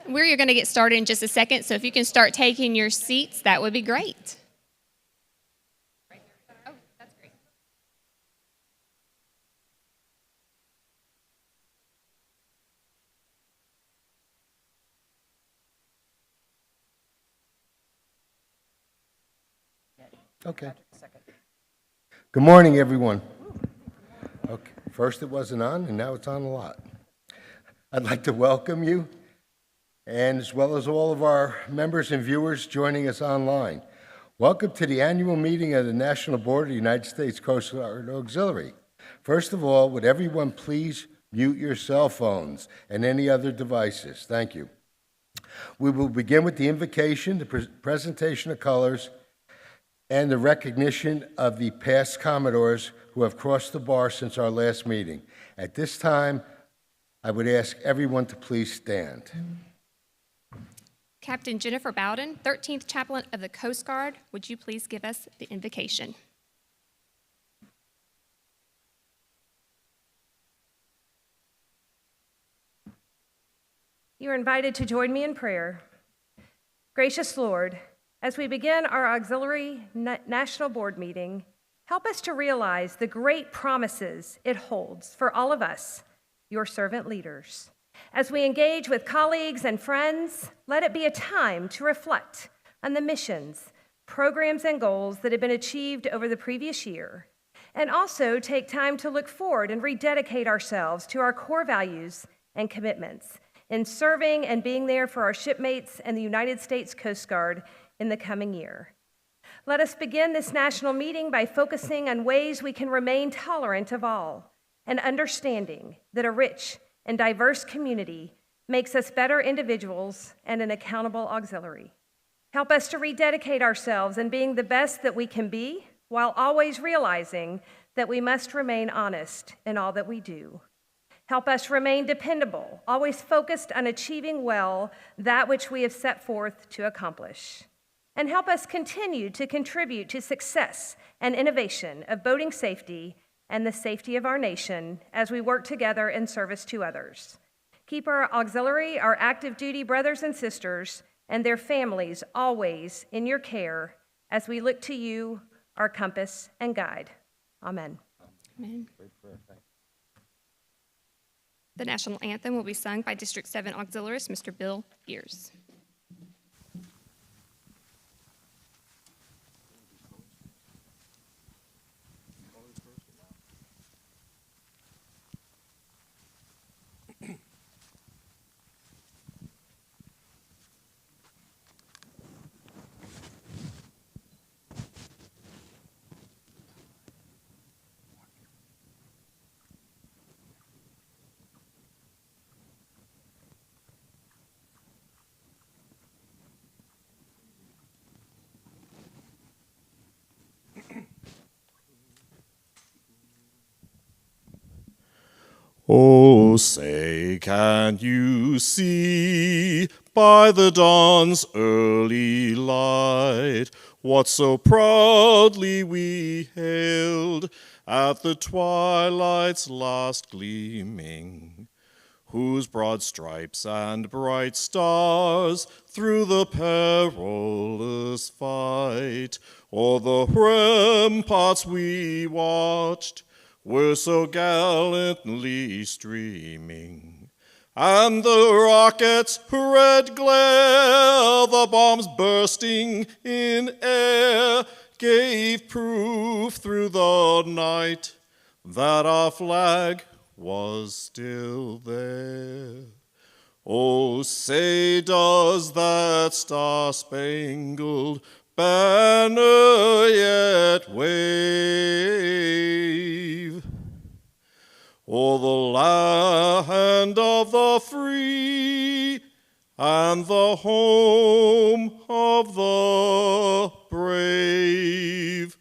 We're going to get started in just a second, so if you can start taking your seats, that would be great. Oh, that's great. Okay. Good morning, everyone. Okay. First it wasn't on, and now it's on a lot. I'd like to welcome you, and as well as all of our members and viewers joining us online. Welcome to the annual meeting of the National Board of the United States Coast Guard Auxiliary. First of all, would everyone please mute your cell phones and any other devices? Thank you. We will begin with the invocation, the presentation of colors, and the recognition of the past Commodores who have crossed the bar since our last meeting. At this time, I would ask everyone to please stand. Captain Jennifer Bowden, 13th Chaplain of the Coast Guard, would you please give us the invocation? You are invited to join me in prayer. Gracious Lord, as we begin our Auxiliary National Board meeting, help us to realize the great promises it holds for all of us, your servant leaders. As we engage with colleagues and friends, let it be a time to reflect on the missions, programs, and goals that have been achieved over the previous year, and also take time to look forward and rededicate ourselves to our core values and commitments in serving and being there for our shipmates and the United States Coast Guard in the coming year. Let us begin this national meeting by focusing on ways we can remain tolerant of all and understanding that a rich and diverse community makes us better individuals and an accountable auxiliary. Help us to rededicate ourselves in being the best that we can be, while always realizing that we must remain honest in all that we do. Help us remain dependable, always focused on achieving well that which we have set forth to accomplish. And help us continue to contribute to success and innovation of boating safety and the safety of our nation as we work together in service to others. Keep our auxiliary, our active duty brothers and sisters, and their families always in your care as we look to you, our compass and guide. Amen. Amen. The national anthem will be sung by District 7 Auxiliarist, Mr. Bill Gears. Oh, say, can you see by the dawn's early light what so proudly we hailed at the twilight's last gleaming, whose broad stripes and bright stars through the perilous fight o'er the ramparts we watched were so gallantly streaming, and the rockets' red glare, the bombs bursting in air, gave proof through the night that our flag was still there. Oh, say, does that star-spangled banner yet wave o'er the land of the free and the home of the brave?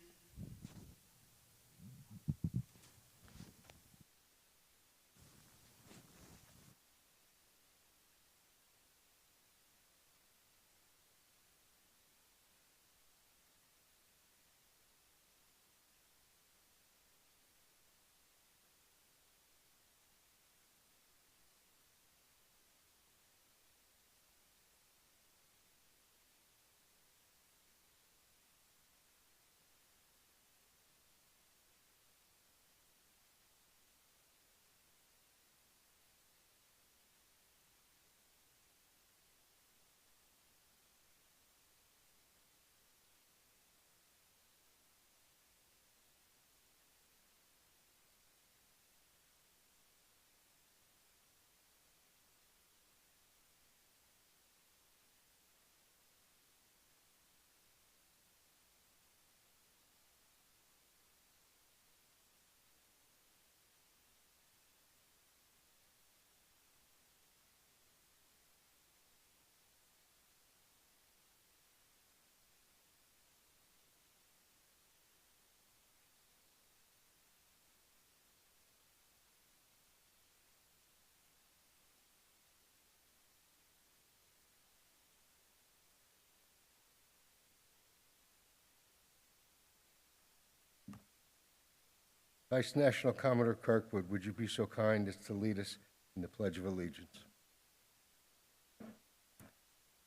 Vice National Commodore Kirkwood, would you be so kind as to lead us in the Pledge of Allegiance?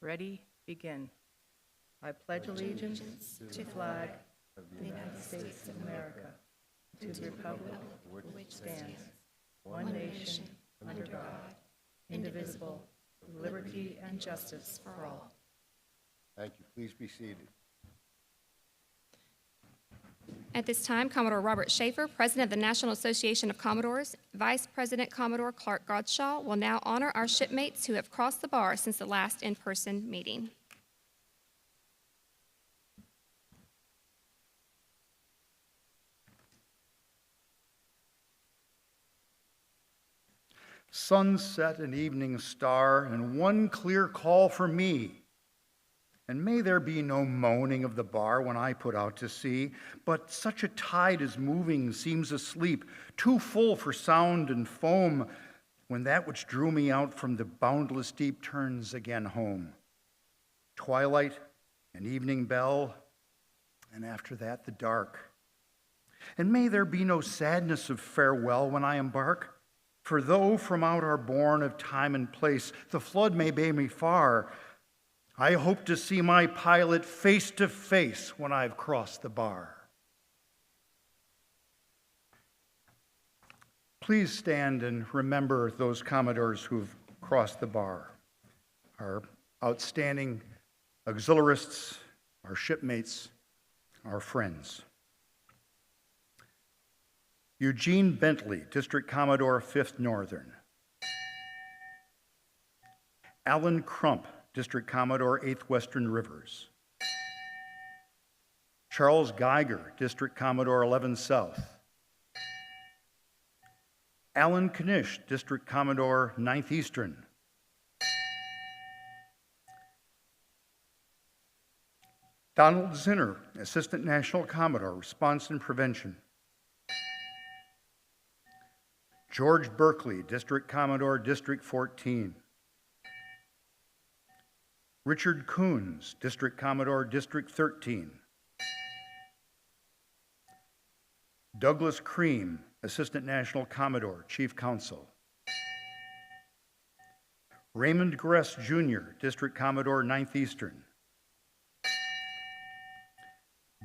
Ready, begin. I pledge allegiance to the flag of the United States of America, to the republic which stands, one nation, under God, indivisible, with liberty and justice for all. Thank you. Please be seated. At this time, Commodore Robert Schaefer, President of the National Association of Commodores, Vice President Commodore Clark Godshaw will now honor our shipmates who have crossed the bar since the last in-person meeting. Sunset and evening star, and one clear call for me. And may there be no moaning of the bar when I put out to sea, but such a tide as moving seems asleep, too full for sound and foam, when that which drew me out from the boundless deep turns again home. Twilight and evening bell, and after that the dark. And may there be no sadness of farewell when I embark, for though from out our bourne of time and place the flood may bear me far, I hope to see my pilot face to face when I've crossed the bar. Please stand and remember those Commodores who've crossed the bar, our outstanding auxiliarists, our shipmates, our friends. Eugene Bentley, District Commodore, 5th Northern. Alan Crump, District Commodore, 8th Western Rivers. Charles Geiger, District Commodore, 11 South. Alan Knish, District Commodore, 9th Eastern. Donald Zinner, Assistant National Commodore, Response and Prevention. George Berkeley, District Commodore, District 14. Richard Coons, District Commodore, District 13. Douglas Cream, Assistant National Commodore, Chief Counsel. Raymond Gress, Jr., District Commodore, 9th Eastern.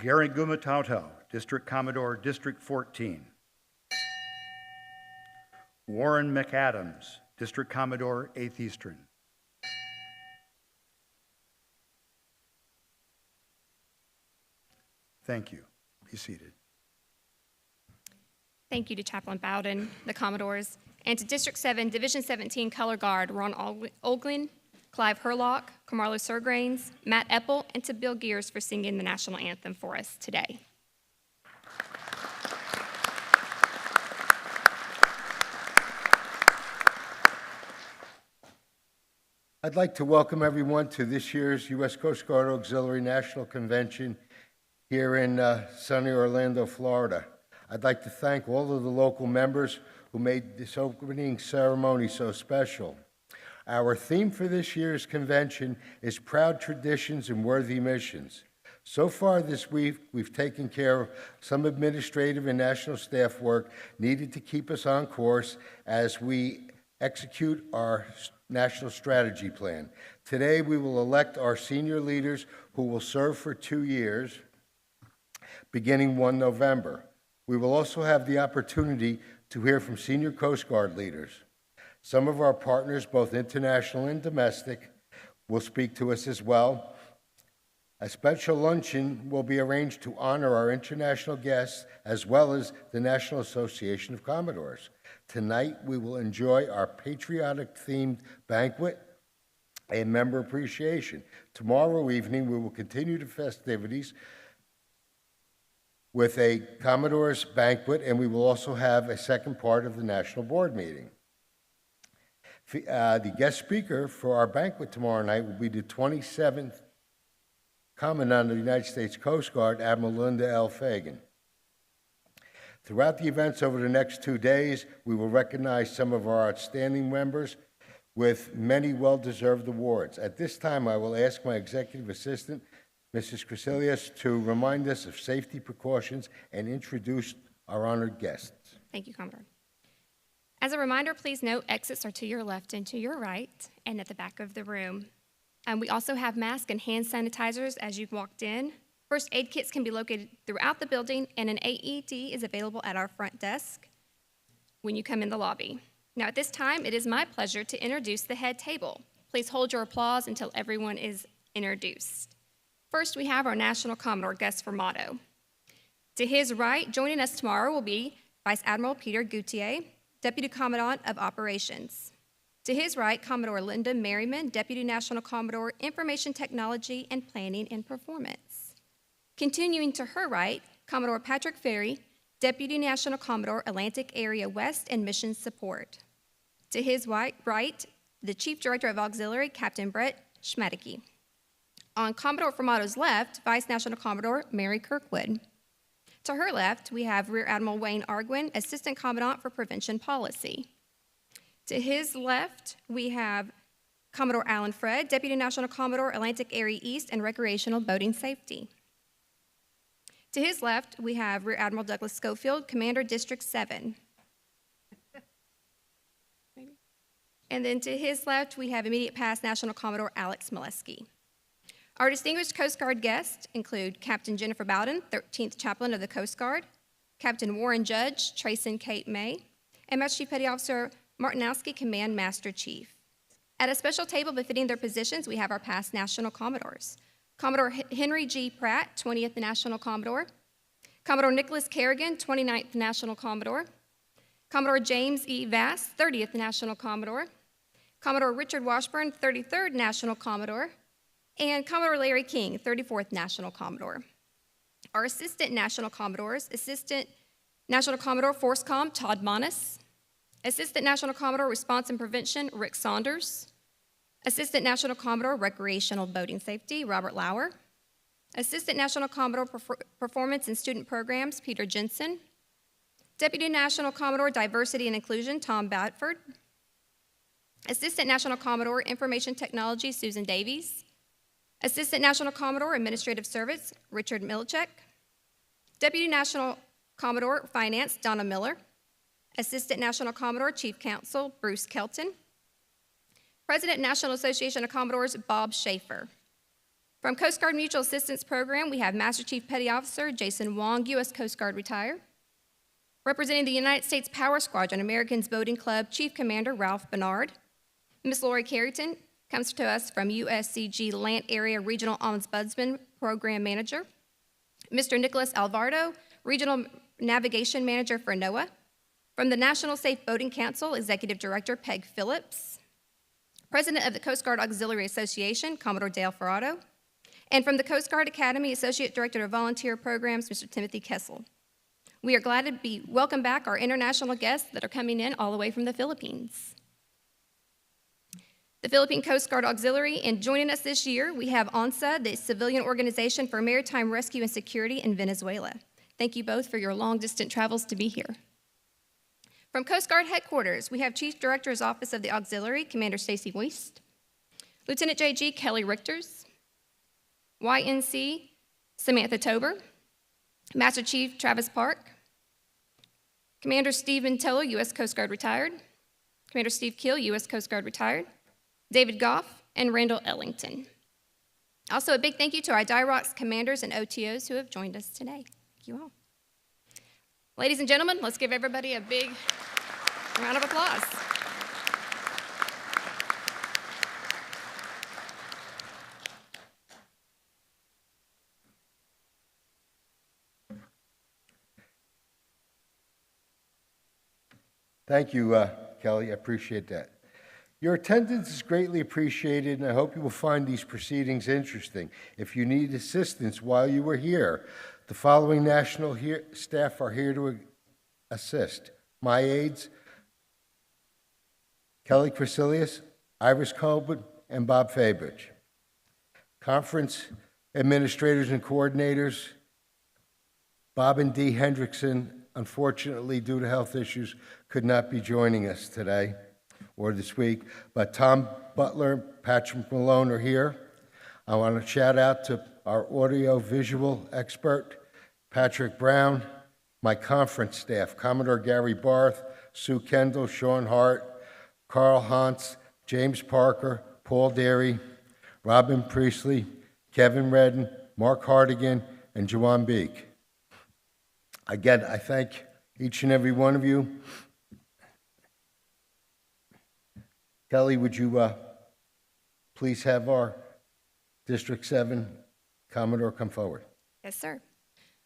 Gary Gumatautow, District Commodore, District 14. Warren McAdams, District Commodore, 8th Eastern. Thank you. Be seated. Thank you to Chaplain Bowden, the Commodores, and to District 7, Division 17 Color Guard Ron Olglin, Clive Herlock, Camarlo Sergrains, Matt Eppel, and to Bill Gears for singing the national anthem for us today. I'd like to welcome everyone to this year's U.S. Coast Guard Auxiliary National Convention here in sunny Orlando, Florida. I'd like to thank all of the local members who made this opening ceremony so special. Our theme for this year's convention is Proud Traditions and Worthy Missions. So far this week, we've taken care of some administrative and national staff work needed to keep us on course as we execute our national strategy plan. Today, we will elect our senior leaders who will serve for 2 years, beginning 1 November. We will also have the opportunity to hear from senior Coast Guard leaders. Some of our partners, both international and domestic, will speak to us as well. A special luncheon will be arranged to honor our international guests as well as the National Association of Commodores. Tonight, we will enjoy our patriotic-themed banquet and member appreciation. Tomorrow evening, we will continue the festivities with a Commodore's banquet, and we will also have a second part of the National Board meeting. The guest speaker for our banquet tomorrow night will be the 27th Commandant of the United States Coast Guard, Admiral Linda L. Fagan. Throughout the events over the next 2 days, we will recognize some of our outstanding members with many well-deserved awards. At this time, I will ask my executive assistant, Mrs. Crecilius, to remind us of safety precautions and introduce our honored guests. Thank you, Commodore. As a reminder, please note exits are to your left and to your right and at the back of the room. We also have masks and hand sanitizers as you walked in. First aid kits can be located throughout the building, and an AED is available at our front desk when you come in the lobby. Now, at this time, it is my pleasure to introduce the head table. Please hold your applause until everyone is introduced. First, we have our National Commodore guest for motto. To his right, joining us tomorrow will be Vice Admiral Peter Gauthier, Deputy Commandant of Operations. To his right, Commodore Linda Merriman, Deputy National Commodore, Information Technology and Planning and Performance. Continuing to her right, Commodore Patrick Ferry, Deputy National Commodore, Atlantic Area West and Mission Support. To his right, the Chief Director of Auxiliary, Captain Brett Schmadicke. On Commodore Formado's left, Vice National Commodore Mary Kirkwood. To her left, we have Rear Admiral Wayne Arquin, Assistant Commandant for Prevention Policy. To his left, we have Commodore Alan Fred, Deputy National Commodore, Atlantic Area East and Recreational Boating Safety. To his left, we have Rear Admiral Douglas Schofield, Commander District 7. And then to his left, we have immediate past National Commodore Alex Molesky. Our distinguished Coast Guard guests include Captain Jennifer Bowden, 13th Chaplain of the Coast Guard, Captain Warren Judge, Trayson Kate May, and Master Chief Petty Officer Martinowski, Command Master Chief. At a special table befitting their positions, we have our past National Commodores. Commodore Henry G. Pratt, 20th National Commodore, Commodore Nicholas Kerrigan, 29th National Commodore, Commodore James E. Vass, 30th National Commodore, Commodore Richard Washburn, 33rd National Commodore, and Commodore Larry King, 34th National Commodore. Our Assistant National Commodores, Assistant National Commodore FORSCOM, Todd Monis, Assistant National Commodore Response and Prevention, Rick Saunders, Assistant National Commodore Recreational Boating Safety, Robert Lauer, Assistant National Commodore Performance and Student Programs, Peter Jensen, Deputy National Commodore Diversity and Inclusion, Tom Badford, Assistant National Commodore Information Technology, Susan Davies, Assistant National Commodore Administrative Service, Richard Milchek, Deputy National Commodore Finance, Donna Miller, Assistant National Commodore Chief Counsel, Bruce Kelton, President National Association of Commodores, Bob Schaefer. From Coast Guard Mutual Assistance Program, we have Master Chief Petty Officer Jason Wong, U.S. Coast Guard retired. Representing the United States Power Squadron Americans Boating Club, Chief Commander Ralph Bernard. Ms. Lori Carrington comes to us from USCG Land Area Regional Ombudsman Program Manager. Mr. Nicholas Alvarado, Regional Navigation Manager for NOAA. From the National Safe Boating Council, Executive Director Peg Phillips. President of the Coast Guard Auxiliary Association, Commodore Dale Ferrado. And from the Coast Guard Academy, Associate Director of Volunteer Programs, Mr. Timothy Kessel. We are glad to welcome back our international guests that are coming in all the way from the Philippines. The Philippine Coast Guard Auxiliary, and joining us this year, we have ONSA, the Civilian Organization for Maritime Rescue and Security in Venezuela. Thank you both for your long-distance travels to be here. From Coast Guard Headquarters, we have Chief Director's Office of the Auxiliary, Commander Stacy Weist, Lieutenant J.G. Kelly Richters, YNC Samantha Tober, Master Chief Travis Park, Commander Stephen Teller, U.S. Coast Guard retired, Commander Steve Keel, U.S. Coast Guard retired, David Goff, and Randall Ellington. Also, a big thank you to our DIROCS commanders and OTOs who have joined us today. Thank you all. Ladies and gentlemen, let's give everybody a big round of applause. Thank you, Kelly. I appreciate that. Your attendance is greatly appreciated, and I hope you will find these proceedings interesting. If you need assistance while you are here, the following national staff are here to assist. My aides, Kelly Cresilius, Iris Colbert, and Bob Fabridge. Conference administrators and coordinators, Bob and Dee Hendrickson, unfortunately, due to health issues, could not be joining us today or this week, but Tom Butler, Patrick Malone are here. I want to shout out to our audio-visual expert, Patrick Brown, my conference staff, Commodore Gary Barth, Sue Kendall, Sean Hart, Carl Hans, James Parker, Paul Derry, Robin Priestley, Kevin Redden, Mark Hardigan, and Juwan Beek. Again, I thank each and every one of you. Kelly, would you please have our District 7 Commodore come forward? Yes, sir.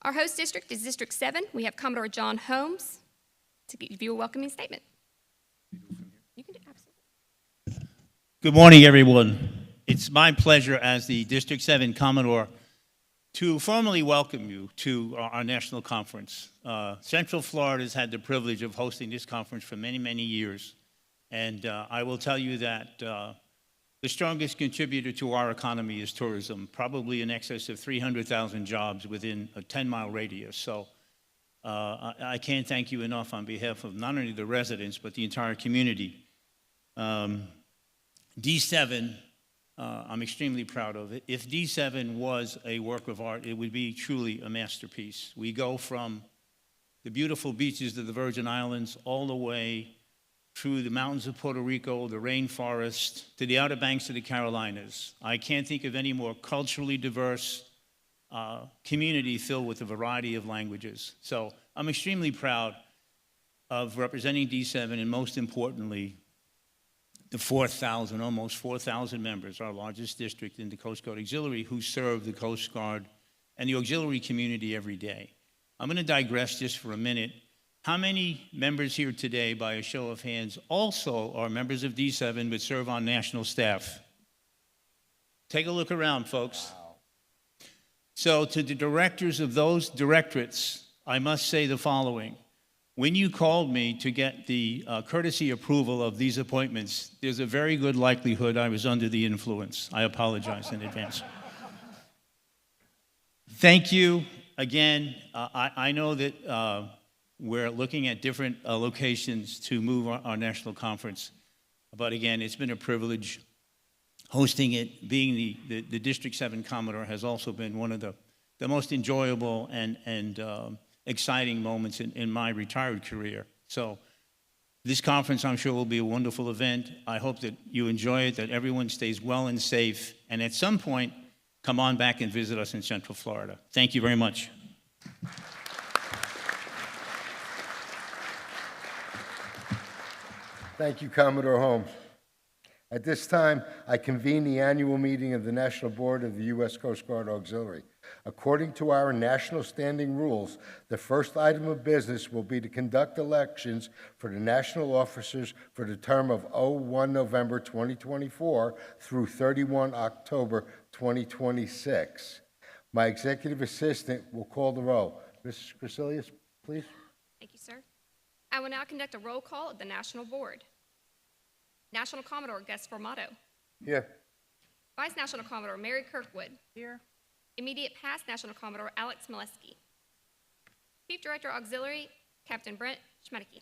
Our host district is District 7. We have Commodore John Holmes to give you a welcoming statement. You can do it, absolutely. Good morning, everyone. It's my pleasure as the District 7 Commodore to formally welcome you to our national conference. Central Florida has had the privilege of hosting this conference for many, many years. And I will tell you that the strongest contributor to our economy is tourism, probably in excess of 300,000 jobs within a 10-mile radius. So I can't thank you enough on behalf of not only the residents, but the entire community. D7, I'm extremely proud of it. If D7 was a work of art, it would be truly a masterpiece. We go from the beautiful beaches of the Virgin Islands all the way through the mountains of Puerto Rico, the rainforest, to the Outer Banks of the Carolinas. I can't think of any more culturally diverse community filled with a variety of languages. So I'm extremely proud of representing D7, and most importantly, the 4,000, almost 4,000 members, our largest district in the Coast Guard Auxiliary, who serve the Coast Guard and the auxiliary community every day. I'm going to digress just for a minute. How many members here today, by a show of hands, also are members of D7 but serve on national staff? Take a look around, folks. Wow. So to the directors of those directorates, I must say the following. When you called me to get the courtesy approval of these appointments, there's a very good likelihood I was under the influence. I apologize in advance. Thank you again. I know that we're looking at different locations to move our national conference. But again, it's been a privilege hosting it. Being the District 7 Commodore has also been one of the most enjoyable and exciting moments in my retired career. So this conference, I'm sure, will be a wonderful event. I hope that you enjoy it, that everyone stays well and safe, and at some point, come on back and visit us in Central Florida. Thank you very much. Thank you, Commodore Holmes. At this time, I convene the annual meeting of the National Board of the U.S. Coast Guard Auxiliary. According to our national standing rules, the first item of business will be to conduct elections for the national officers for the term of 1 November 2024 through 31 October 2026. My executive assistant will call the roll. Mrs. Crecilius, please. Thank you, sir. I will now conduct a roll call of the National Board. National Commodore Gus Formato. Here. Vice National Commodore Mary Kirkwood. Here. Immediate past National Commodore Alex Molesky. Chief Director Auxiliary Captain Brent Schmedeke.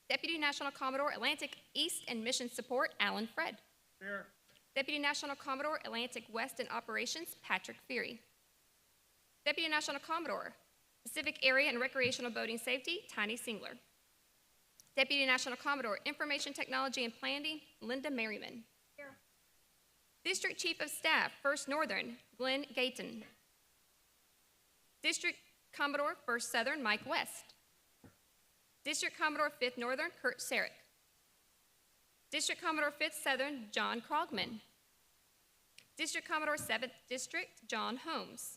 Deputy National Commodore Atlantic East and Mission Support Alan Fred. Here. Deputy National Commodore Atlantic West and Operations Patrick Feary. Deputy National Commodore Pacific Area and Recreational Boating Safety Tiny Singler. Deputy National Commodore Information Technology and Planning Linda Merriman. Here. District Chief of Staff, 1st Northern, Glenn Gayton. District Commodore, 1st Southern, Mike West. District Commodore, 5th Northern, Kurt Sarek. District Commodore, 5th Southern, John Krogman. District Commodore, 7th District, John Holmes.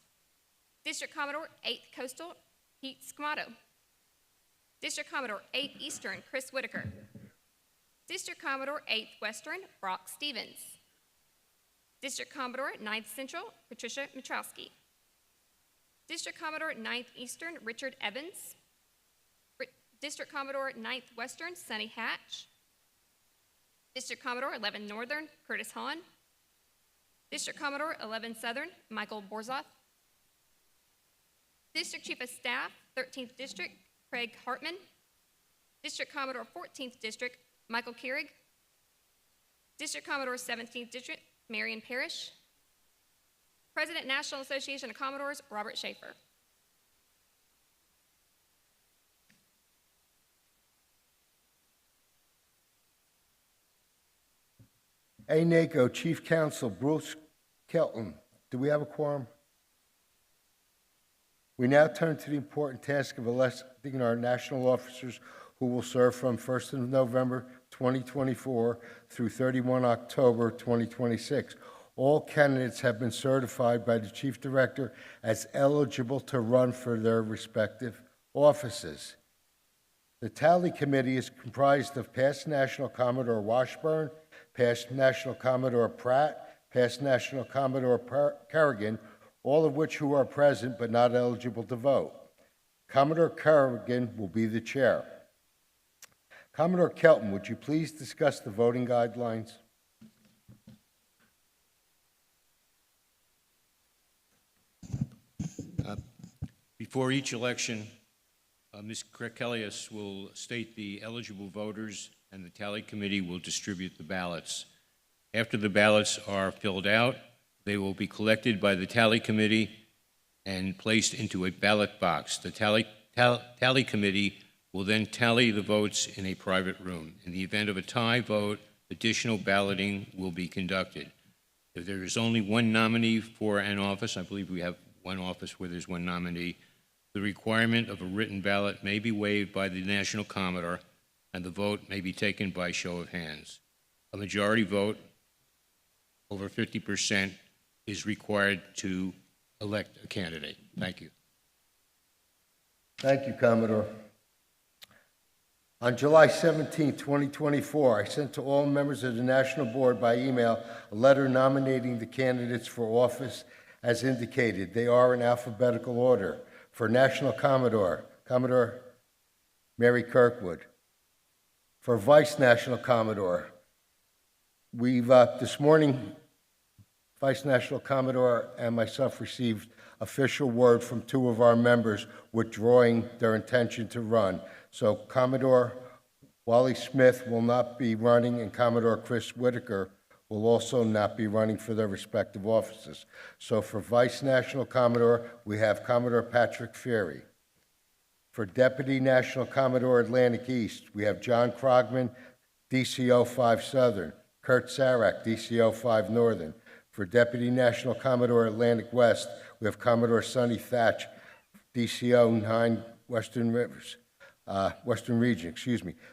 District Commodore, 8th Coastal, Pete Squamato. District Commodore, 8th Eastern, Chris Whitaker. District Commodore, 8th Western, Brock Stevens. District Commodore, 9th Central, Patricia Mitrowski. District Commodore, 9th Eastern, Richard Evans. District Commodore, 9th Western, Sonny Hatch. District Commodore, 11th Northern, Curtis Hahn. District Commodore, 11th Southern, Michael Borzoth. District Chief of Staff, 13th District, Craig Hartman. District Commodore, 14th District, Michael Keurig. District Commodore, 17th District, Marion Parrish. President, National Association of Commodores, Robert Schaefer. NACO Chief Counsel Bruce Kelton. Do we have a quorum? We now turn to the important task of electing our national officers who will serve from 1st of November 2024 through 31 October 2026. All candidates have been certified by the Chief Director as eligible to run for their respective offices. The Tally Committee is comprised of past National Commodore Washburn, past National Commodore Pratt, past National Commodore Kerrigan, all of which who are present but not eligible to vote. Commodore Kerrigan will be the chair. Commodore Kelton, would you please discuss the voting guidelines? Before each election, Ms. Krekelius will state the eligible voters, and the Tally Committee will distribute the ballots. After the ballots are filled out, they will be collected by the Tally Committee and placed into a ballot box. The Tally Committee will then tally the votes in a private room. In the event of a tie vote, additional balloting will be conducted. If there is only one nominee for an office, I believe we have one office where there's one nominee, the requirement of a written ballot may be waived by the National Commodore, and the vote may be taken by show of hands. A majority vote, over 50%, is required to elect a candidate. Thank you. Thank you, Commodore. On July 17, 2024, I sent to all members of the National Board by email a letter nominating the candidates for office as indicated. They are in alphabetical order. For National Commodore, Commodore Mary Kirkwood. For Vice National Commodore, we've, this morning, Vice National Commodore and myself received official word from two of our members withdrawing their intention to run. So Commodore Wally Smith will not be running, and Commodore Chris Whitaker will also not be running for their respective offices. So for Vice National Commodore, we have Commodore Patrick Ferry. For Deputy National Commodore Atlantic East, we have John Krogman, DCO 5 Southern, Kurt Sarak, DCO 5 Northern. For Deputy National Commodore Atlantic West, we have Commodore Sonny Thatch, DCO 9 Western Region.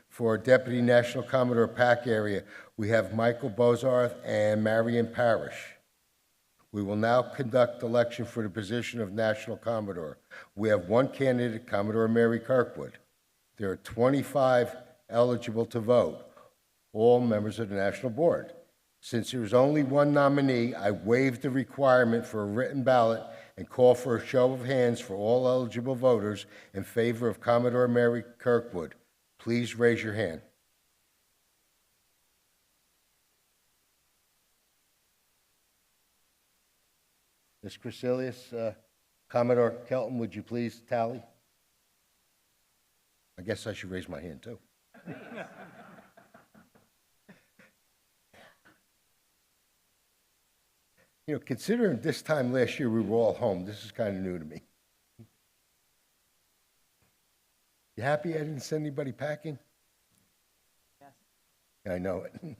For Deputy National Commodore Pack Area, we have Michael Bozarth and Marion Parrish. We will now conduct election for the position of National Commodore. We have one candidate, Commodore Mary Kirkwood. There are 25 eligible to vote, all members of the National Board. Since there is only one nominee, I waive the requirement for a written ballot and call for a show of hands for all eligible voters in favor of Commodore Mary Kirkwood. Please raise your hand. Ms. Crecilius, Commodore Kelton, would you please tally? I guess I should raise my hand too. You know, considering this time last year we were all home, this is kind of new to me. You happy I didn't send anybody packing? Yes. I know it.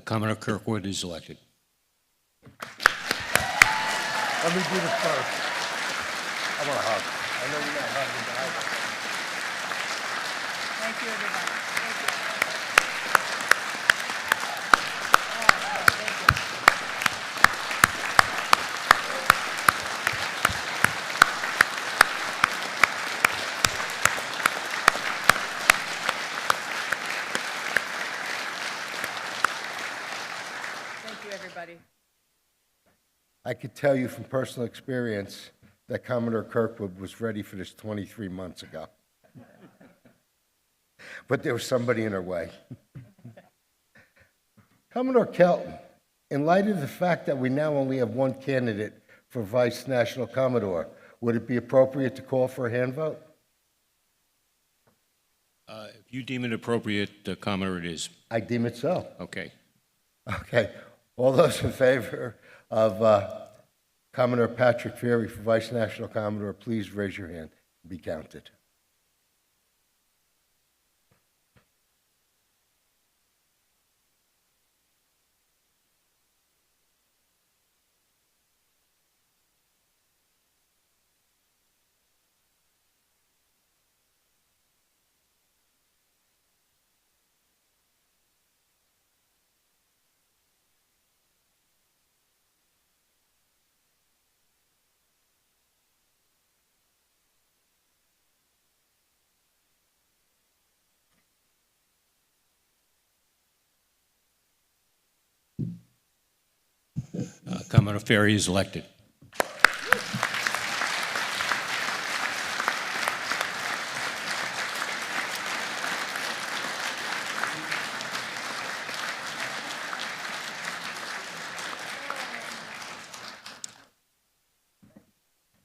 Commodore Kirkwood is elected. Let me do this first. I want a hug. I know you're not hugging, but I will. Thank you, everybody. Thank you. Thank you, everybody. I could tell you from personal experience that Commodore Kirkwood was ready for this 23 months ago. But there was somebody in her way. Commodore Kelton, in light of the fact that we now only have one candidate for Vice National Commodore, would it be appropriate to call for a hand vote? If you deem it appropriate, Commodore, it is. I deem it so. Okay. Okay. All those in favor of Commodore Patrick Ferry for Vice National Commodore, please raise your hand and be counted. Commodore Ferry is elected.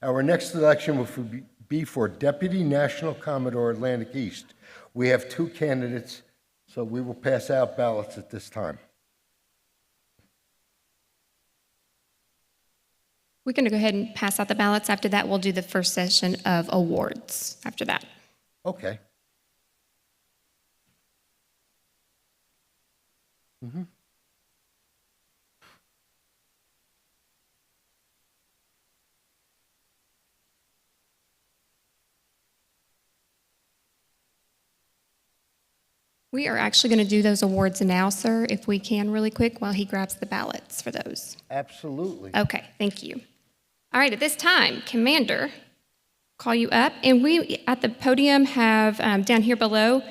Our next election will be for Deputy National Commodore Atlantic East. We have two candidates, so we will pass out ballots at this time. We're going to go ahead and pass out the ballots. After that, we'll do the first session of awards after that. Okay. We are actually going to do those awards now, sir, if we can really quick while he grabs the ballots for those. Absolutely. Okay, thank you. All right, at this time, Commander, call you up. And we at the podium have down here below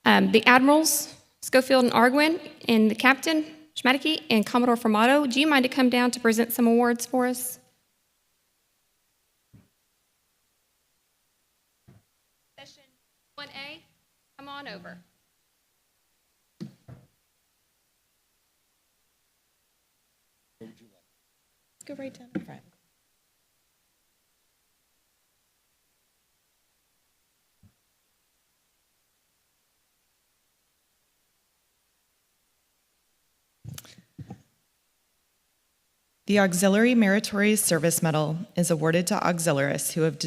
the Admirals, Schofield and Arquin, and the Captain, Schmadeke, and Commodore Formato. Do you mind to come down to present some awards for us? Session 1A, come on over. Go right down in front. The Auxiliary Meritorious Service Medal is awarded to auxiliaries who have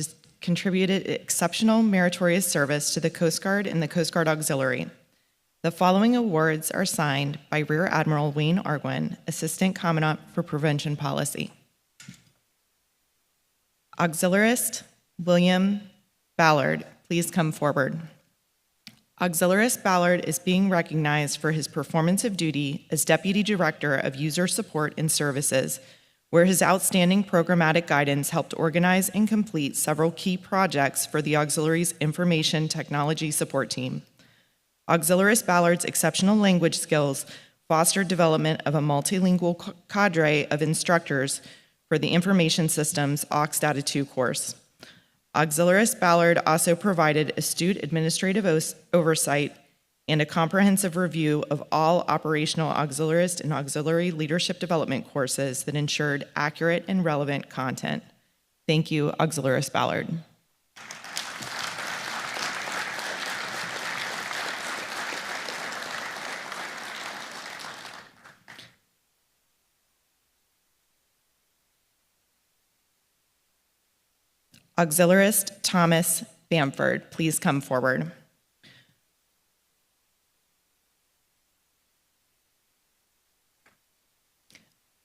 contributed exceptional meritorious service to the Coast Guard and the Coast Guard Auxiliary. The following awards are signed by Rear Admiral Wayne Arquin, Assistant Commandant for Prevention Policy. Auxiliarist William Ballard, please come forward. Auxiliarist Ballard is being recognized for his performance of duty as Deputy Director of User Support and Services, where his outstanding programmatic guidance helped organize and complete several key projects for the Auxiliary's Information Technology Support Team. Auxiliarist Ballard's exceptional language skills fostered development of a multilingual cadre of instructors for the Information Systems AUX Data 2 course. Auxiliarist Ballard also provided astute administrative oversight and a comprehensive review of all operational auxiliarist and auxiliary leadership development courses that ensured accurate and relevant content. Thank you, Auxiliarist Ballard. Auxiliarist Thomas Bamford, please come forward.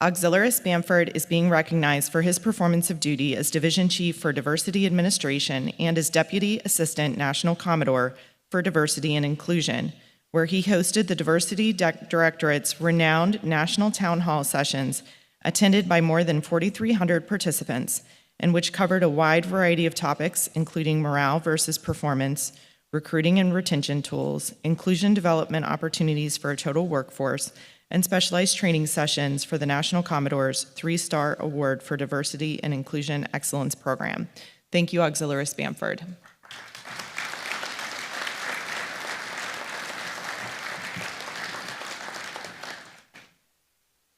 Auxiliarist Bamford is being recognized for his performance of duty as Division Chief for Diversity Administration and as Deputy Assistant National Commodore for Diversity and Inclusion, where he hosted the Diversity Directorate's renowned national town hall sessions attended by more than 4,300 participants, and which covered a wide variety of topics, including morale versus performance, recruiting and retention tools, inclusion development opportunities for a total workforce, and specialized training sessions for the National Commodore's 3-Star Award for Diversity and Inclusion Excellence Program. Thank you, Auxiliarist Bamford.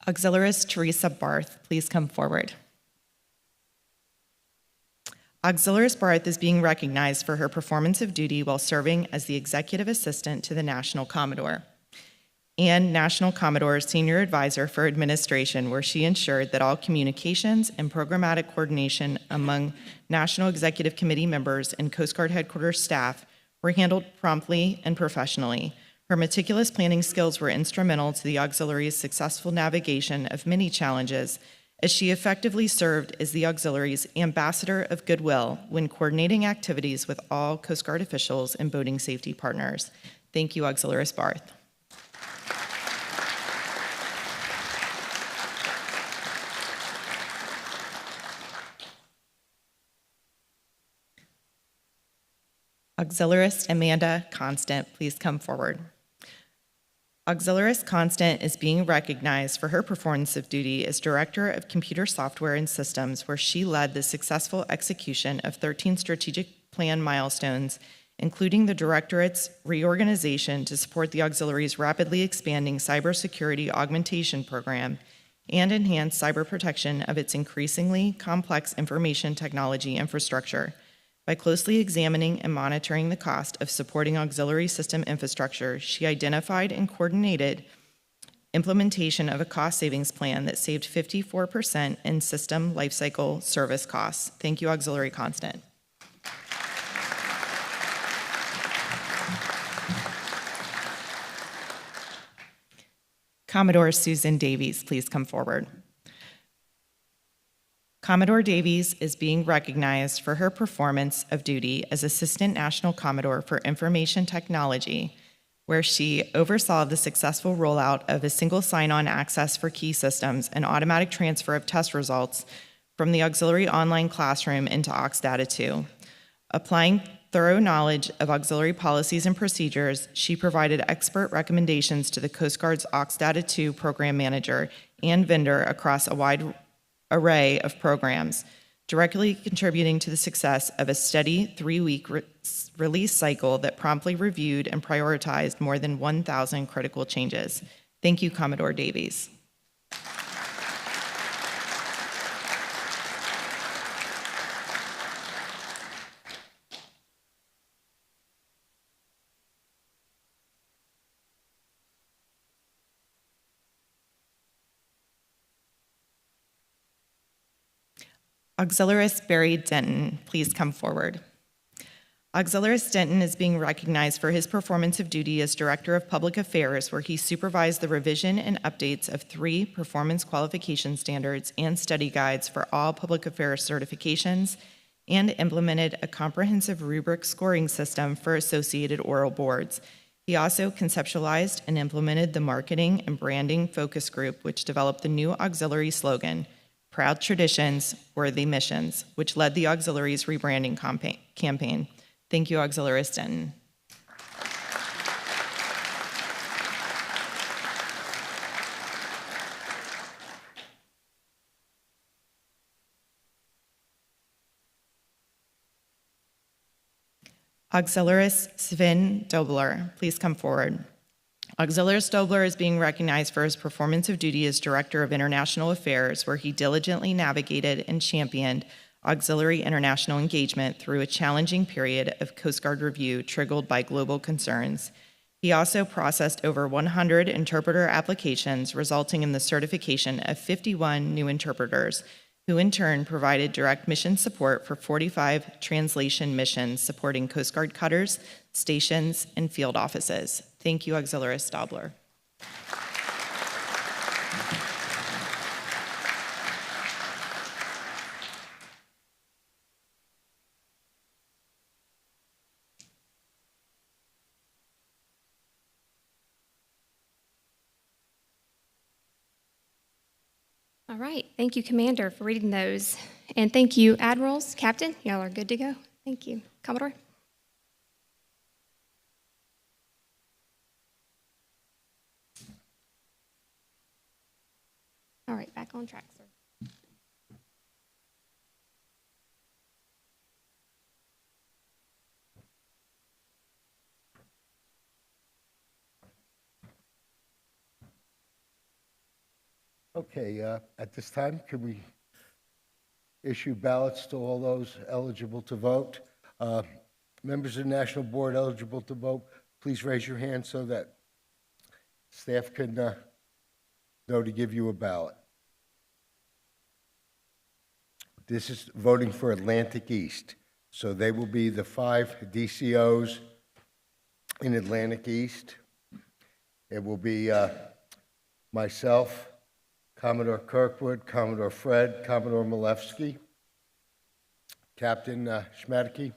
Auxiliarist Teresa Barth, please come forward. Auxiliarist Barth is being recognized for her performance of duty while serving as the Executive Assistant to the National Commodore and National Commodore Senior Advisor for Administration, where she ensured that all communications and programmatic coordination among National Executive Committee members and Coast Guard Headquarters staff were handled promptly and professionally. Her meticulous planning skills were instrumental to the auxiliary's successful navigation of many challenges, as she effectively served as the auxiliary's ambassador of goodwill when coordinating activities with all Coast Guard officials and boating safety partners. Thank you, Auxiliarist Barth. Auxiliarist Amanda Constant, please come forward. Auxiliarist Constant is being recognized for her performance of duty as Director of Computer Software and Systems, where she led the successful execution of 13 strategic plan milestones, including the Directorate's reorganization to support the auxiliary's rapidly expanding cybersecurity augmentation program and enhance cyber protection of its increasingly complex information technology infrastructure. By closely examining and monitoring the cost of supporting auxiliary system infrastructure, she identified and coordinated implementation of a cost savings plan that saved 54% in system lifecycle service costs. Thank you, Auxiliary Constant. Commodore Susan Davies, please come forward. Commodore Davies is being recognized for her performance of duty as Assistant National Commodore for Information Technology, where she oversaw the successful rollout of a single sign-on access for key systems and automatic transfer of test results from the auxiliary online classroom into AuxData 2. Applying thorough knowledge of auxiliary policies and procedures, she provided expert recommendations to the Coast Guard's AuxData 2 program manager and vendor across a wide array of programs, directly contributing to the success of a steady 3-week release cycle that promptly reviewed and prioritized more than 1,000 critical changes. Thank you, Commodore Davies. Auxiliarist Barry Denton, please come forward. Auxiliarist Denton is being recognized for his performance of duty as Director of Public Affairs, where he supervised the revision and updates of 3 performance qualification standards and study guides for all public affairs certifications and implemented a comprehensive rubric scoring system for associated oral boards. He also conceptualized and implemented the marketing and branding focus group, which developed the new auxiliary slogan, Proud Traditions, Worthy Missions, which led the auxiliary's rebranding campaign. Thank you, Auxiliarist Denton. Auxiliarist Sven Dobler, please come forward. Auxiliarist Dobler is being recognized for his performance of duty as Director of International Affairs, where he diligently navigated and championed auxiliary international engagement through a challenging period of Coast Guard review triggered by global concerns. He also processed over 100 interpreter applications, resulting in the certification of 51 new interpreters, who in turn provided direct mission support for 45 translation missions supporting Coast Guard cutters, stations, and field offices. Thank you, Auxiliarist Dobler. All right, thank you, Commander, for reading those. And thank you, Admirals, Captain, y'all are good to go. Thank you. Commodore? right, back on track, sir. Okay, at this time, can we issue ballots to all those eligible to vote? Members of the National Board eligible to vote, please raise your hand so that staff can know to give you a ballot. This is voting for Atlantic East. So they will be the 5 DCOs in Atlantic East. It will be myself, Commodore Kirkwood, Commodore Fred, Commodore Malevsky, Captain Schmadeke.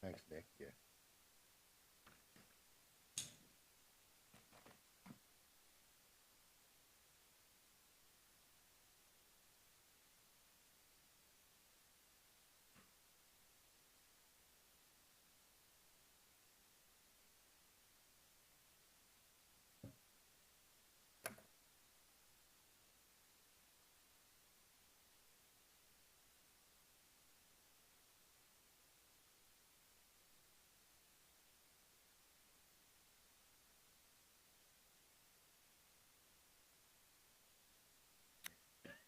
Thanks, Nick. Yeah.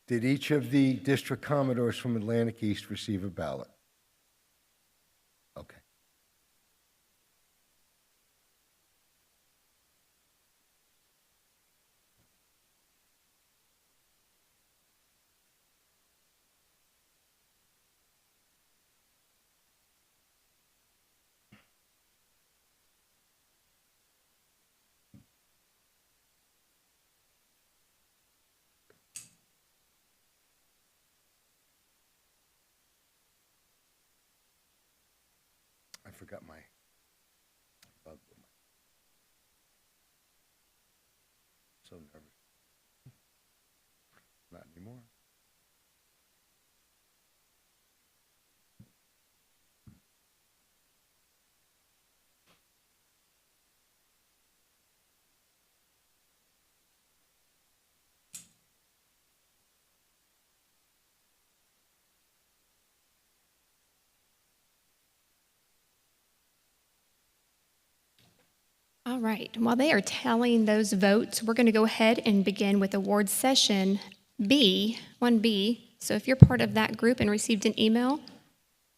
Did each of the district commodores from Atlantic East receive a ballot? Okay. I forgot my bug. So nervous. Not anymore. All right, while they are tallying those votes, we're going to go ahead and begin with award session B, 1B. So if you're part of that group and received an email,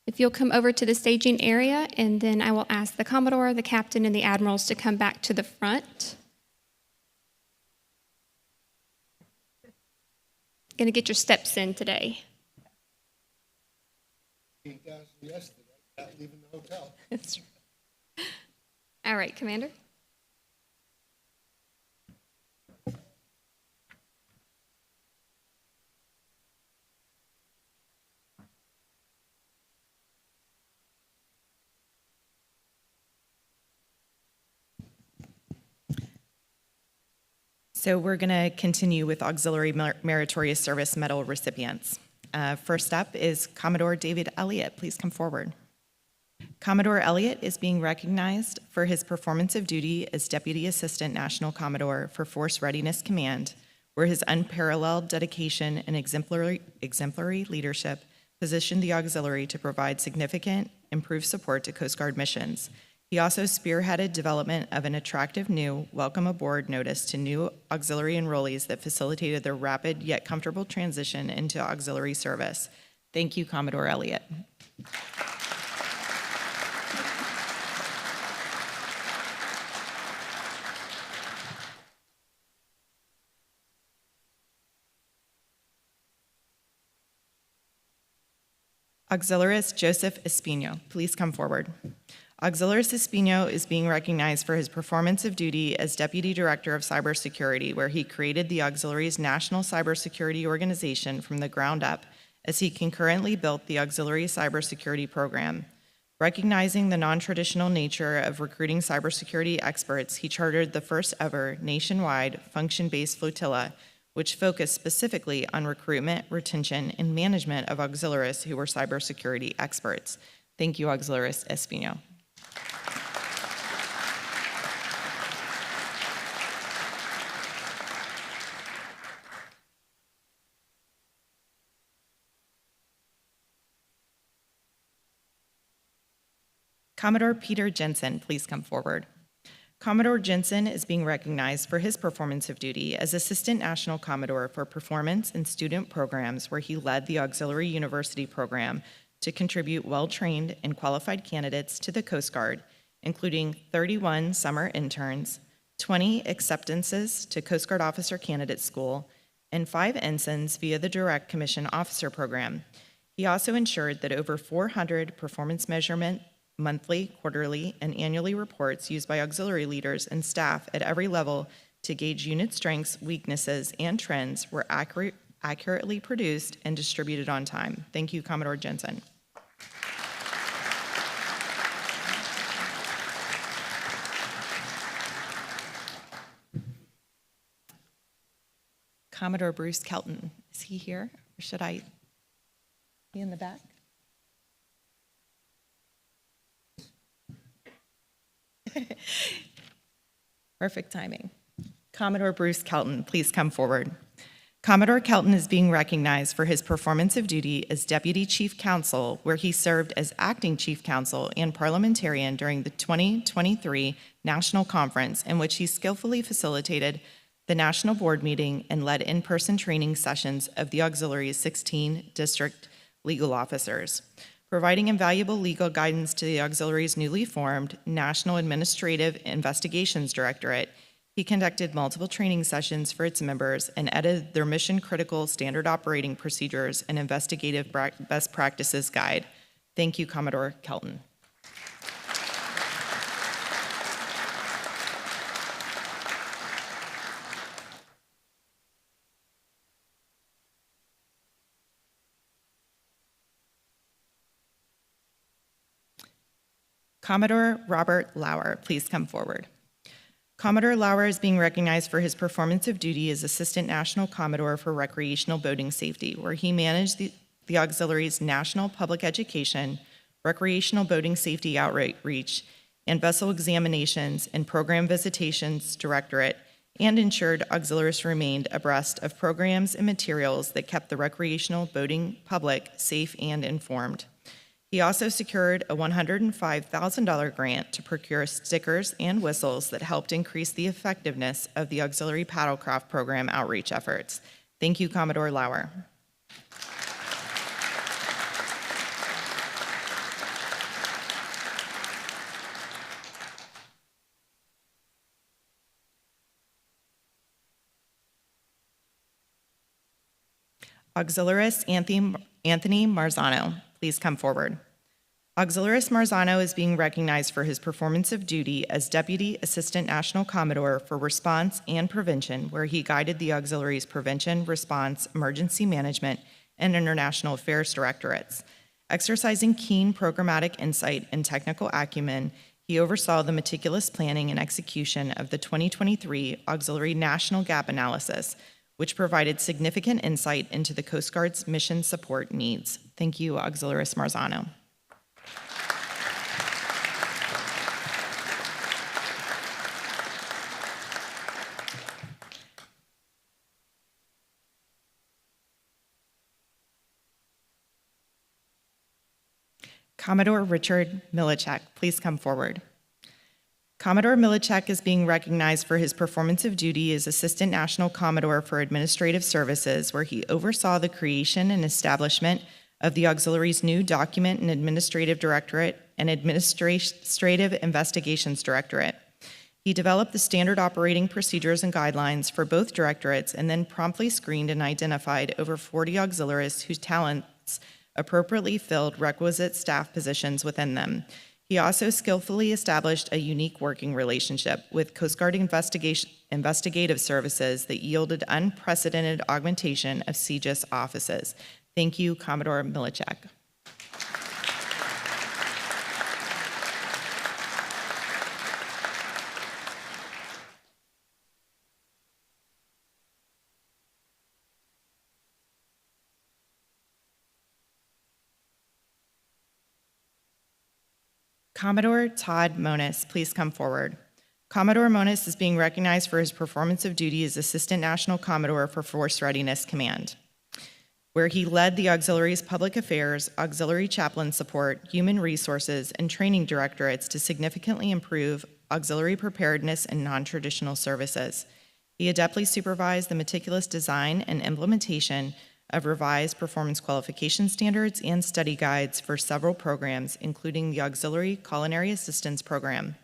if you'll come over to the staging area, and then I will ask the Commodore, the Captain, and the Admirals to come back to the front. Going to get your steps in today. 8,000 yesterday, not leaving the hotel. That's right. All right, Commander. So we're going to continue with Auxiliary Meritorious Service Medal recipients. First up is Commodore David Elliott. Please come forward. Commodore Elliott is being recognized for his performance of duty as Deputy Assistant National Commodore for Force Readiness Command, where his unparalleled dedication and exemplary leadership positioned the auxiliary to provide significant improved support to Coast Guard missions. He also spearheaded development of an attractive new welcome aboard notice to new auxiliary enrollees that facilitated their rapid yet comfortable transition into auxiliary service. Thank you, Commodore Elliott. Auxiliarist Joseph Espino, please come forward. Auxiliarist Espino is being recognized for his performance of duty as Deputy Director of Cybersecurity, where he created the Auxiliary's National Cybersecurity Organization from the ground up as he concurrently built the auxiliary cybersecurity program. Recognizing the non-traditional nature of recruiting cybersecurity experts, he chartered the first ever nationwide function-based flotilla, which focused specifically on recruitment, retention, and management of auxiliaries who were cybersecurity experts. Thank you, Auxiliaris Espino. Commodore Peter Jensen, please come forward. Commodore Jensen is being recognized for his performance of duty as Assistant National Commodore for Performance in Student Programs, where he led the Auxiliary University Program to contribute well-trained and qualified candidates to the Coast Guard, including 31 summer interns, 20 acceptances to Coast Guard Officer Candidate School, and 5 ensigns via the Direct Commission Officer Program. He also ensured that over 400 performance measurement monthly, quarterly, and annually reports used by auxiliary leaders and staff at every level to gauge unit strengths, weaknesses, and trends were accurately produced and distributed on time. Thank you, Commodore Jensen. Commodore Bruce Kelton, is he here, or should I be in the back? Perfect timing. Commodore Bruce Kelton, please come forward. Commodore Kelton is being recognized for his performance of duty as Deputy Chief Counsel, where he served as Acting Chief Counsel and Parliamentarian during the 2023 National Conference, in which he skillfully facilitated the National Board meeting and led in-person training sessions of the Auxiliary's 16 district legal officers. Providing invaluable legal guidance to the Auxiliary's newly formed National Administrative Investigations Directorate, he conducted multiple training sessions for its members and edited their mission-critical standard operating procedures and investigative best practices guide. Thank you, Commodore Kelton. Commodore Robert Lauer, please come forward. Commodore Lauer is being recognized for his performance of duty as Assistant National Commodore for Recreational Boating Safety, where he managed the Auxiliary's National Public Education, Recreational Boating Safety Outreach, and Vessel Examinations and Program Visitations Directorate, and ensured auxiliaries remained abreast of programs and materials that kept the recreational boating public safe and informed. He also secured a $105,000 grant to procure stickers and whistles that helped increase the effectiveness of the Auxiliary Paddlecraft Program outreach efforts. Thank you, Commodore Lauer. Auxiliaris Anthony Marzano, please come forward. Auxiliaris Marzano is being recognized for his performance of duty as Deputy Assistant National Commodore for Response and Prevention, where he guided the Auxiliary's Prevention, Response, Emergency Management, and International Affairs Directorates. Exercising keen programmatic insight and technical acumen, he oversaw the meticulous planning and execution of the 2023 Auxiliary National Gap Analysis, which provided significant insight into the Coast Guard's mission support needs. Thank you, Auxiliaris Marzano. Commodore Richard Milichek, please come forward. Commodore Milichek is being recognized for his performance of duty as Assistant National Commodore for Administrative Services, where he oversaw the creation and establishment of the Auxiliary's new Document and Administrative Directorate and Administrative Investigations Directorate. He developed the standard operating procedures and guidelines for both directorates and then promptly screened and identified over 40 auxiliaries whose talents appropriately filled requisite staff positions within them. He also skillfully established a unique working relationship with Coast Guard investigative services that yielded unprecedented augmentation of CGIS offices. Thank you, Commodore Milichek. Commodore Todd Monis, please come forward. Commodore Monis is being recognized for his performance of duty as Assistant National Commodore for Force Readiness Command, where he led the Auxiliary's Public Affairs, Auxiliary Chaplain Support, Human Resources, and Training Directorates to significantly improve auxiliary preparedness and non-traditional services. He adeptly supervised the meticulous design and implementation of revised performance qualification standards and study guides for several programs, including the Auxiliary Culinary Assistance Program,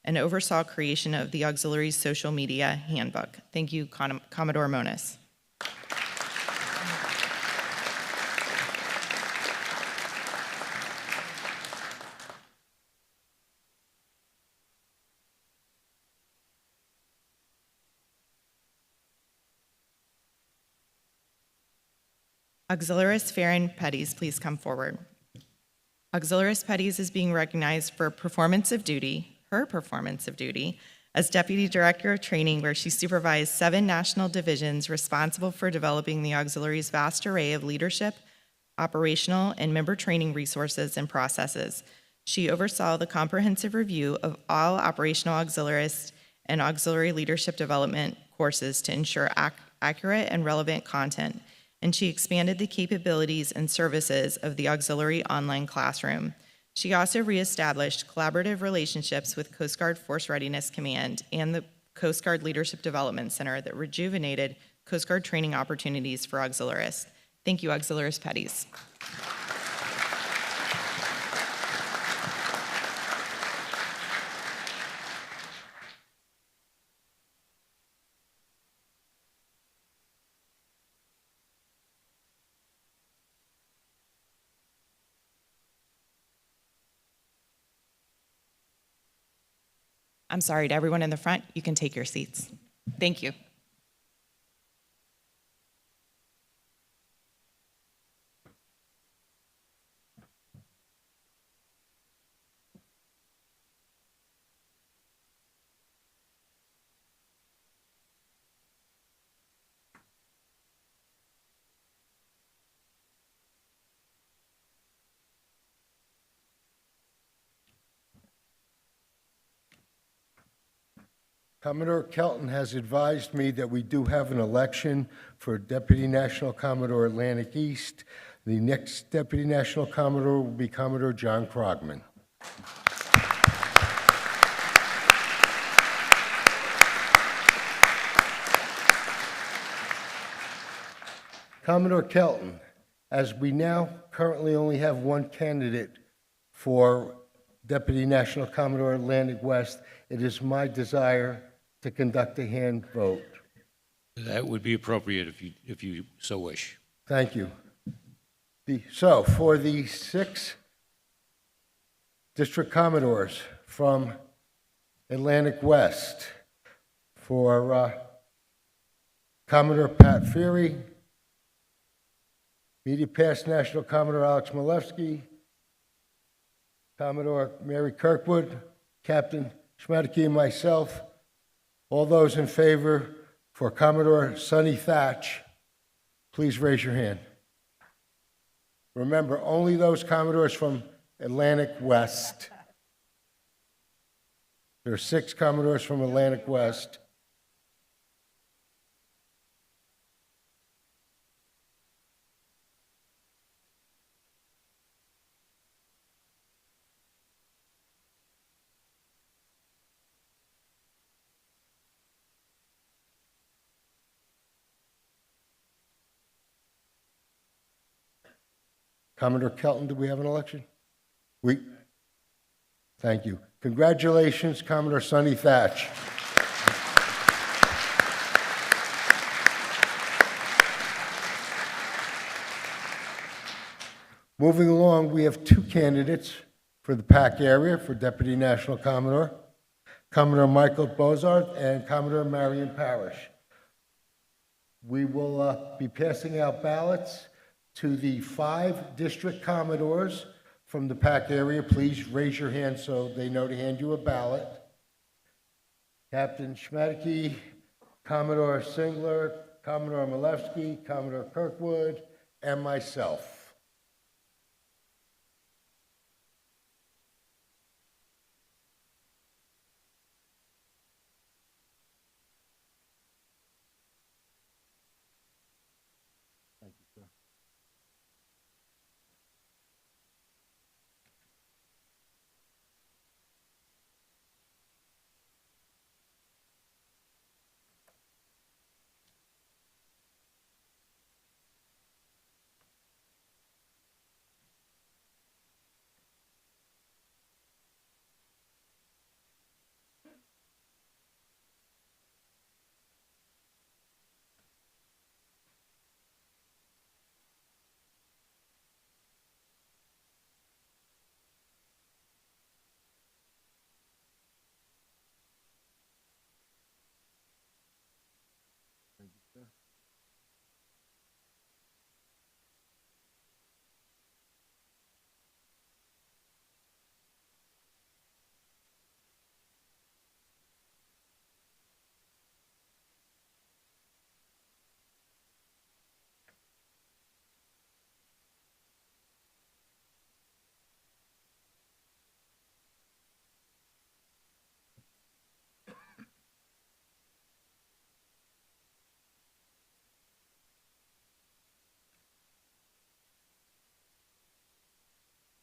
and oversaw creation of the Auxiliary's social media handbook. Thank you, Commodore Monis. Auxiliarist Farron Petties, please come forward. Auxiliarist Petties is being recognized for performance of duty, her performance of duty, as Deputy Director of Training, where she supervised 7 national divisions responsible for developing the Auxiliary's vast array of leadership, operational, and member training resources and processes. She oversaw the comprehensive review of all operational auxiliarist and auxiliary leadership development courses to ensure accurate and relevant content, and she expanded the capabilities and services of the Auxiliary Online Classroom. She also reestablished collaborative relationships with Coast Guard Force Readiness Command and the Coast Guard Leadership Development Center that rejuvenated Coast Guard training opportunities for auxiliarists. Thank you, Auxiliarist Petties. I'm sorry, to everyone in the front, you can take your seats. Thank you. Commodore Kelton has advised me that we do have an election for Deputy National Commodore Atlantic East. The next Deputy National Commodore will be Commodore John Krogman. Commodore Kelton, as we now currently only have one candidate for Deputy National Commodore Atlantic West, it is my desire to conduct a hand vote. That would be appropriate if you so wish. Thank you. So for the 6 District Commodores from Atlantic West, for Commodore Pat Feary, Immediate Past National Commodore Alex Malewski, Commodore Mary Kirkwood, Captain Schmadeke, and myself, all those in favor for Commodore Sonny Thatch, please raise your hand. Remember, only those Commodores from Atlantic West. There are 6 Commodores from Atlantic West. Commodore Kelton, do we have an election? Thank you. Congratulations, Commodore Sonny Thatch. Moving along, we have 2 candidates for the PAC area for Deputy National Commodore, Commodore Michael Bozarth and Commodore Marion Parrish. We will be passing out ballots. To the 5 district commodores from the PAC area, please raise your hand so they know to hand you a ballot. Captain Schmedeke, Commodore Singler, Commodore Malevsky, Commodore Kirkwood, and myself.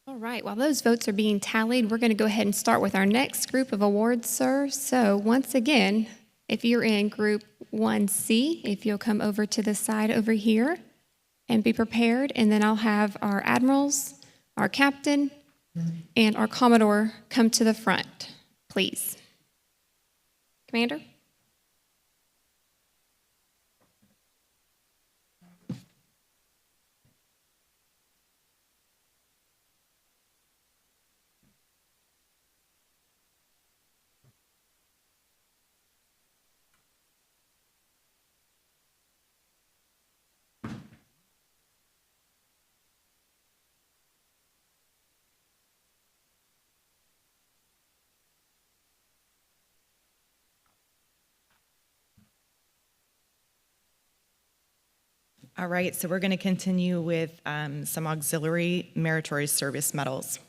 All right, while those votes are being tallied, we're going to go ahead and start with our next group of awards, sir. So once again, if you're in Group 1C, if you'll come over to the side over here and be prepared, and then I'll have our admirals, our captain, and our commodore come to the front, please. Commander? All right, so we're going to continue with some auxiliary meritorious service medals.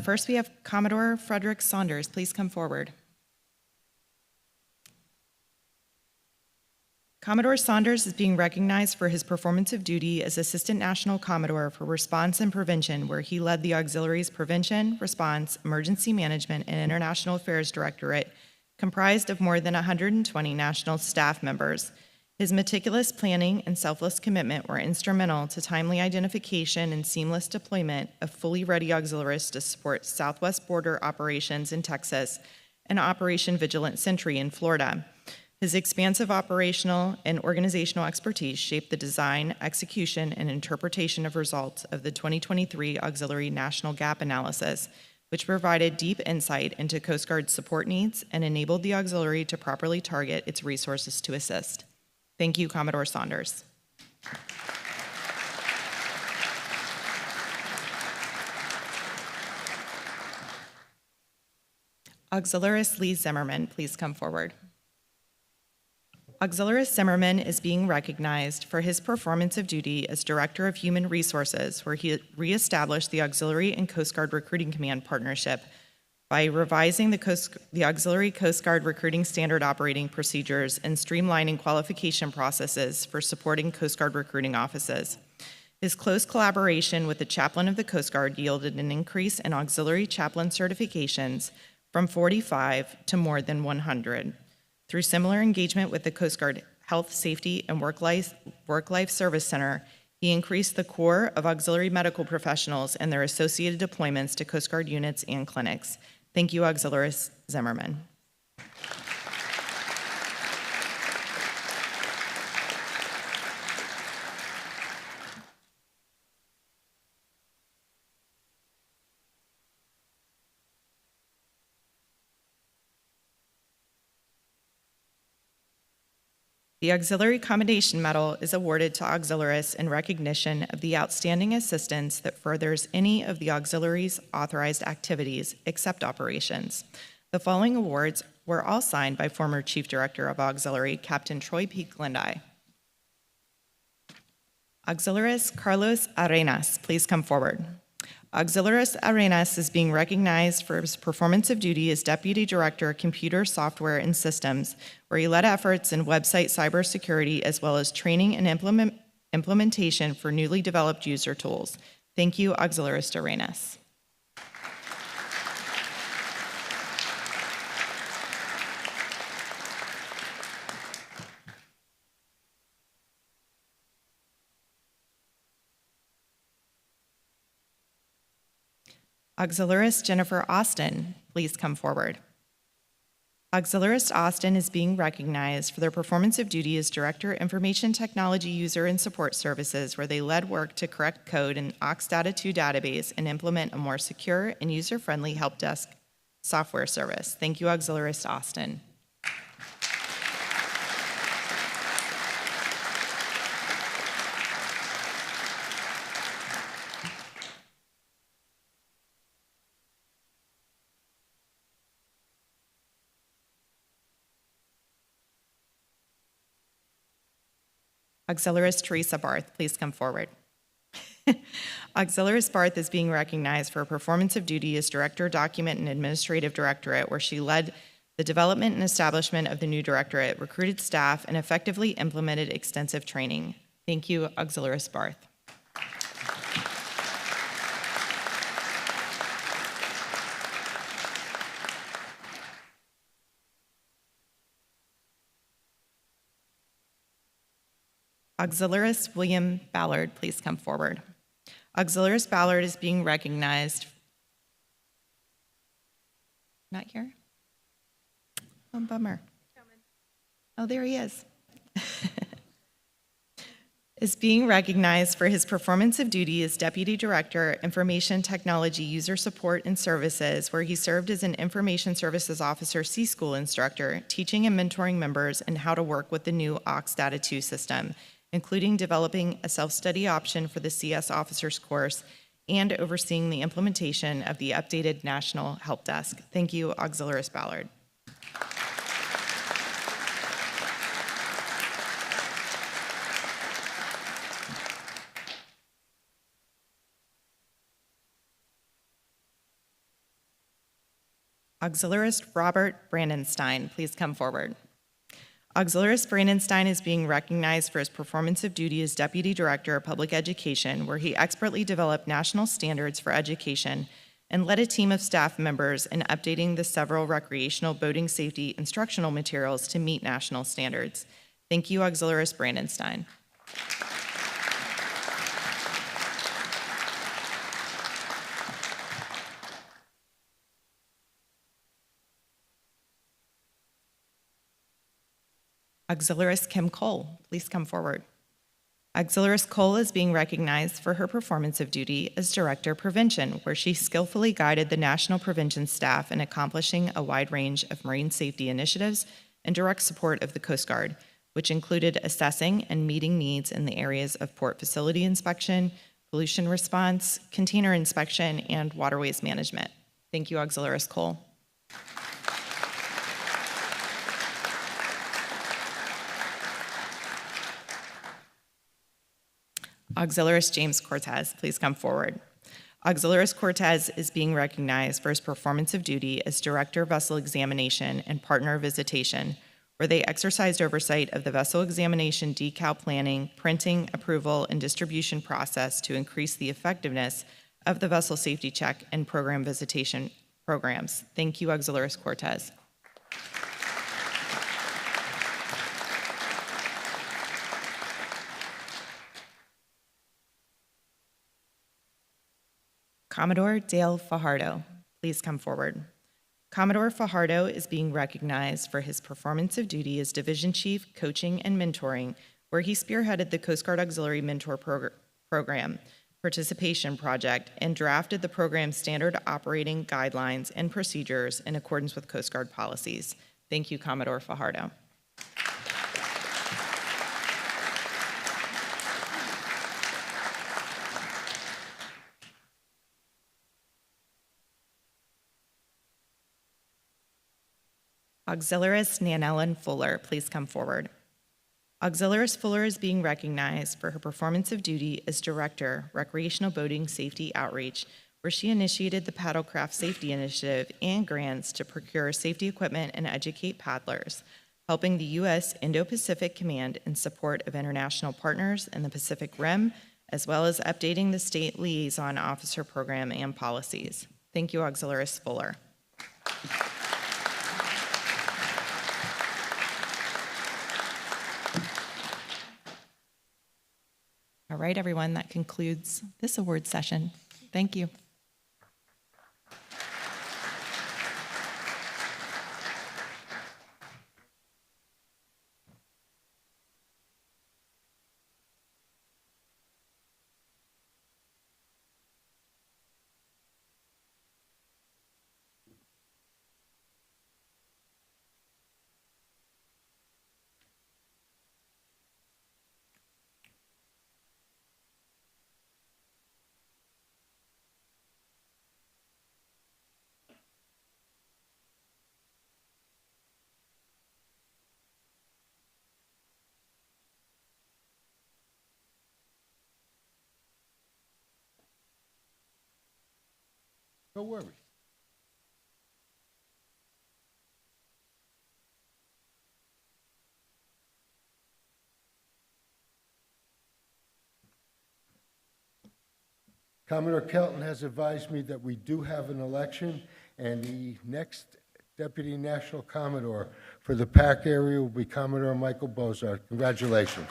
First, we have Commodore Frederick Saunders. Please come forward. Commodore Saunders is being recognized for his performance of duty as Assistant National Commodore for Response and Prevention, where he led the Auxiliary's Prevention, Response, Emergency Management, and International Affairs Directorate, comprised of more than 120 national staff members. His meticulous planning and selfless commitment were instrumental to timely identification and seamless deployment of fully ready auxiliaries to support Southwest Border operations in Texas and Operation Vigilant Sentry in Florida. His expansive operational and organizational expertise shaped the design, execution, and interpretation of results of the 2023 Auxiliary National Gap Analysis, which provided deep insight into Coast Guard's support needs and enabled the auxiliary to properly target its resources to assist. Thank you, Commodore Saunders. Auxiliarist Lee Zimmerman, please come forward. Auxiliarist Zimmerman is being recognized for his performance of duty as Director of Human Resources, where he reestablished the Auxiliary and Coast Guard Recruiting Command partnership by revising the Auxiliary Coast Guard Recruiting Standard Operating Procedures and streamlining qualification processes for supporting Coast Guard recruiting offices. His close collaboration with the Chaplain of the Coast Guard yielded an increase in auxiliary chaplain certifications from 45 to more than 100. Through similar engagement with the Coast Guard Health, Safety, and Work-Life Service Center, he increased the core of auxiliary medical professionals and their associated deployments to Coast Guard units and clinics. Thank you, Auxiliarist Zimmerman. The Auxiliary Commendation Medal is awarded to auxiliaries in recognition of the outstanding assistance that furthers any of the auxiliaries' authorized activities except operations. The following awards were all signed by former Chief Director of Auxiliary, Captain Troy P. Glendie. Auxiliaris Carlos Arenas, please come forward. Auxiliaris Arenas is being recognized for his performance of duty as Deputy Director of Computer Software and Systems, where he led efforts in website cybersecurity as well as training and implementation for newly developed user tools. Thank you, Auxiliaris Arenas. Auxiliaris Jennifer Austin, please come forward. Auxiliaris Austin is being recognized for their performance of duty as Director, Information Technology User and Support Services, where they led work to correct code in Oxdata 2 database and implement a more secure and user-friendly help desk software service. Thank you, Auxiliaris Austin. Auxiliaris Teresa Barth, please come forward. Auxiliaris Barth is being recognized for her performance of duty as Director, Document and Administrative Directorate, where she led the development and establishment of the new directorate, recruited staff, and effectively implemented extensive training. Thank you, Auxiliaris Barth. Auxiliaris William Ballard, please come forward. Auxiliaris Ballard is being recognized. Not here? Oh, bummer. Oh, there he is. Is being recognized for his performance of duty as Deputy Director, Information Technology User Support and Services, where he served as an Information Services Officer C-School instructor, teaching and mentoring members in how to work with the new Oxdata 2 system, including developing a self-study option for the CS Officers course and overseeing the implementation of the updated National Help Desk. Thank you, Auxiliaris Ballard. Auxiliaris Robert Brandenstein, please come forward. Auxiliaris Brandenstein is being recognized for his performance of duty as Deputy Director of Public Education, where he expertly developed national standards for education and led a team of staff members in updating the several recreational boating safety instructional materials to meet national standards. Thank you, Auxiliaris Brandenstein. Auxiliaris Kim Cole, please come forward. Auxiliaris Cole is being recognized for her performance of duty as Director Prevention, where she skillfully guided the National Prevention staff in accomplishing a wide range of marine safety initiatives and direct support of the Coast Guard, which included assessing and meeting needs in the areas of port facility inspection, pollution response, container inspection, and waterways management. Thank you, Auxiliaris Cole. Auxiliaris James Cortez, please come forward. Auxiliaris Cortez is being recognized for his performance of duty as Director Vessel Examination and Partner Visitation, where they exercised oversight of the vessel examination decal planning, printing, approval, and distribution process to increase the effectiveness of the vessel safety check and program visitation programs. Thank you, Auxiliaris Cortez. Commodore Dale Fajardo, please come forward. Commodore Fajardo is being recognized for his performance of duty as Division Chief, Coaching and Mentoring, where he spearheaded the Coast Guard Auxiliary Mentor Program Participation Project and drafted the program's standard operating guidelines and procedures in accordance with Coast Guard policies. Thank you, Commodore Fajardo. Auxiliarist Nanellen Fuller please come forward. Auxiliarist Fuller is being recognized for her performance of duty as Director, Recreational Boating Safety Outreach, where she initiated the Paddlecraft Safety Initiative and grants to procure safety equipment and educate paddlers, helping the U.S. Indo-Pacific Command in support of international partners in the Pacific Rim, as well as updating the state liaison officer program and policies. Thank you, Auxiliarist Fuller. All right, everyone, that concludes this award session. Thank you. No worries. Commodore Kelton has advised me that we do have an election, and the next Deputy National Commodore for the PAC area will be Commodore Michael Bozart. Congratulations.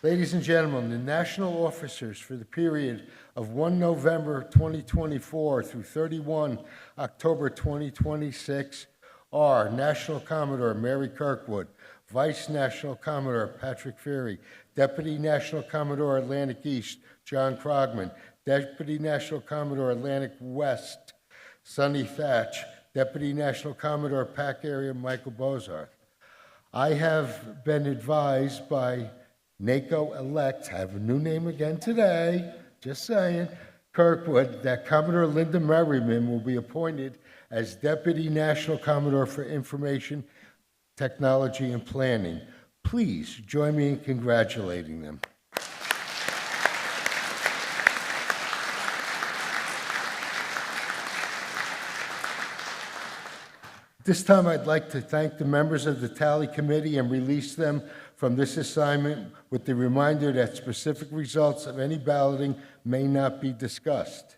Ladies and gentlemen, the national officers for the period of 1 November 2024 through 31 October 2026 are National Commodore Mary Kirkwood, Vice National Commodore Patrick Ferry, Deputy National Commodore Atlantic East John Krogman, Deputy National Commodore Atlantic West Sonny Thatch, Deputy National Commodore PAC Area Michael Bozart. I have been advised by NACO-elect, I have a new name again today, just saying, Kirkwood, that Commodore Linda Merriman will be appointed as Deputy National Commodore for Information Technology and Planning. Please join me in congratulating them. This time, I'd like to thank the members of the Tally Committee and release them from this assignment with the reminder that specific results of any balloting may not be discussed.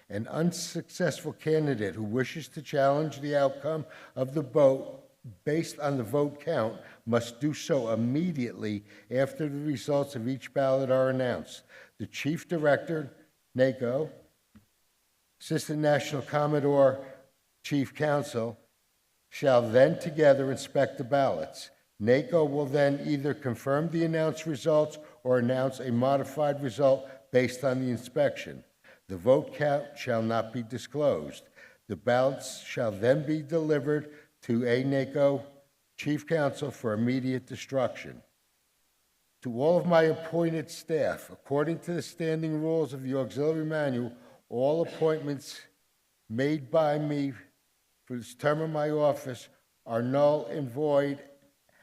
An unsuccessful candidate who wishes to challenge the outcome of the vote based on the vote count must do so immediately after the results of each ballot are announced. The Chief Director, NACO, Assistant National Commodore, Chief Counsel, shall then together inspect the ballots. NACO will then either confirm the announced results or announce a modified result based on the inspection. The vote count shall not be disclosed. The ballots shall then be delivered to a NACO Chief Counsel for immediate destruction. To all of my appointed staff, according to the standing rules of the Auxiliary Manual, all appointments made by me for this term of my office are null and void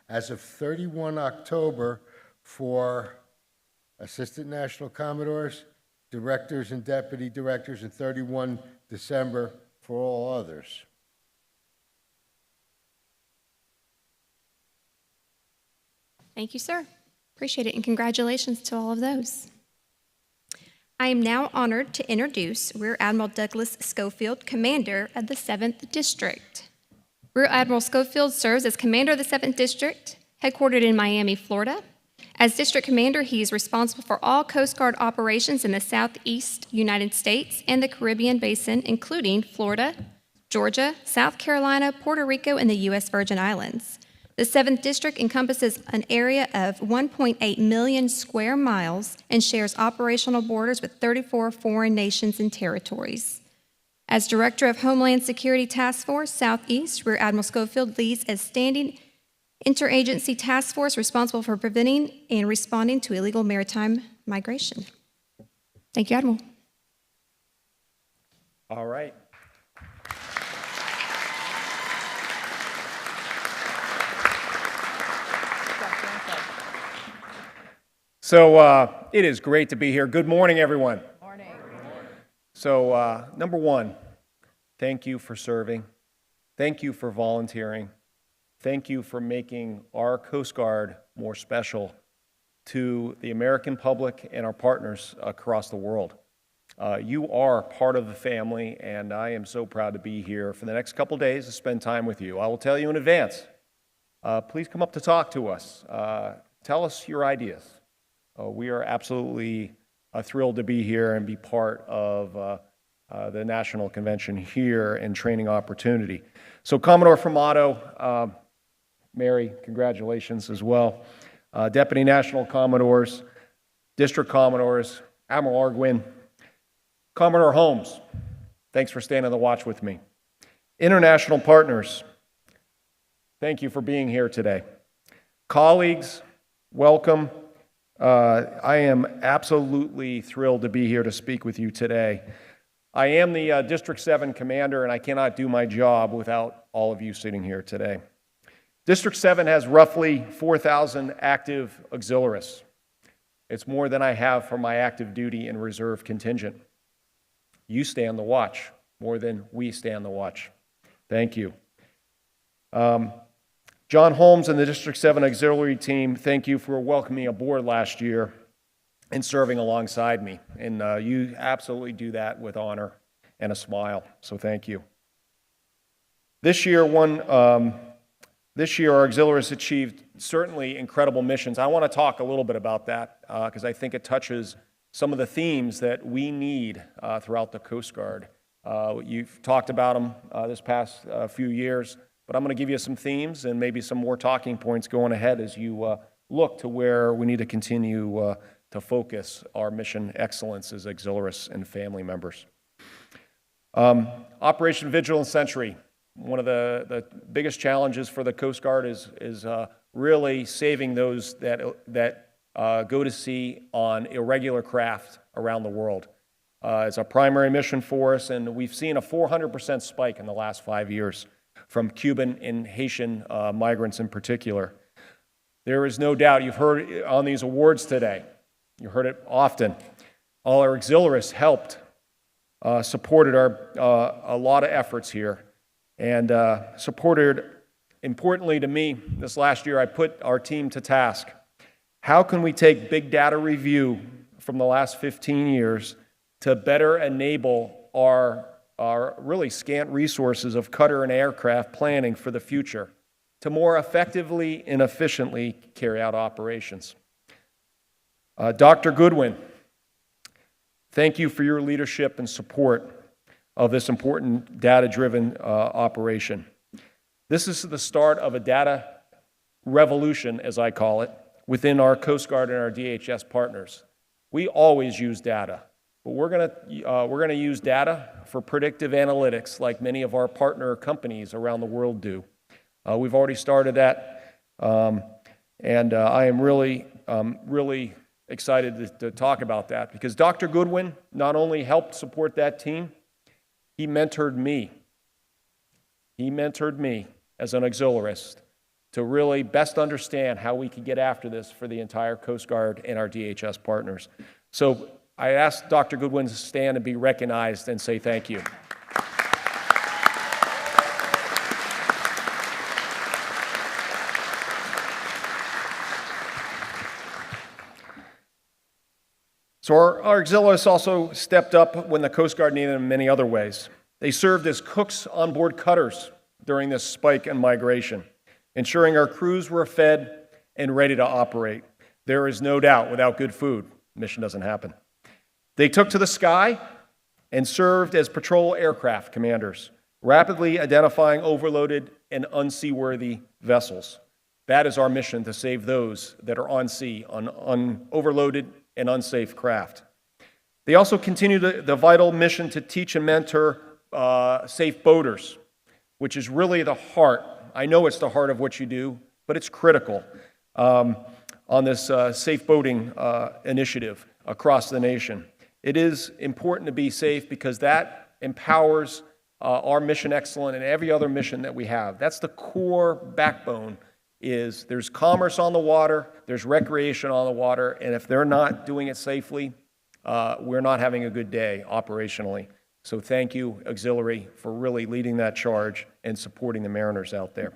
as of 31 October for Assistant National Commodores, Directors and Deputy Directors, and 31 December for all others. Thank you, sir. Appreciate it, and congratulations to all of those. I am now honored to introduce Rear Admiral Douglas Schofield, Commander of the 7th District. Rear Admiral Schofield serves as Commander of the 7th District, headquartered in Miami, Florida. As District Commander, he is responsible for all Coast Guard operations in the Southeast United States and the Caribbean Basin, including Florida, Georgia, South Carolina, Puerto Rico, and the U.S. Virgin Islands. The 7th District encompasses an area of 1.8 million square miles and shares operational borders with 34 foreign nations and territories. As Director of Homeland Security Task Force Southeast, Rear Admiral Schofield leads a standing interagency task force responsible for preventing and responding to illegal maritime migration. Thank you, Admiral. All right. So it is great to be here. Good morning, everyone. Morning. So number one, thank you for serving. Thank you for volunteering. Thank you for making our Coast Guard more special to the American public and our partners across the world. You are part of the family, and I am so proud to be here for the next couple days to spend time with you. I will tell you in advance, please come up to talk to us. Tell us your ideas. We are absolutely thrilled to be here and be part of the National Convention here and training opportunity. So Commodore Formato, Mary, congratulations as well. Deputy National Commodores, District Commodores, Admiral Arquin, Commodore Holmes, thanks for staying on the watch with me. International partners, thank you for being here today. Colleagues, welcome. I am absolutely thrilled to be here to speak with you today. I am the District 7 commander, and I cannot do my job without all of you sitting here today. District 7 has roughly 4,000 active auxiliaries. It's more than I have for my active duty and reserve contingent. You stay on the watch more than we stay on the watch. Thank you. John Holmes and the District 7 Auxiliary Team, thank you for welcoming me aboard last year and serving alongside me. And you absolutely do that with honor and a smile, so thank you. This year, our auxiliaries achieved certainly incredible missions. I want to talk a little bit about that because I think it touches some of the themes that we need throughout the Coast Guard. You've talked about them this past few years. But I'm going to give you some themes and maybe some more talking points going ahead as you look to where we need to continue to focus our mission excellence as auxiliaries and family members. Operation Vigilant Sentry, one of the biggest challenges for the Coast Guard is really saving those that go to sea on irregular craft around the world. It's a primary mission for us, and we've seen a 400% spike in the last 5 years. From Cuban and Haitian migrants in particular. There is no doubt, you've heard it on these awards today, you heard it often, all our auxiliaries helped, supported a lot of efforts here, and supported, importantly to me, this last year I put our team to task. How can we take big data review from the last 15 years to better enable our really scant resources of cutter and aircraft planning for the future to more effectively and efficiently carry out operations. Dr. Goodwin, thank you for your leadership and support of this important data-driven operation. This is the start of a data revolution, as I call it, within our Coast Guard and our DHS partners. We always use data. But we're going to use data for predictive analytics like many of our partner companies around the world do. We've already started that, and I am really excited to talk about that because Dr. Goodwin not only helped support that team, he mentored me. He mentored me as an auxiliarist to really best understand how we could get after this for the entire Coast Guard and our DHS partners. So I asked Dr. Goodwin to stand and be recognized and say thank you. So our auxiliaries also stepped up when the Coast Guard needed them in many other ways. They served as cooks on board cutters during this spike in migration, ensuring our crews were fed and ready to operate. There is no doubt without good food, mission doesn't happen. They took to the sky and served as patrol aircraft commanders, rapidly identifying overloaded and unseaworthy vessels. That is our mission, to save those that are on sea, on overloaded and unsafe craft. They also continue the vital mission to teach and mentor safe boaters, which is really the heart. I know it's the heart of what you do, but it's critical on this safe boating initiative across the nation. It is important to be safe because that empowers our mission excellence and every other mission that we have. That's the core backbone. Is there's commerce on the water, there's recreation on the water, and if they're not doing it safely, we're not having a good day operationally. So thank you, Auxiliary, for really leading that charge and supporting the mariners out there.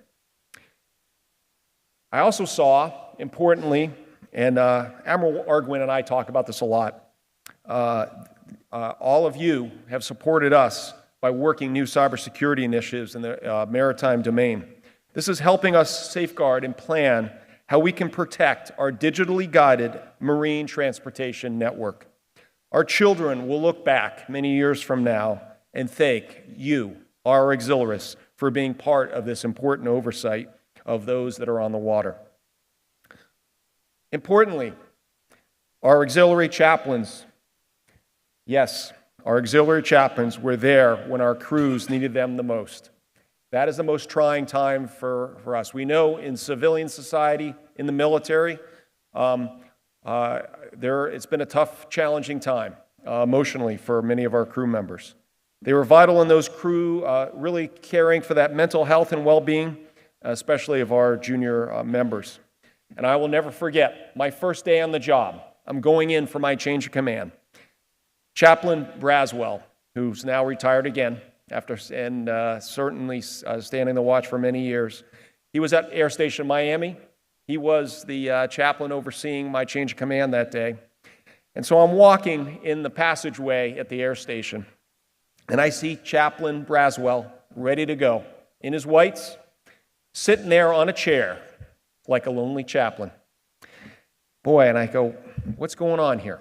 I also saw, importantly, and Admiral Arquin and I talk about this a lot, all of you have supported us by working new cybersecurity initiatives in the maritime domain. This is helping us safeguard and plan how we can protect our digitally guided marine transportation network. Our children will look back many years from now and thank you, our auxiliaries, for being part of this important oversight of those that are on the water. Importantly, our auxiliary chaplains, yes, our auxiliary chaplains were there when our crews needed them the most. That is the most trying time for us. We know in civilian society, in the military, it's been a tough, challenging time emotionally for many of our crew members. They were vital in those crew, really caring for that mental health and well-being, especially of our junior members. And I will never forget my first day on the job. I'm going in for my change of command. Chaplain Braswell, who's now retired again, certainly standing the watch for many years. He was at Air Station Miami. He was the chaplain overseeing my change of command that day. And so I'm walking in the passageway at the air station, and I see Chaplain Braswell ready to go in his whites, sitting there on a chair like a lonely chaplain. Boy, and I go, what's going on here?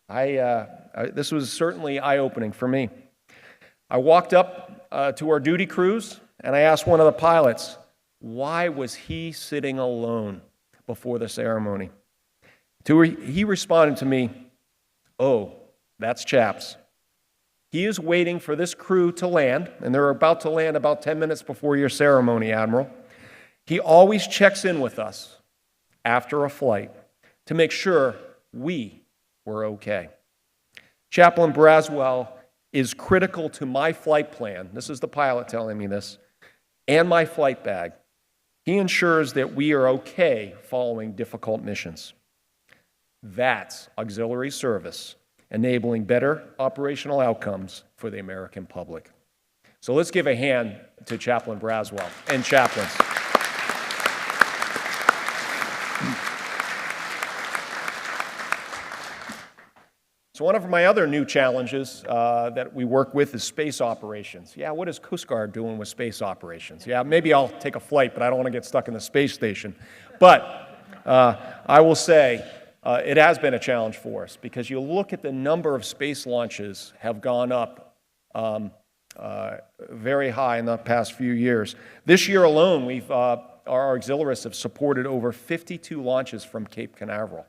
This was certainly eye-opening for me. I walked up to our duty crews, and I asked one of the pilots, why was he sitting alone before the ceremony? He responded to me, oh, that's Chaps. He is waiting for this crew to land, and they're about to land about 10 minutes before your ceremony, Admiral. He always checks in with us after a flight to make sure we were okay. Chaplain Braswell is critical to my flight plan. This is the pilot telling me this, and my flight bag. He ensures that we are okay following difficult missions. That's auxiliary service, enabling better operational outcomes for the American public. So let's give a hand to Chaplain Braswell and chaplains. So one of my other new challenges that we work with is space operations. Yeah, what is Coast Guard doing with space operations? Yeah, maybe I'll take a flight, but I don't want to get stuck in the space station. But I will say it has been a challenge for us because you look at the number of space launches have gone up very high in the past few years. This year alone, our auxiliaries have supported over 52 launches from Cape Canaveral.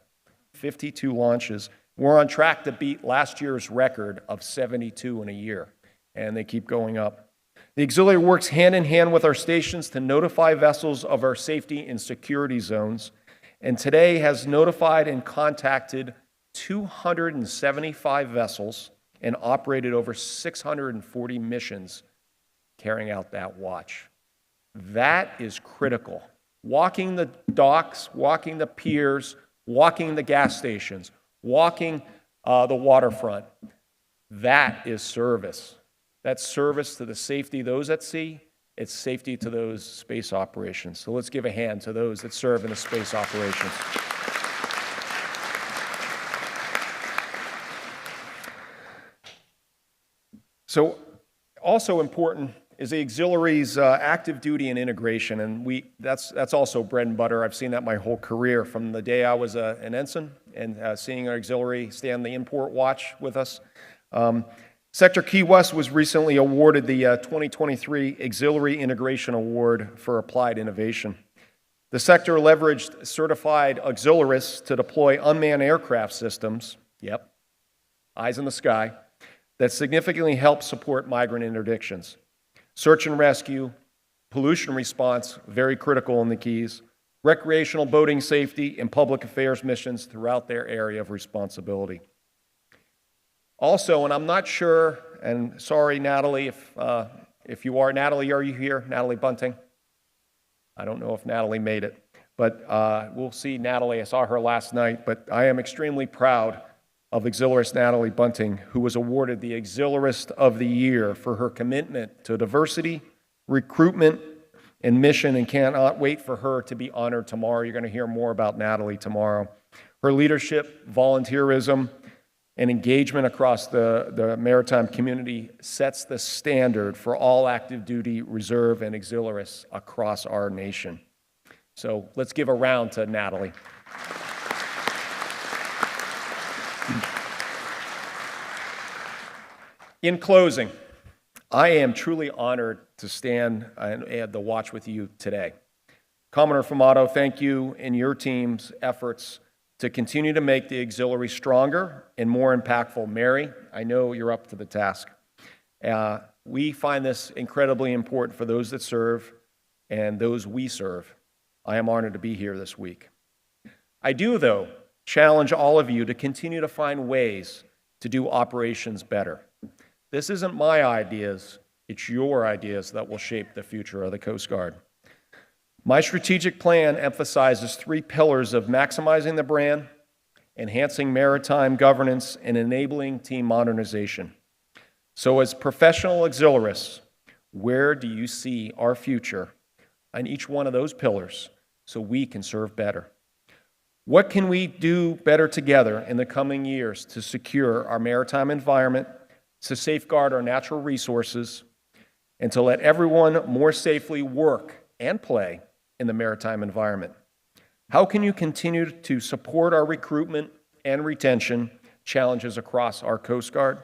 52 launches. We're on track to beat last year's record of 72 in a year, and they keep going up. The auxiliary works hand in hand with our stations to notify vessels of our safety and security zones, and today has notified and contacted 275 vessels and operated over 640 missions carrying out that watch. That is critical. Walking the docks, walking the piers, walking the gas stations, walking the waterfront, that is service. That's service to the safety of those at sea. It's safety to those space operations. So let's give a hand to those that serve in the space operations. So also important is the auxiliaries' active duty and integration, and that's also bread and butter. I've seen that my whole career from the day I was an ensign and seeing our auxiliary stand the import watch with us. Sector Key West was recently awarded the 2023 Auxiliary Integration Award for Applied Innovation. The sector leveraged certified auxiliaries to deploy unmanned aircraft systems, eyes in the sky, that significantly help support migrant interdictions. Search and rescue, pollution response, very critical in the Keys, recreational boating safety, and public affairs missions throughout their area of responsibility. Also, and I'm not sure, and sorry, Natalie, if you are, Natalie, are you here? Natalie Bunting? I don't know if Natalie made it, but we'll see Natalie. I saw her last night, but I am extremely proud of Auxiliarist Natalie Bunting, who was awarded the Auxiliarist of the Year for her commitment to diversity, recruitment, and mission, and cannot wait for her to be honored tomorrow. You're going to hear more about Natalie tomorrow. Her leadership, volunteerism, and engagement across the maritime community sets the standard for all active duty, reserve, and auxiliarists across our nation. So let's give a round to Natalie. In closing, I am truly honored to stand and add the watch with you today. Commodore Fumato, thank you and your team's efforts to continue to make the auxiliary stronger and more impactful. Mary, I know you're up to the task. We find this incredibly important for those that serve and those we serve. I am honored to be here this week. I do, though, challenge all of you to continue to find ways to do operations better. This isn't my ideas, it's your ideas that will shape the future of the Coast Guard. My strategic plan emphasizes 3 pillars of maximizing the brand, enhancing maritime governance, and enabling team modernization. So as professional auxiliarists, where do you see our future on each one of those pillars so we can serve better? What can we do better together in the coming years to secure our maritime environment, to safeguard our natural resources, and to let everyone more safely work and play in the maritime environment? How can you continue to support our recruitment and retention challenges across our Coast Guard?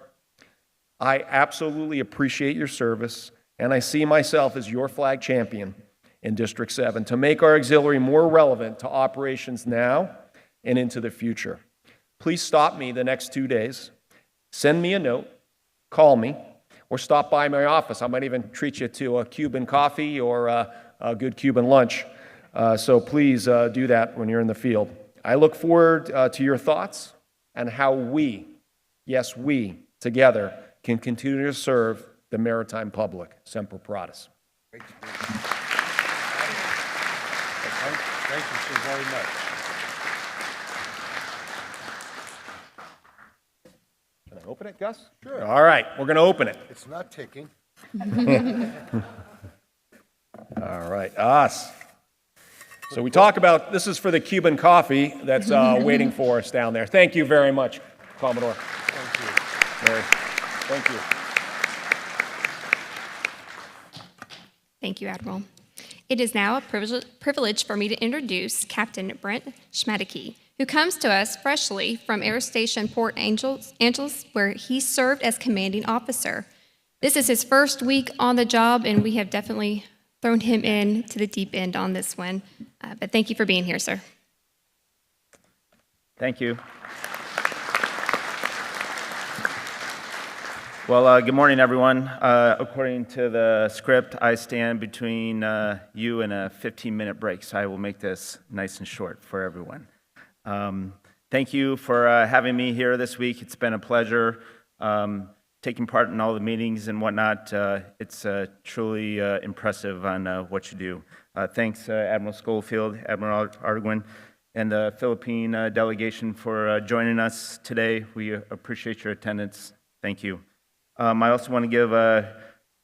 I absolutely appreciate your service, and I see myself as your flag champion in District 7 to make our auxiliary more relevant to operations now and into the future. Please stop me the next 2 days, send me a note, call me, or stop by my office. I might even treat you to a Cuban coffee or a good Cuban lunch. So please do that when you're in the field. I look forward to your thoughts and how we, yes, we, together, can continue to serve the maritime public. Semper Paratus. Thank you so very much. Can I open it, Gus? Sure. All right, we're going to open it. It's not ticking. All right, us. So we talk about, this is for the Cuban coffee that's waiting for us down there. Thank you very much, Commodore. Thank you. Mary. Thank you. Thank you, Admiral. It is now a privilege for me to introduce Captain Brent Schmadeke, who comes to us freshly from Air Station Port Angeles, where he served as commanding officer. This is his first week on the job, and we have definitely thrown him in to the deep end on this one. But thank you for being here, sir. Thank you. Well, good morning, everyone. According to the script, I stand between you and a 15-minute break, so I will make this nice and short for everyone. Thank you for having me here this week. It's been a pleasure taking part in all the meetings and whatnot. It's truly impressive on what you do. Thanks, Admiral Schofield, Admiral Arquin, and the Philippine delegation for joining us today. We appreciate your attendance. Thank you. I also want to give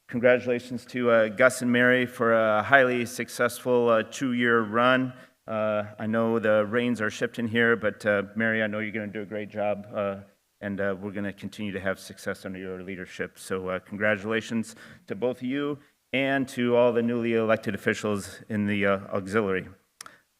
congratulations to Gus and Mary for a highly successful 2-year run. I know the reins are shifting here, but Mary, I know you're going to do a great job, and we're going to continue to have success under your leadership. So congratulations to both of you and to all the newly elected officials in the auxiliary.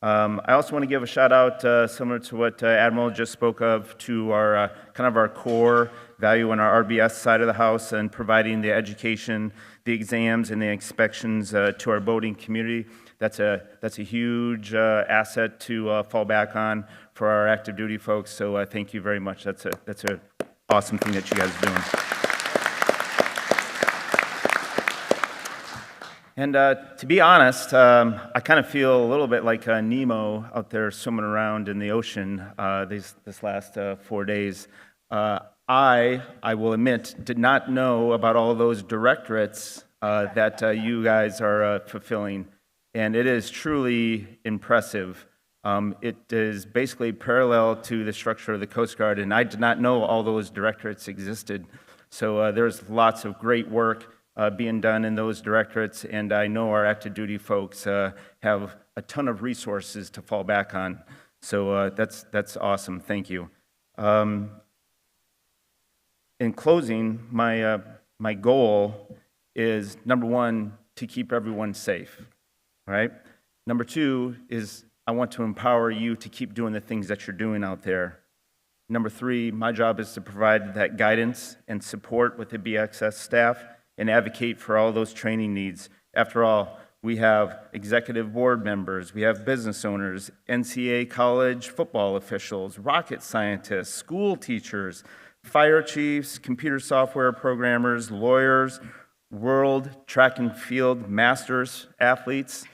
I also want to give a shout out, similar to what Admiral just spoke of, to our kind of our core value in our RBS side of the house and providing the education, the exams, and the inspections to our boating community. That's a huge asset to fall back on for our active duty folks. So thank you very much. That's a awesome thing that you guys are doing. And to be honest, I kind of feel a little bit like Nemo out there swimming around in the ocean this last 4 days. I will admit, did not know about all those directorates that you guys are fulfilling, and it is truly impressive. It is basically parallel to the structure of the Coast Guard, and I did not know all those directorates existed. So there's lots of great work being done in those directorates, and I know our active duty folks have a ton of resources to fall back on. So that's awesome. Thank you. In closing, my goal is, number one, to keep everyone safe, right? Number two is I want to empower you to keep doing the things that you're doing out there. Number three, my job is to provide that guidance and support with the BXS staff and advocate for all those training needs. After all, we have executive board members, we have business owners, NCAA college football officials, rocket scientists, school teachers, fire chiefs, computer software programmers, lawyers, world track and field masters, athletes,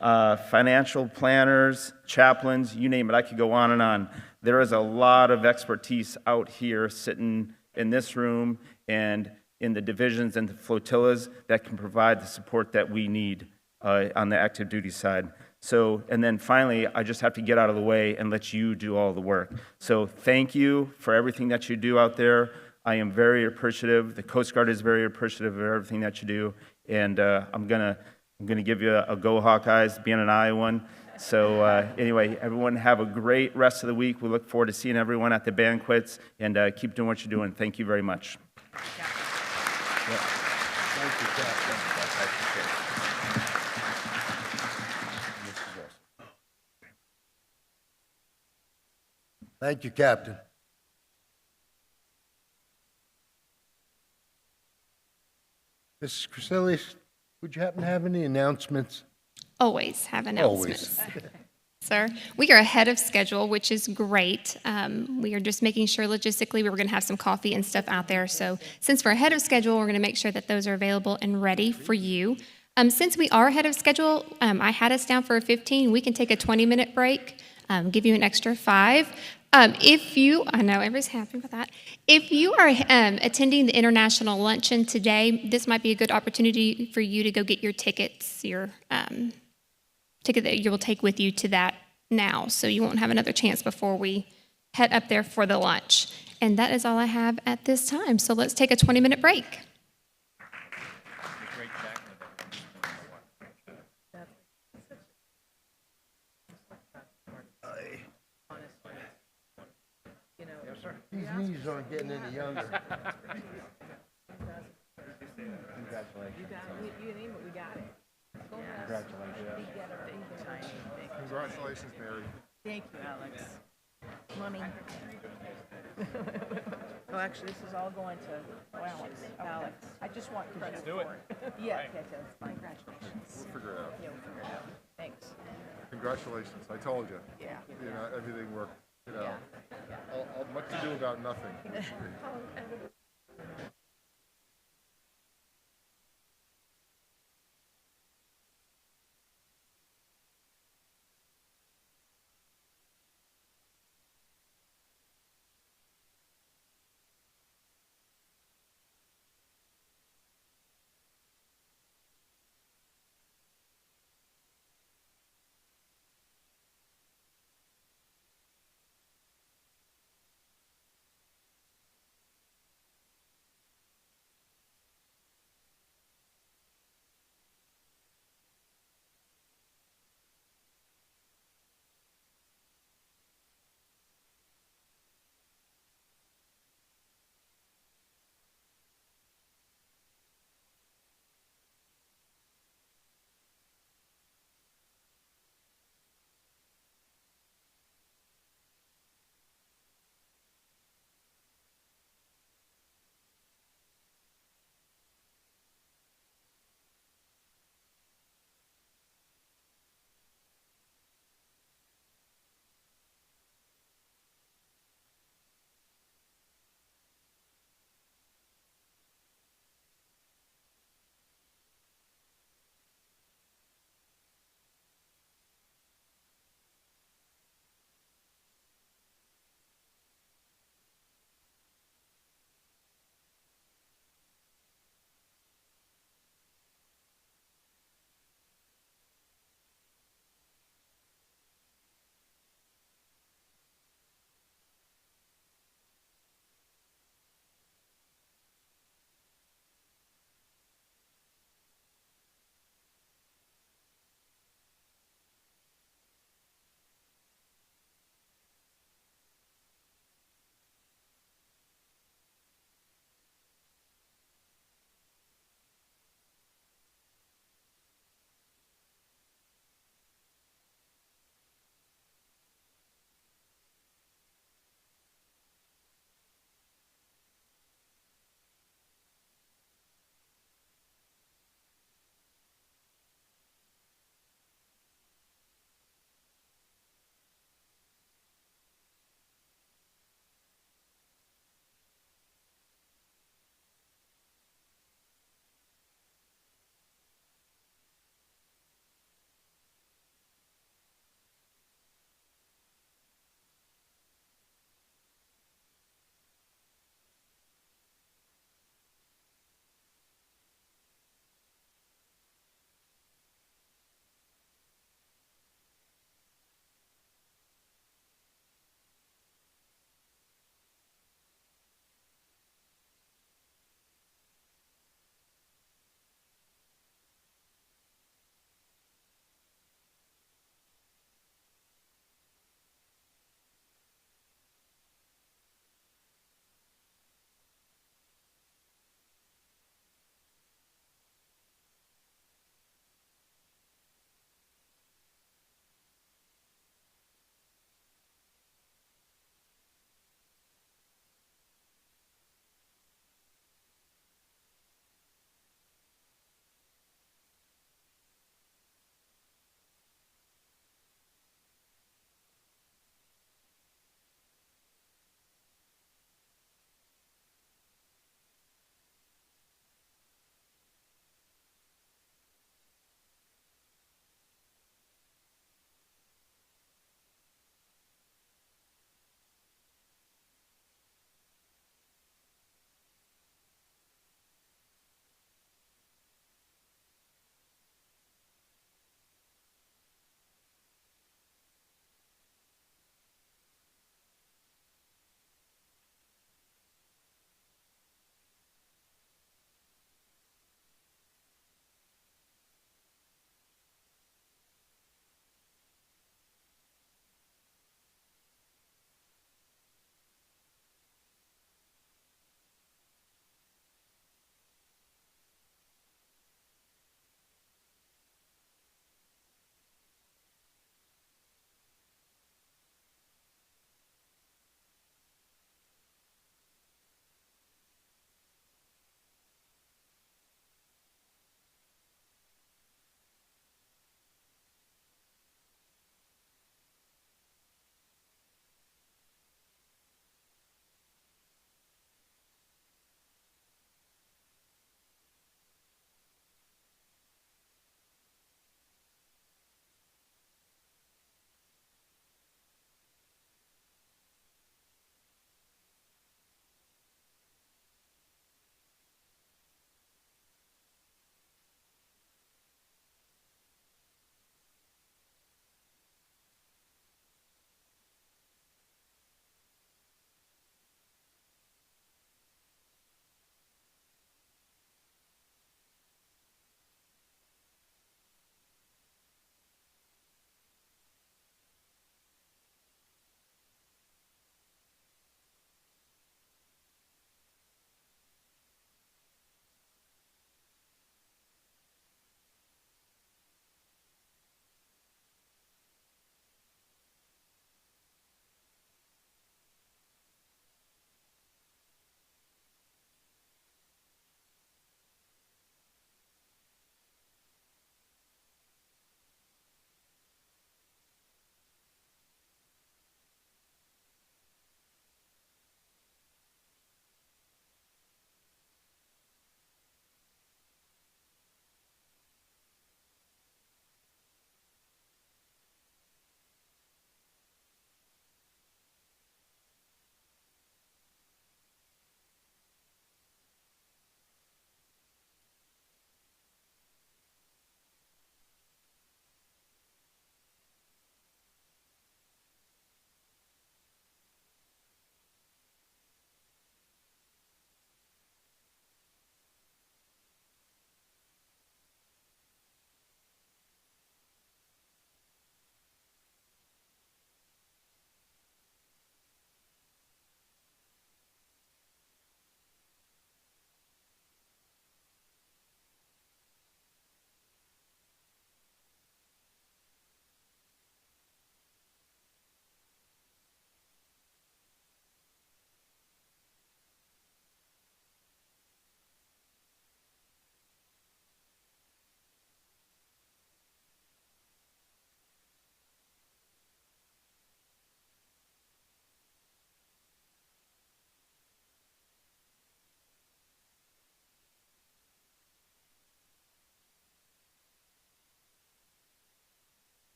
financial planners, chaplains, you name it, I could go on and on. There is a lot of expertise out here sitting in this room and in the divisions and the flotillas that can provide the support that we need on the active duty side. So, and then finally, I just have to get out of the way and let you do all the work. So thank you for everything that you do out there. I am very appreciative. The Coast Guard is very appreciative of everything that you do. And I'm gonna give you a go Hawkeyes, being an Iowan. So anyway, everyone have a great rest of the week. We look forward to seeing everyone at the banquets, and keep doing what you're doing. Thank you very much. Thank you, Captain. Thank you, Captain. Mrs. Cresilius, would you happen to have any announcements? Always have announcements. Always. Sir, we are ahead of schedule, which is great. We are just making sure logistically we were going to have some coffee and stuff out there. So since we're ahead of schedule, we're going to make sure that those are available and ready for you. Since we are ahead of schedule, I had us down for a 15. We can take a 20-minute break, give you an extra 5. I know everybody's happy with that. If you are attending the international luncheon today, this might be a good opportunity for you to go get your tickets, your ticket that you will take with you to that now, so you won't have another chance before we head up there for the lunch. And that is all I have at this time. So let's take a 20-minute break. These knees aren't getting any younger. Congratulations, Mary. Thank you, Alex. Money. Oh, actually, this is all going to Alex. Alex. I just want credit for it. Yeah, that's fine. Congratulations. We'll figure it out. Yeah, we'll figure it out. Thanks. Congratulations. I told you. Yeah. You know, everything worked. You know, Yeah. I'll much to do about nothing.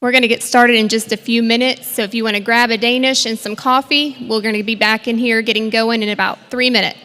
We're going to get started in just a few minutes, so if you want to grab a Danish and some coffee, we're going to be back in here getting going in about 3 minutes.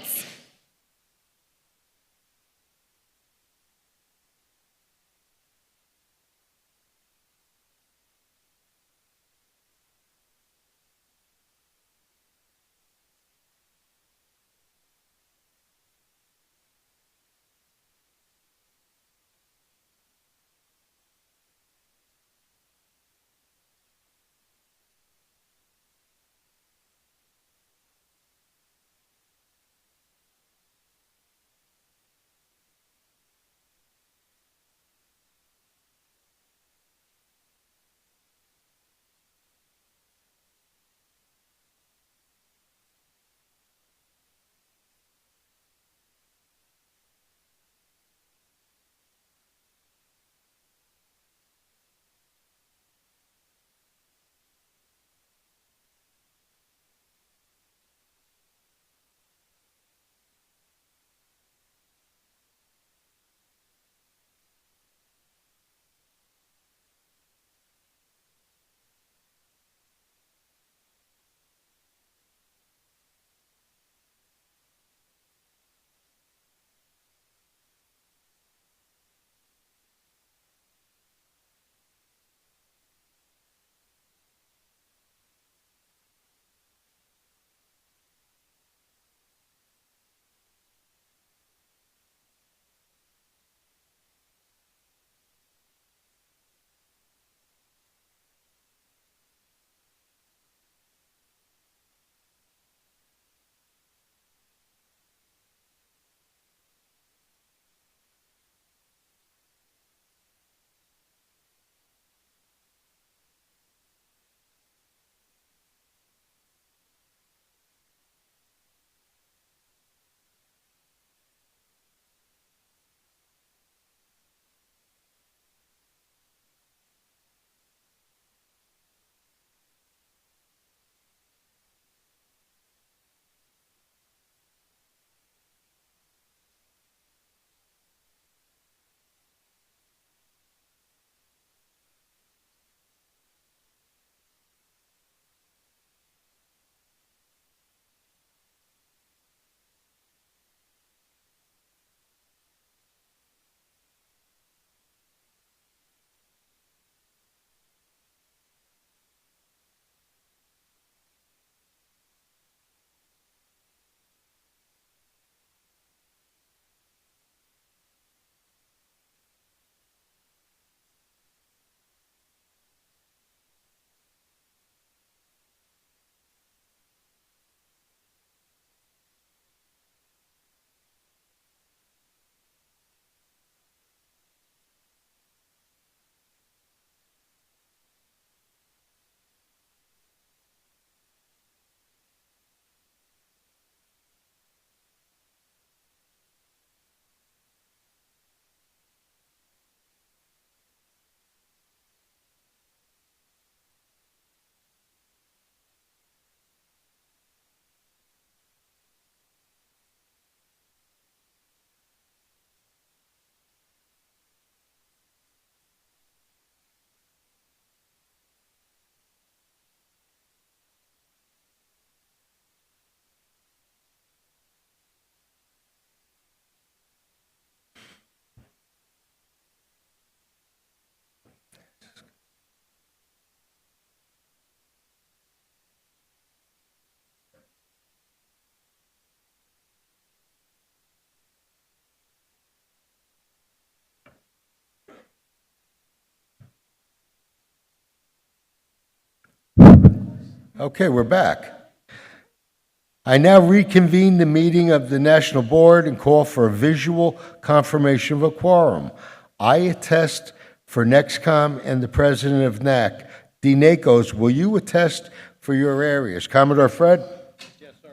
Okay, we're back. I now reconvene the meeting of the National Board and call for a visual confirmation of a quorum. I attest for NEXCOM and the president of NAC. The NACOs, will you attest for your areas? Commodore Fred? Yes, sir.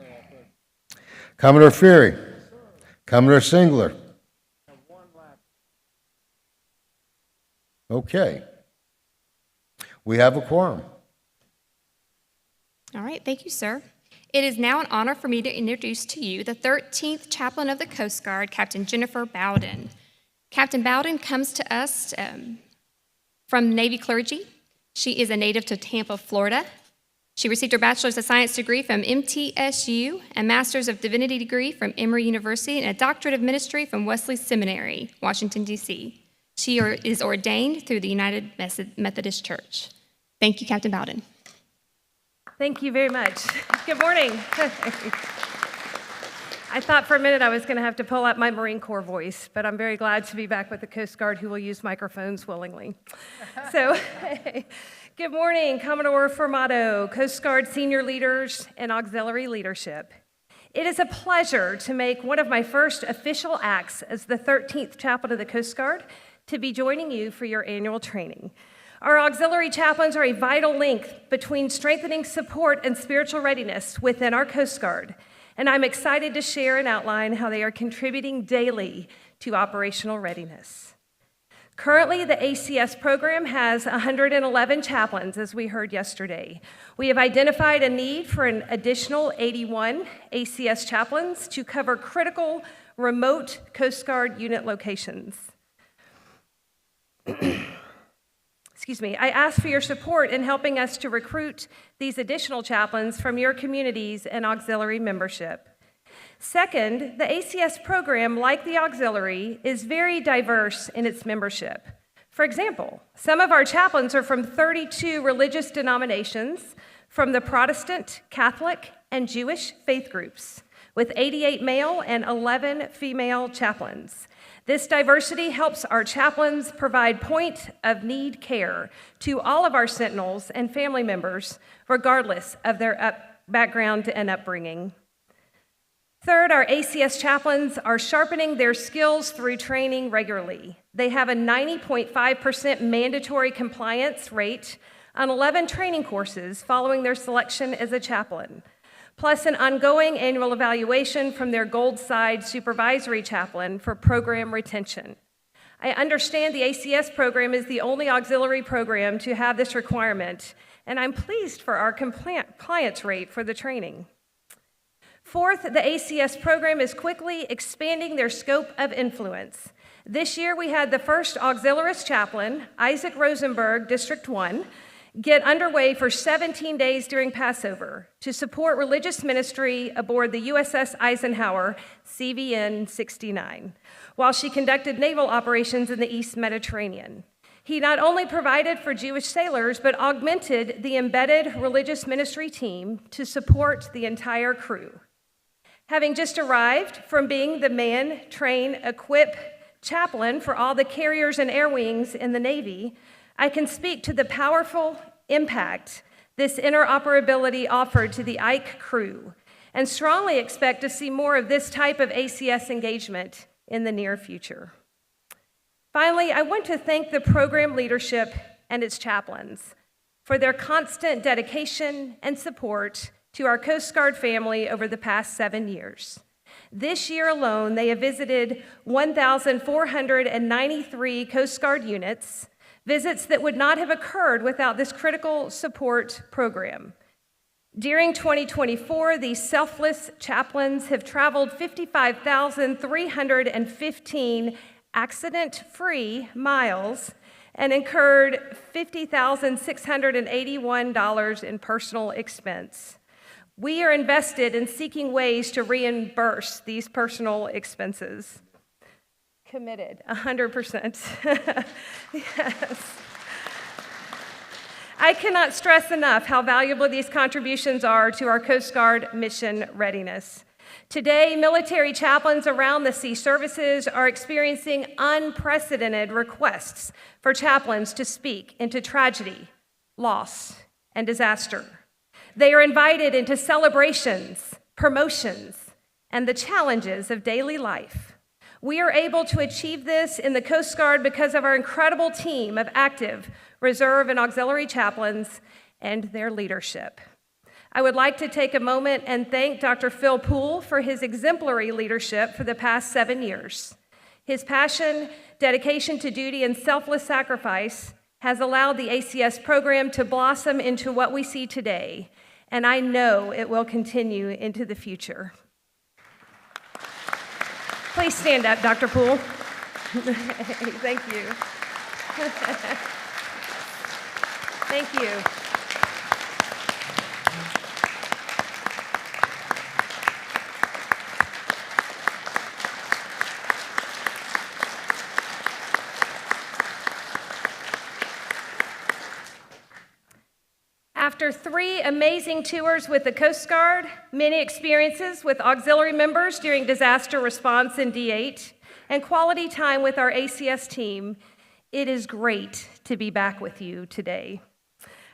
Commodore Feary? Yes, Commodore Singler? Okay. We have a quorum. All right, thank you, sir. It is now an honor for me to introduce to you the 13th Chaplain of the Coast Guard, Captain Jennifer Bowden. Captain Bowden comes to us from Navy clergy. She is a native to Tampa, Florida. She received her Bachelor's of Science degree from MTSU, a Master's of Divinity degree from Emory University, and a Doctorate of Ministry from Wesley Seminary, Washington, D.C. She is ordained through the United Methodist Church. Thank you, Captain Bowden. Thank you very much. Good morning. I thought for a minute I was going to have to pull out my Marine Corps voice, but I'm very glad to be back with the Coast Guard, who will use microphones willingly. So, good morning, Commodore Formato, Coast Guard senior leaders, and auxiliary leadership. It is a pleasure to make one of my first official acts as the 13th Chaplain of the Coast Guard to be joining you for your annual training. Our auxiliary chaplains are a vital link between strengthening support and spiritual readiness within our Coast Guard, and I'm excited to share and outline how they are contributing daily to operational readiness. Currently, the ACS program has 111 chaplains, as we heard yesterday. We have identified a need for an additional 81 ACS chaplains to cover critical remote Coast Guard unit locations. Excuse me, I ask for your support in helping us to recruit these additional chaplains from your communities and auxiliary membership. Second, the ACS program, like the auxiliary, is very diverse in its membership. For example, some of our chaplains are from 32 religious denominations from the Protestant, Catholic, and Jewish faith groups, with 88 male and 11 female chaplains. This diversity helps our chaplains provide point-of-need care to all of our sentinels and family members, regardless of their background and upbringing. Third, our ACS chaplains are sharpening their skills through training regularly. They have a 90.5% mandatory compliance rate on 11 training courses following their selection as a chaplain, plus an ongoing annual evaluation from their Gold Side supervisory chaplain for program retention. I understand the ACS program is the only auxiliary program to have this requirement, and I'm pleased for our compliance rate for the training. Fourth, the ACS program is quickly expanding their scope of influence. This year, we had the first auxiliarist chaplain, Isaac Rosenberg, District 1, get underway for 17 days during Passover to support religious ministry aboard the USS Eisenhower CVN 69, while she conducted naval operations in the East Mediterranean. He not only provided for Jewish sailors, but augmented the embedded religious ministry team to support the entire crew. Having just arrived from being the man, train, equip chaplain for all the carriers and air wings in the Navy, I can speak to the powerful impact this interoperability offered to the Ike crew, and strongly expect to see more of this type of ACS engagement in the near future. Finally, I want to thank the program leadership and its chaplains for their constant dedication and support to our Coast Guard family over the past 7 years. This year alone, they have visited 1,493 Coast Guard units, visits that would not have occurred without this critical support program. During 2024, these selfless chaplains have traveled 55,315 accident-free miles and incurred $50,681 in personal expense. We are invested in seeking ways to reimburse these personal expenses. Committed, 100%. Yes. I cannot stress enough how valuable these contributions are to our Coast Guard mission readiness. Today, military chaplains around the sea services are experiencing unprecedented requests for chaplains to speak into tragedy, loss, and disaster. They are invited into celebrations, promotions, and the challenges of daily life. We are able to achieve this in the Coast Guard because of our incredible team of active, reserve, and auxiliary chaplains and their leadership. I would like to take a moment and thank Dr. Phil Poole for his exemplary leadership for the past 7 years. His passion, dedication to duty, and selfless sacrifice has allowed the ACS program to blossom into what we see today, and I know it will continue into the future. Please stand up, Dr. Poole. Thank you. Thank you. After 3 amazing tours with the Coast Guard, many experiences with auxiliary members during disaster response in D8, and quality time with our ACS team, it is great to be back with you today.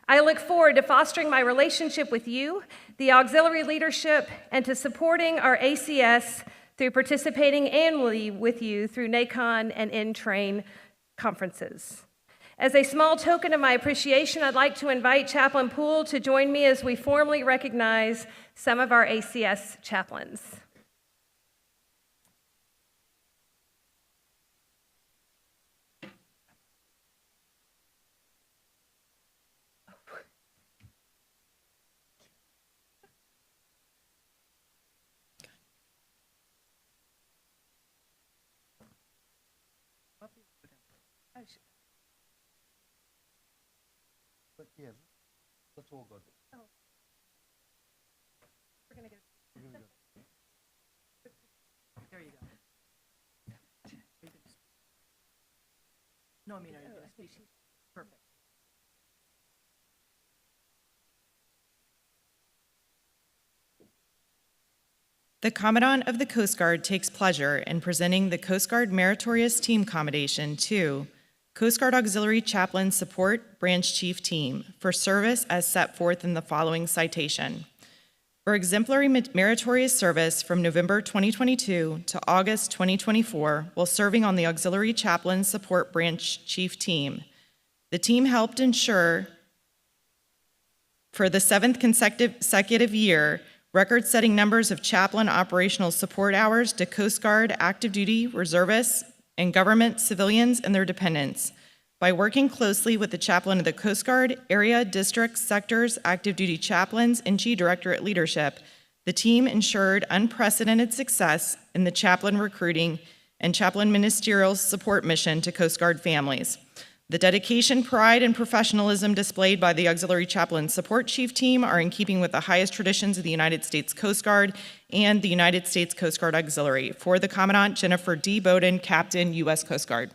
I look forward to fostering my relationship with you, the auxiliary leadership, and to supporting our ACS through participating annually with you through NACON and N-Train conferences. As a small token of my appreciation, I'd like to invite Chaplain Poole to join me as we formally recognize some of our ACS chaplains. But yeah, let's all go. We're gonna go. There you go. No, I mean, are you going to speak? Perfect. The Commandant of the Coast Guard takes pleasure in presenting the Coast Guard Meritorious Team Commendation to Coast Guard Auxiliary Chaplain Support Branch Chief Team for service as set forth in the following citation. For exemplary meritorious service from November 2022 to August 2024 while serving on the Auxiliary Chaplain Support Branch Chief Team, the team helped ensure for the 7th consecutive year record-setting numbers of chaplain operational support hours to Coast Guard active duty reservists and government civilians and their dependents. By working closely with the chaplain of the Coast Guard, area, district, sectors, active duty chaplains, and G-Directorate leadership, the team ensured unprecedented success in the chaplain recruiting and chaplain ministerial support mission to Coast Guard families. The dedication, pride, and professionalism displayed by the Auxiliary Chaplain Support Chief Team are in keeping with the highest traditions of the United States Coast Guard and the United States Coast Guard Auxiliary. For the Commandant, Jennifer D. Bowden, Captain, U.S. Coast Guard.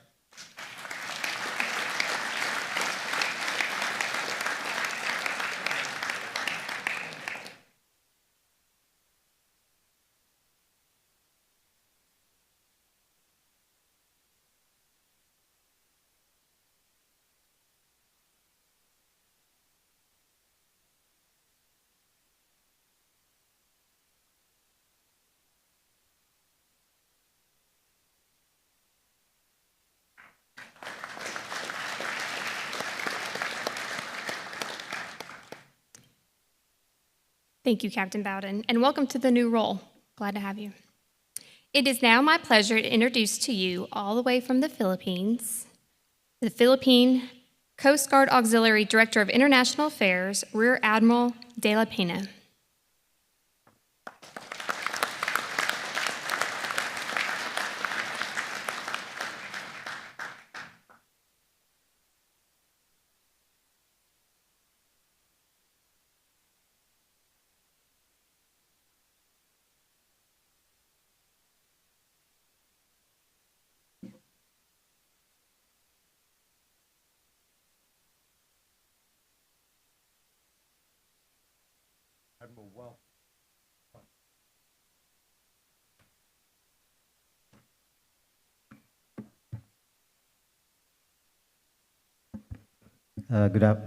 Thank you, Captain Bowden, and welcome to the new role. Glad to have you. It is now my pleasure to introduce to you, all the way from the Philippines, the Philippine Coast Guard Auxiliary Director of International Affairs, Rear Admiral De La Pena. Admiral, welcome.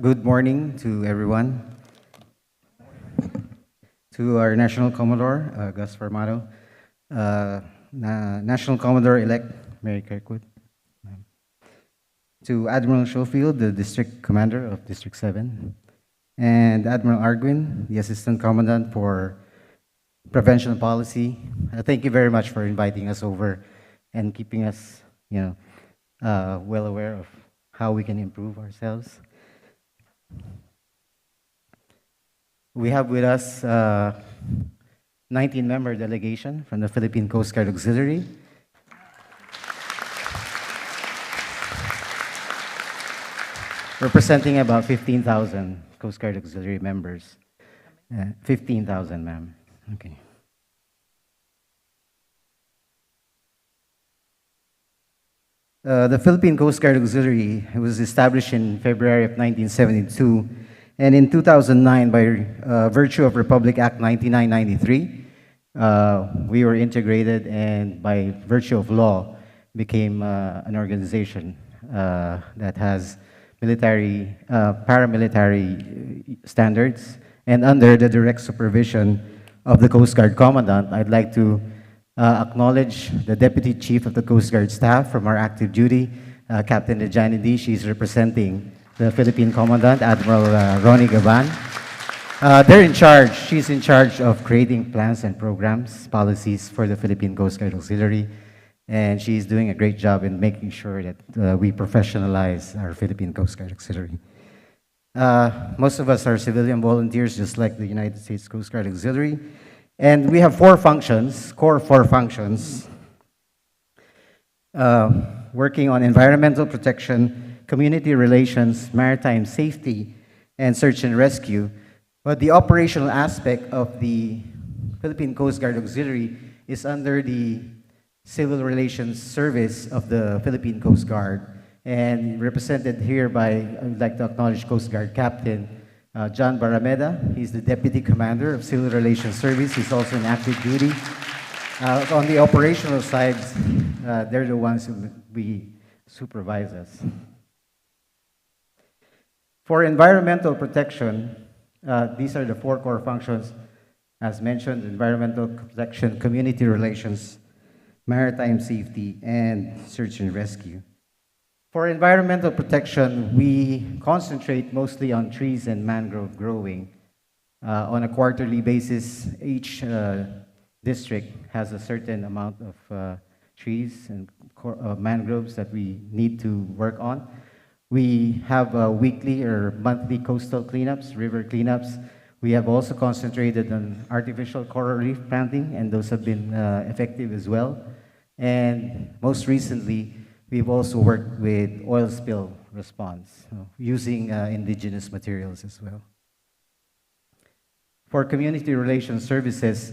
Good morning to everyone. To our National Commodore, Gus Farmato, National Commodore-elect Mary Kirkwood, to Admiral Schofield, the District Commander of District 7, and Admiral Arquin, the Assistant Commandant for Prevention Policy. Thank you very much for inviting us over and keeping us, well aware of how we can improve ourselves. We have with us 19-member delegation from the Philippine Coast Guard Auxiliary. representing about 15,000 Coast Guard Auxiliary members. 15,000, ma'am. Okay. The Philippine Coast Guard Auxiliary was established in February of 1972, and in 2009, by virtue of Republic Act 9993, we were integrated and by virtue of law became an organization that has military, paramilitary standards, and under the direct supervision of the Coast Guard Commandant. I'd like to acknowledge the Deputy Chief of the Coast Guard Staff from our active duty, Captain Rejani D. She's representing the Philippine Commandant, Admiral Ronnie Gaban. They're in charge. She's in charge of creating plans and programs, policies for the Philippine Coast Guard Auxiliary, and she's doing a great job in making sure that we professionalize our Philippine Coast Guard Auxiliary. Most of us are civilian volunteers, just like the United States Coast Guard Auxiliary, and we have core four functions, working on environmental protection, community relations, maritime safety, and search and rescue. But the operational aspect of the Philippine Coast Guard Auxiliary is under the Civil Relations Service of the Philippine Coast Guard, and represented here by, I would like to acknowledge Coast Guard Captain John Barameda. He's the Deputy Commander of Civil Relations Service. He's also in active duty. On the operational side, they're the ones who we supervise us. For environmental protection, these are the four core functions, as mentioned: environmental protection, community relations, maritime safety, and search and rescue. For environmental protection, we concentrate mostly on trees and mangrove growing. On a quarterly basis, each district has a certain amount of trees and mangroves that we need to work on. We have weekly or monthly coastal cleanups, river cleanups. We have also concentrated on artificial coral reef planting, and those have been effective as well. And most recently, we've also worked with oil spill response, using indigenous materials as well. For community relations services,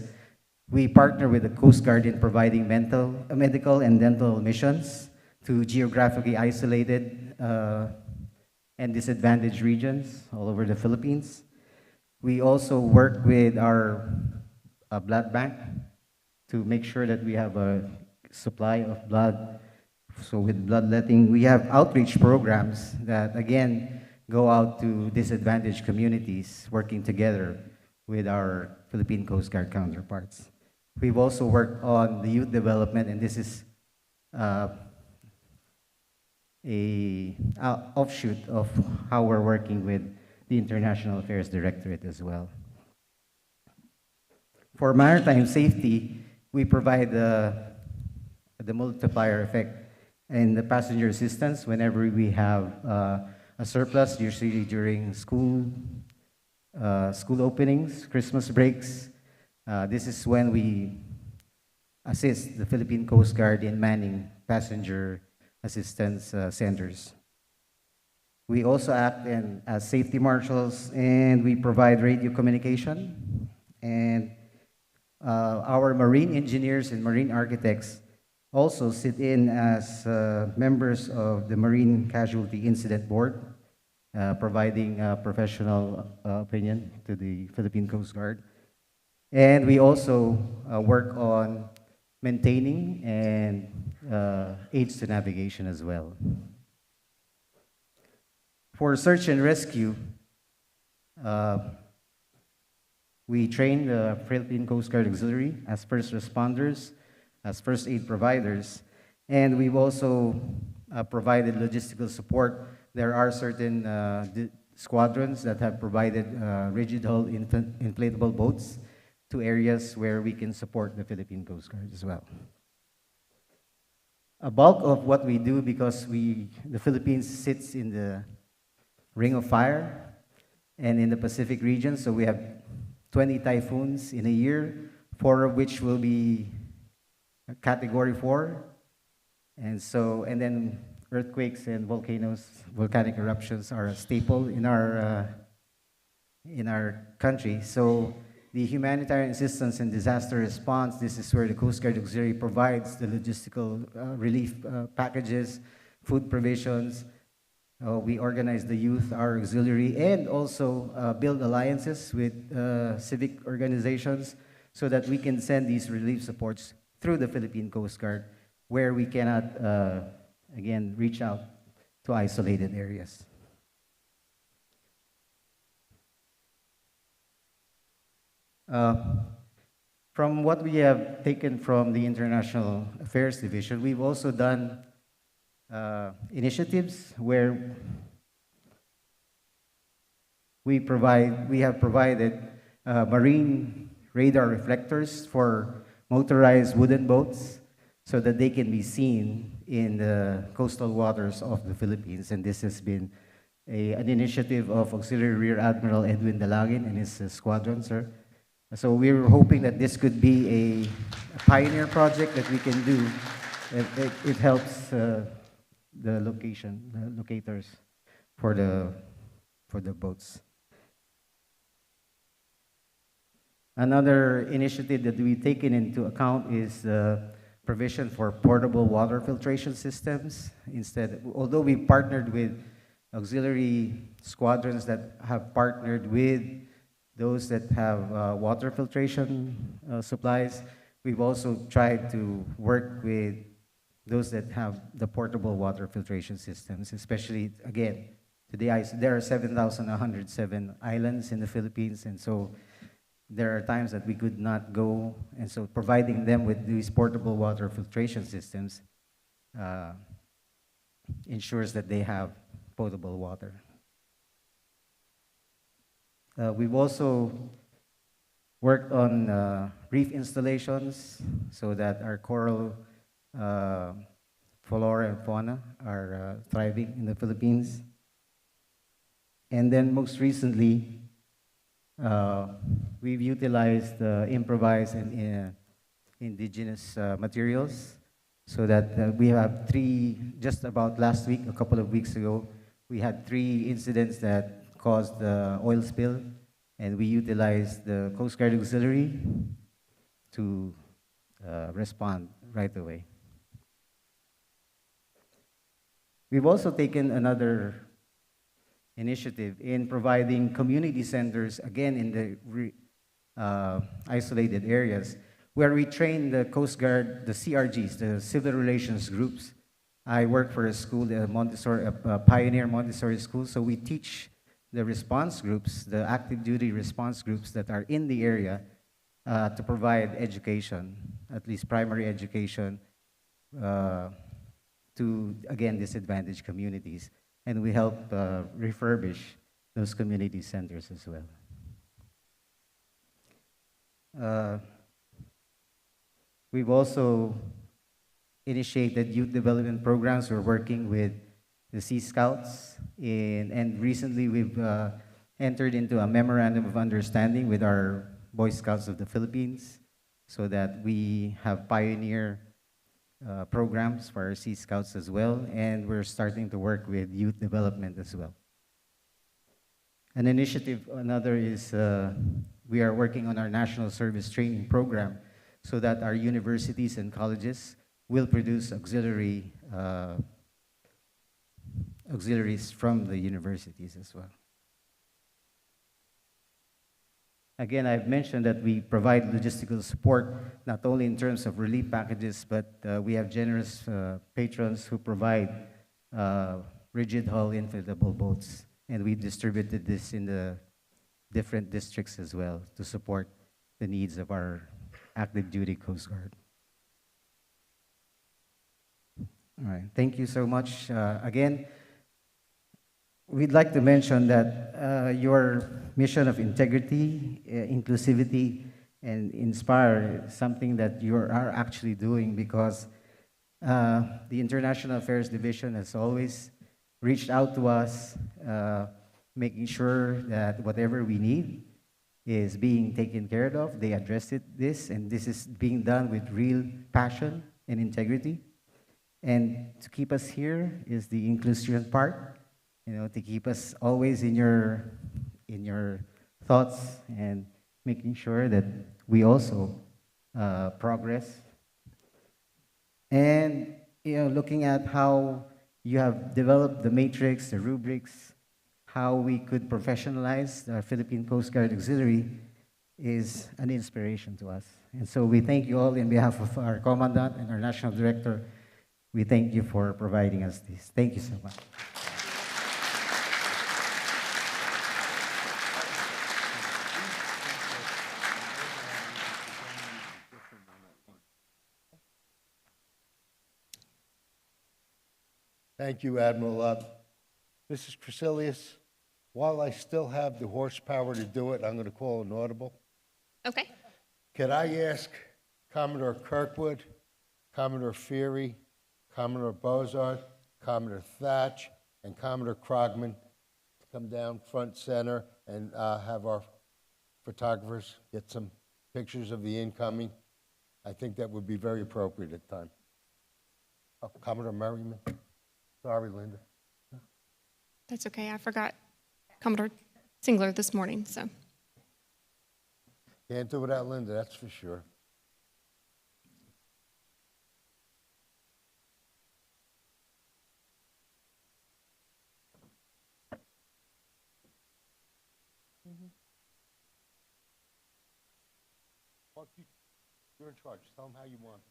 we partner with the Coast Guard in providing medical and dental missions to geographically isolated and disadvantaged regions all over the Philippines. We also work with our blood bank to make sure that we have a supply of blood. So with bloodletting, we have outreach programs that, again, go out to disadvantaged communities, working together with our Philippine Coast Guard counterparts. We've also worked on the youth development, and this is a offshoot of how we're working with the International Affairs Directorate as well. For maritime safety, we provide the multiplier effect and the passenger assistance whenever we have a surplus, usually during school openings, Christmas breaks. This is when we assist the Philippine Coast Guard in manning passenger assistance centers. We also act as safety marshals, and we provide radio communication. And our marine engineers and marine architects also sit in as members of the Marine Casualty Incident Board, providing professional opinion to the Philippine Coast Guard. And we also work on maintaining and aids to navigation as well. For search and rescue, we train the Philippine Coast Guard Auxiliary as first responders, as first aid providers, and we've also provided logistical support. There are certain squadrons that have provided rigid hull inflatable boats to areas where we can support the Philippine Coast Guard as well. A bulk of what we do, because the Philippines sits in the Ring of Fire and in the Pacific region, so we have 20 typhoons in a year, 4 of which will be Category 4. And then earthquakes and volcanic eruptions are a staple in our country. So the humanitarian assistance and disaster response, this is where the Coast Guard Auxiliary provides the logistical relief packages, food provisions. We organize the youth, our auxiliary, and also build alliances with civic organizations so that we can send these relief supports through the Philippine Coast Guard where we cannot, again, reach out to isolated areas. From what we have taken from the International Affairs Division, we've also done initiatives where we have provided marine radar reflectors for motorized wooden boats so that they can be seen in the coastal waters of the Philippines. And this has been an initiative of Auxiliary Rear Admiral Edwin Dalagin and his squadron, sir. So we're hoping that this could be a pioneer project that we can do. It helps the locators for the boats. Another initiative that we've taken into account is provision for portable water filtration systems. Although we partnered with auxiliary squadrons that have partnered with those that have water filtration supplies, we've also tried to work with those that have the portable water filtration systems, especially, again, today there are 7,107 islands in the Philippines, and so there are times that we could not go, and so providing them with these portable water filtration systems ensures that they have potable water. We've also worked on reef installations so that our coral flora and fauna are thriving in the Philippines. And then most recently, we've utilized improvised and indigenous materials so that we have just about last week, a couple of weeks ago, we had 3 incidents that caused the oil spill, and we utilized the Coast Guard Auxiliary to respond right away. We've also taken another initiative in providing community centers, again in the isolated areas, where we train the Coast Guard, the CRGs, the Civil Relations Groups. I work for a school, a Pioneer Montessori school, so we teach the response groups, the active duty response groups that are in the area to provide education, at least primary education, to, again, disadvantaged communities. And we help refurbish those community centers as well. We've also initiated youth development programs. We're working with the Sea Scouts, and recently we've entered into a memorandum of understanding with our Boy Scouts of the Philippines so that we have pioneer programs for our Sea Scouts as well, and we're starting to work with youth development as well. An initiative, another is we are working on our National Service Training Program so that our universities and colleges will produce auxiliaries from the universities as well. Again, I've mentioned that we provide logistical support, not only in terms of relief packages, but we have generous patrons who provide rigid hull inflatable boats. And we distributed this in the different districts as well to support the needs of our active duty Coast Guard. All right, thank you so much. Again, we'd like to mention that your mission of integrity, inclusivity, and inspire is something that you are actually doing, because the International Affairs Division has always reached out to us, making sure that whatever we need is being taken care of. They addressed this, and this is being done with real passion and integrity. And to keep us here is the inclusion part, to keep us always in your thoughts and making sure that we also progress. And looking at how you have developed the matrix, the rubrics, how we could professionalize the Philippine Coast Guard Auxiliary is an inspiration to us. And so we thank you all in behalf of our Commandant and our National Director. We thank you for providing us this. Thank you so much. Thank you, Admiral. Mrs. Crecilius, while I still have the horsepower to do it, I'm going to call an audible. Okay. Could I ask Commodore Kirkwood, Commodore Feary, Commodore Bozard, Commodore Thatch, and Commodore Krogman to come down front center and have our photographers get some pictures of the incoming? I think that would be very appropriate at the time. Oh, Commodore Merriman. Sorry, Linda. That's okay. I forgot Commodore Singler this morning, so. Can't do without Linda, that's for sure. You're in charge. Tell them how you want it.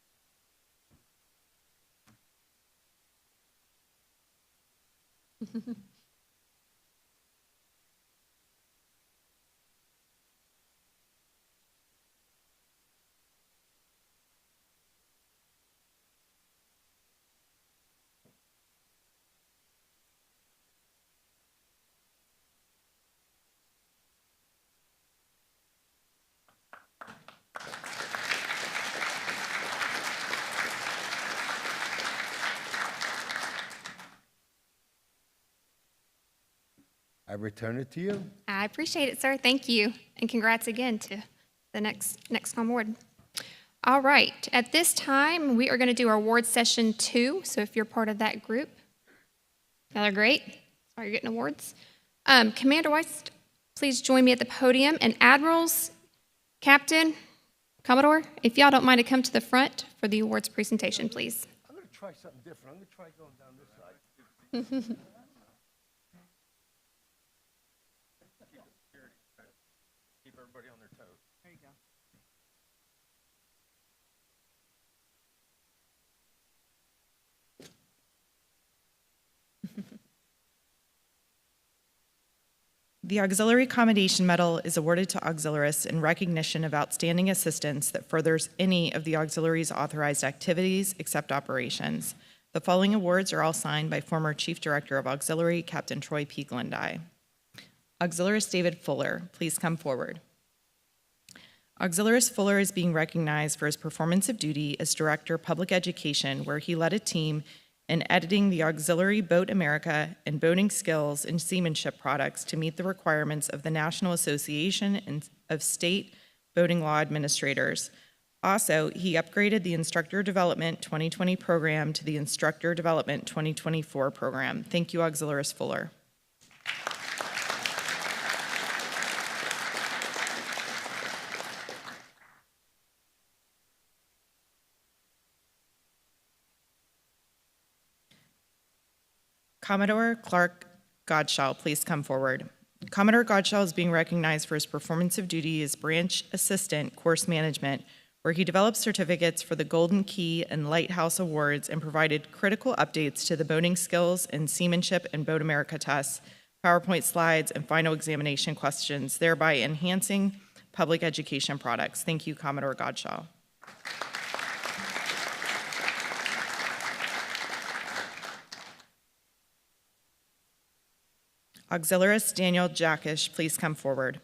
I return it to you. I appreciate it, sir. Thank you. And congrats again to the NEXCOM award. All right. At this time, we are going to do our award session 2. So if you're part of that group, y'all are great. Sorry, you're getting awards. Commander Weiss, please join me at the podium. And Admirals, Captain, Commodore, if y'all don't mind to come to the front for the awards presentation, please. I'm going to try something different. I'm going to try going down this side. Keep everybody on their toes. There you go. The Auxiliary Commendation Medal is awarded to auxiliarists in recognition of outstanding assistance that furthers any of the auxiliary's authorized activities except operations. The following awards are all signed by former Chief Director of Auxiliary, Captain Troy P. Glendie. Auxiliarist David Fuller, please come forward. Auxiliarist Fuller is being recognized for his performance of duty as Director of Public Education, where he led a team in editing the Auxiliary Boat America and boating skills and seamanship products to meet the requirements of the National Association of State Boating Law Administrators. Also, he upgraded the Instructor Development 2020 program to the Instructor Development 2024 program. Thank you, Auxiliarist Fuller. Commodore Clark Godshall, please come forward. Commodore Godshall is being recognized for his performance of duty as Branch Assistant Course Management, where he developed certificates for the Golden Key and Lighthouse Awards and provided critical updates to the boating skills and seamanship and Boat America tests, PowerPoint slides, and final examination questions, thereby enhancing public education products. Thank you, Commodore Godshall. Auxiliarist Daniel Jackish, please come forward.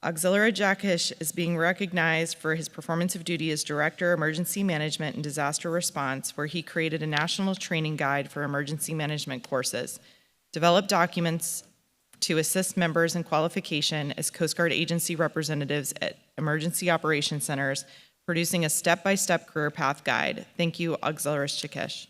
Auxiliary Jackish is being recognized for his performance of duty as Director, Emergency Management and Disaster Response, where he created a national training guide for emergency management courses, developed documents to assist members in qualification as Coast Guard agency representatives at emergency operation centers, producing a step-by-step career path guide. Thank you, Auxiliaris Chakish.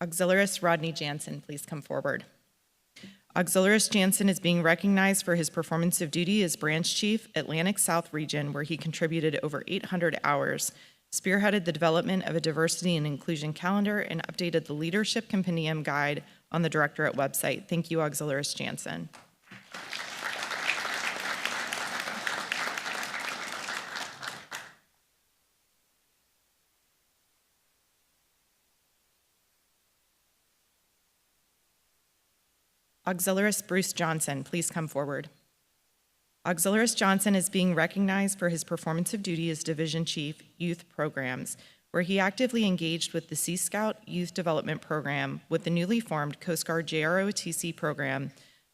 Auxiliaris Rodney Jansen, please come forward. Auxiliaris Jansen is being recognized for his performance of duty as Branch Chief, Atlantic South Region, where he contributed over 800 hours, spearheaded the development of a diversity and inclusion calendar, and updated the Leadership Compendium Guide on the Directorate website. Thank you, Auxiliaris Jansen. Auxiliaris Bruce Johnson, please come forward. Auxiliaris Johnson is being recognized for his performance of duty as Division Chief, Youth Programs, where he actively engaged with the Sea Scout Youth Development Program with the newly formed Coast Guard JROTC program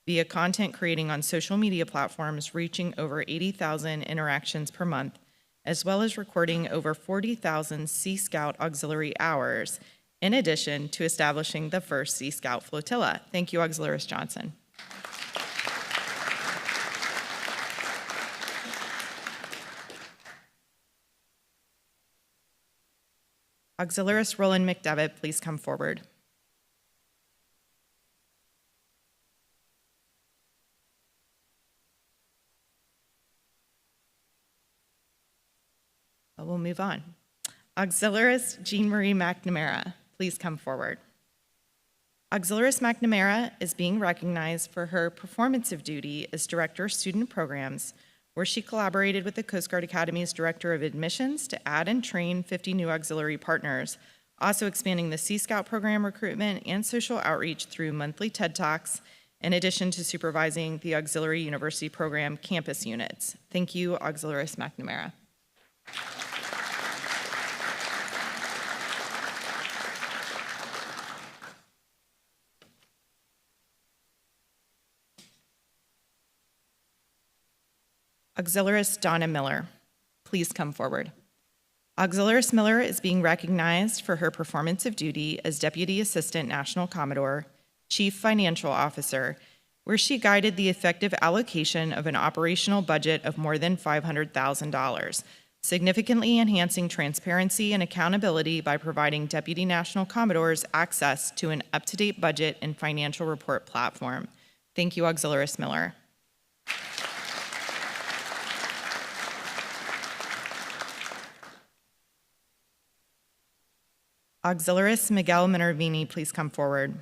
via content creating on social media platforms reaching over 80,000 interactions per month, as well as recording over 40,000 Sea Scout auxiliary hours, in addition to establishing the first Sea Scout flotilla. Thank you, Auxiliaris Johnson. Auxiliaris Roland McDevitt, please come forward. We'll move on. Auxiliaris Jean Marie McNamara, please come forward. Auxiliaris McNamara is being recognized for her performance of duty as Director of Student Programs, where she collaborated with the Coast Guard Academy's Director of Admissions to add and train 50 new auxiliary partners, also expanding the Sea Scout program recruitment and social outreach through monthly TED Talks, in addition to supervising the Auxiliary University Program campus units. Thank you, Auxiliaris McNamara. Auxiliaris Donna Miller, please come forward. Auxiliaris Miller is being recognized for her performance of duty as Deputy Assistant National Commodore, Chief Financial Officer, where she guided the effective allocation of an operational budget of more than $500,000, significantly enhancing transparency and accountability by providing Deputy National Commodores access to an up-to-date budget and financial report platform. Thank you, Auxiliaris Miller. Auxiliaris Miguel Minervini, please come forward.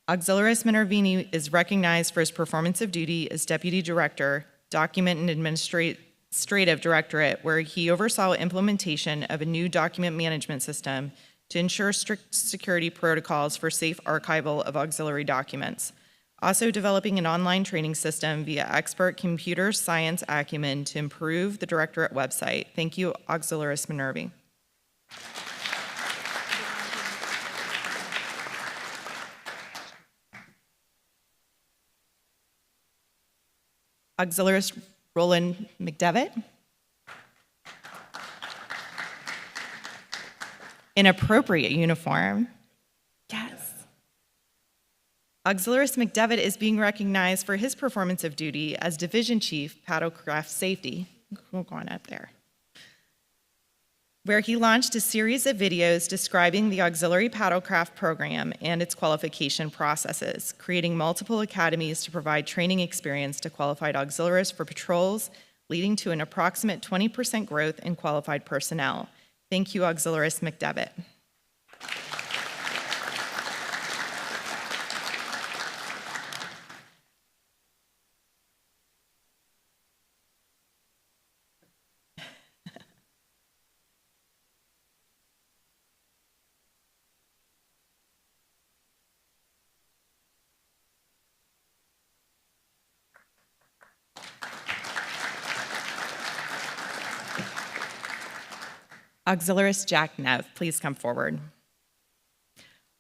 Auxiliaris Minervini is recognized for his performance of duty as Deputy Director, Document and Administrative Directorate, where he oversaw implementation of a new document management system to ensure strict security protocols for safe archival of auxiliary documents. Also developing an online training system via expert computer science acumen to improve the Directorate website. Thank you, Auxiliaris Minervi. Auxiliaris Roland McDevitt. In appropriate uniform. Yes. Auxiliaris McDevitt is being recognized for his performance of duty as Division Chief, Paddlecraft Safety. We'll go on up there. Where he launched a series of videos describing the auxiliary paddlecraft program and its qualification processes, creating multiple academies to provide training experience to qualified auxiliaries for patrols, leading to an approximate 20% growth in qualified personnel. Thank you, Auxiliaris McDevitt. Auxiliaris Jack Nev, please come forward.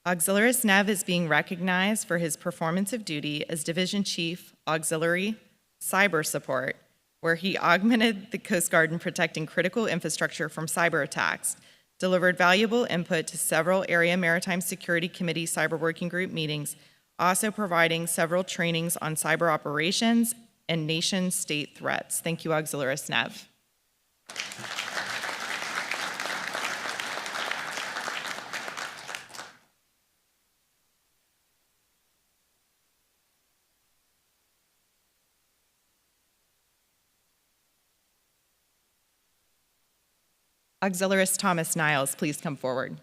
Auxiliaris Nev is being recognized for his performance of duty as Division Chief, Auxiliary Cyber Support, where he augmented the Coast Guard in protecting critical infrastructure from cyber attacks, delivered valuable input to several Area Maritime Security Committee Cyber Working Group meetings, also providing several trainings on cyber operations and nation-state threats. Thank you, Auxiliaris Nev. Auxiliaris Thomas Niles, please come forward.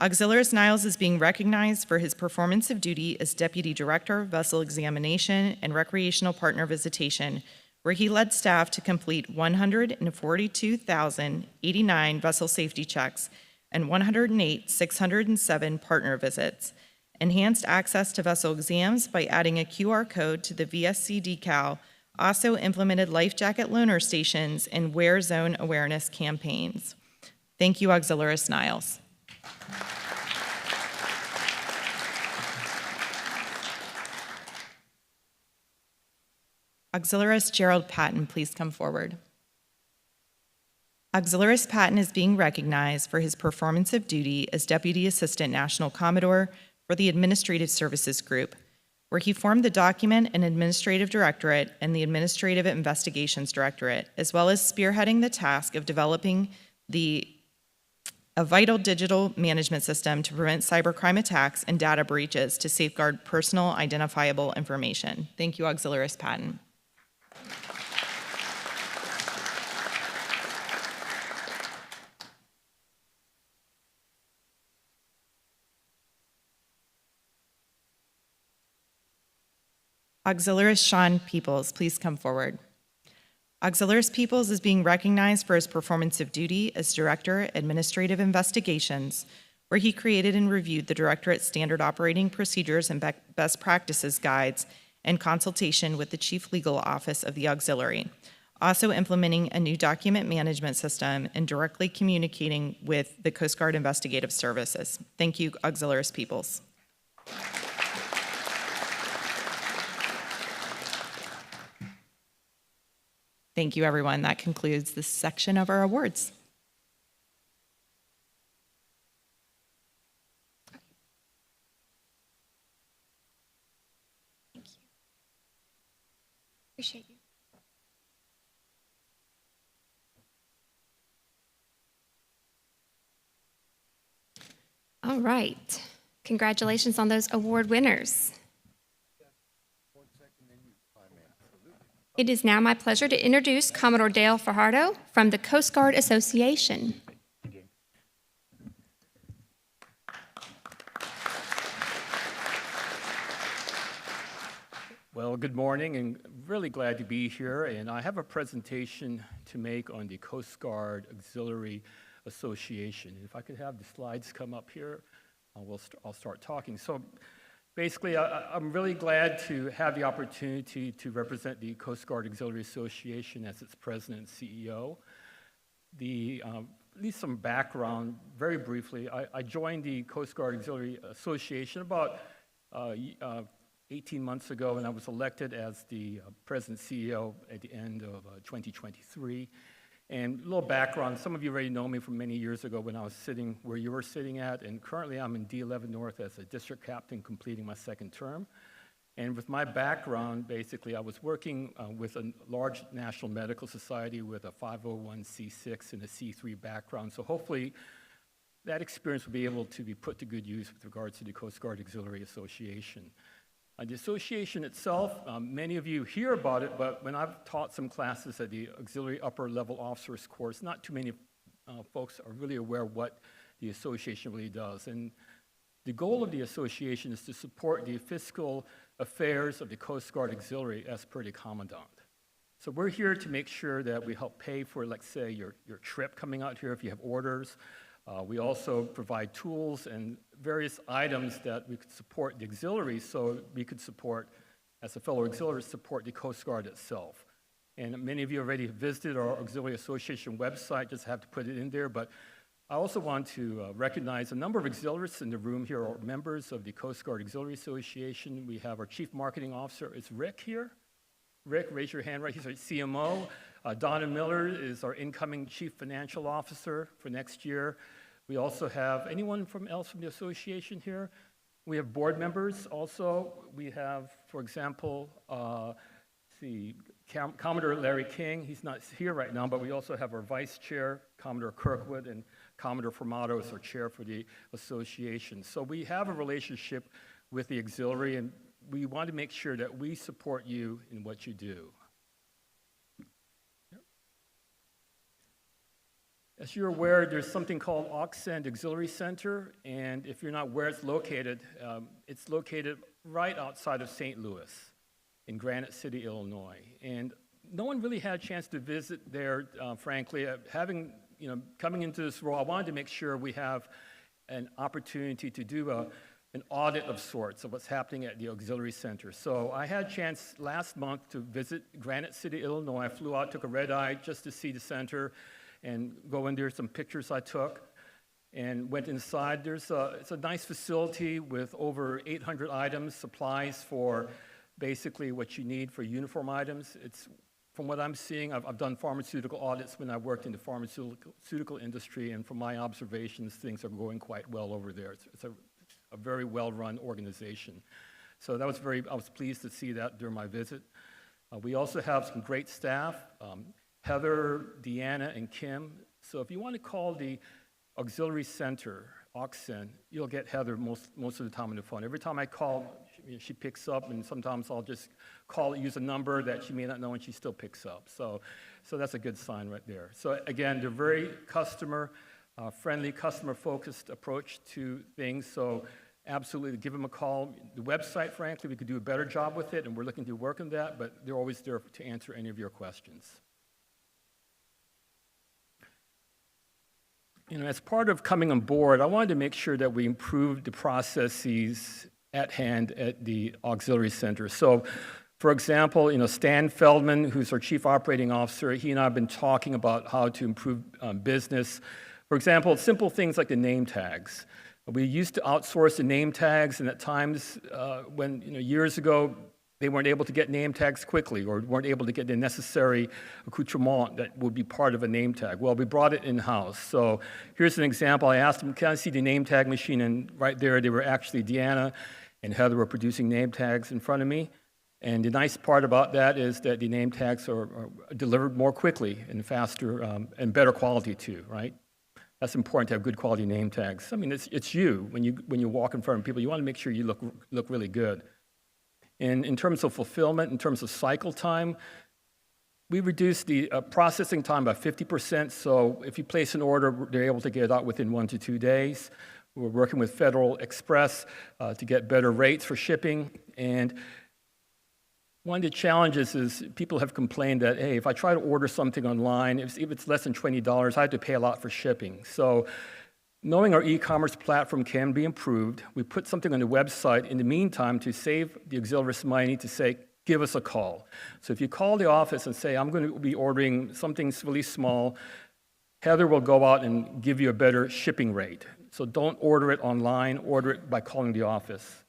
Auxiliaris Niles is being recognized for his performance of duty as Deputy Director, Vessel Examination and Recreational Partner Visitation, where he led staff to complete 142,089 vessel safety checks and 108,607 partner visits, enhanced access to vessel exams by adding a QR code to the VSC decal, also implemented life jacket loaner stations and wear zone awareness campaigns. Thank you, Auxiliaris Niles. Auxiliaris Gerald Patton, please come forward. Auxiliaris Patton is being recognized for his performance of duty as Deputy Assistant National Commodore for the Administrative Services Group, where he formed the Document and Administrative Directorate and the Administrative Investigations Directorate, as well as spearheading the task of developing a vital digital management system to prevent cybercrime attacks and data breaches to safeguard personal identifiable information. Thank you, Auxiliaris Patton. Auxiliaris Sean Peoples, please come forward. Auxiliaris Peoples is being recognized for his performance of duty as Director, Administrative Investigations, where he created and reviewed the Directorate's standard operating procedures and best practices guides in consultation with the Chief Legal Office of the Auxiliary, also implementing a new document management system and directly communicating with the Coast Guard Investigative Services. Thank you, Auxiliaris Peoples. Thank you, everyone. That concludes this section of our awards. Thank you. Appreciate you. All right. Congratulations on those award winners. It is now my pleasure to introduce Commodore Dale Fajardo from the Coast Guard Association. Well, good morning, and really glad to be here. And I have a presentation to make on the Coast Guard Auxiliary Association. If I could have the slides come up here, I'll start talking. So basically, I'm really glad to have the opportunity to represent the Coast Guard Auxiliary Association as its president and CEO. At least some background, very briefly, I joined the Coast Guard Auxiliary Association about 18 months ago, and I was elected as the president and CEO at the end of 2023. And a little background, some of you already know me from many years ago when I was sitting where you were sitting at, and currently I'm in D11 North as a district captain completing my second term. And with my background, basically, I was working with a large national medical society with a 501c6 and a C3 background. So hopefully that experience will be able to be put to good use with regards to the Coast Guard Auxiliary Association. The association itself, many of you hear about it, but when I've taught some classes at the Auxiliary Upper Level Officers course, not too many folks are really aware of what the association really does. And the goal of the association is to support the fiscal affairs of the Coast Guard Auxiliary as per the Commandant. So we're here to make sure that we help pay for, let's say, your trip coming out here if you have orders. We also provide tools and various items that we could support the auxiliary, so we could support, as a fellow auxiliary, support the Coast Guard itself. And many of you already visited our Auxiliary Association website, just have to put it in there. But I also want to recognize a number of auxiliaries in the room here are members of the Coast Guard Auxiliary Association. We have our Chief Marketing Officer, is Rick here? Rick, raise your hand right. He's our CMO. Donna Miller is our incoming Chief Financial Officer for next year. We also have, anyone else from the association here? We have board members also. We have, for example, Commodore Larry King. He's not here right now, but we also have our vice chair, Commodore Kirkwood, and Commodore Formato is our chair for the association. So we have a relationship with the auxiliary, and we want to make sure that we support you in what you do. As you're aware, there's something called Auxin Auxiliary Center, and if you're not where it's located right outside of St. Louis in Granite City, Illinois. And no one really had a chance to visit there, frankly. Coming into this role, I wanted to make sure we have an opportunity to do an audit of sorts of what's happening at the Auxiliary Center. So I had a chance last month to visit Granite City, Illinois. I flew out, took a red eye just to see the center and go in there, some pictures I took, and went inside. It's a nice facility with over 800 items, supplies for basically what you need for uniform items. From what I'm seeing, I've done pharmaceutical audits when I worked in the pharmaceutical industry, and from my observations, things are going quite well over there. It's a very well-run organization. So I was pleased to see that during my visit. We also have some great staff, Heather, Deanna, and Kim. So if you want to call the Auxiliary Center, Auxin, you'll get Heather most of the time on the phone. Every time I call, she picks up, and sometimes I'll just use a number that she may not know, and she still picks up. So that's a good sign right there. So again, they're very customer-friendly, customer-focused approach to things. So absolutely, give them a call. The website, frankly, we could do a better job with it, and we're looking to work on that, but they're always there to answer any of your questions. As part of coming on board, I wanted to make sure that we improved the processes at hand at the Auxiliary Center. So, for example, Stan Feldman, who's our Chief Operating Officer, he and I have been talking about how to improve business. For example, simple things like the name tags. We used to outsource the name tags, and at times when, years ago, they weren't able to get name tags quickly or weren't able to get the necessary accoutrement that would be part of a name tag. Well, we brought it in-house. So here's an example. I asked them, can I see the name tag machine? And right there, they were actually, Deanna and Heather were producing name tags in front of me. And the nice part about that is that the name tags are delivered more quickly and faster and better quality too, right? That's important to have good quality name tags. I mean, it's you. When you walk in front of people, you want to make sure you look really good. And in terms of fulfillment, in terms of cycle time, we reduced the processing time by 50%. So if you place an order, they're able to get it out within 1 to 2 days. We're working with Federal Express to get better rates for shipping. And one of the challenges is people have complained that, hey, if I try to order something online, if it's less than $20, I have to pay a lot for shipping. So knowing our e-commerce platform can be improved, we put something on the website in the meantime to save the auxiliary money to say, give us a call. So if you call the office and say, I'm going to be ordering something really small, Heather will go out and give you a better shipping rate. So don't order it online, order it by calling the office.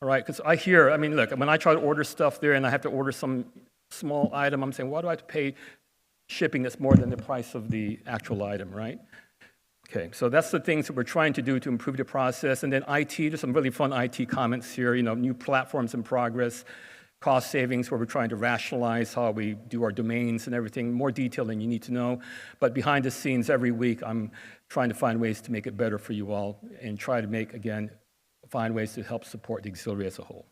All right, because look, when I try to order stuff there and I have to order some small item, I'm saying, why do I have to pay shipping that's more than the price of the actual item, right? Okay, so that's the things that we're trying to do to improve the process. And then IT, there's some really fun IT comments here, new platforms in progress, cost savings where we're trying to rationalize how we do our domains and everything, more detail than you need to know. But behind the scenes, every week, I'm trying to find ways to make it better for you all and try to find ways to help support the auxiliary as a whole.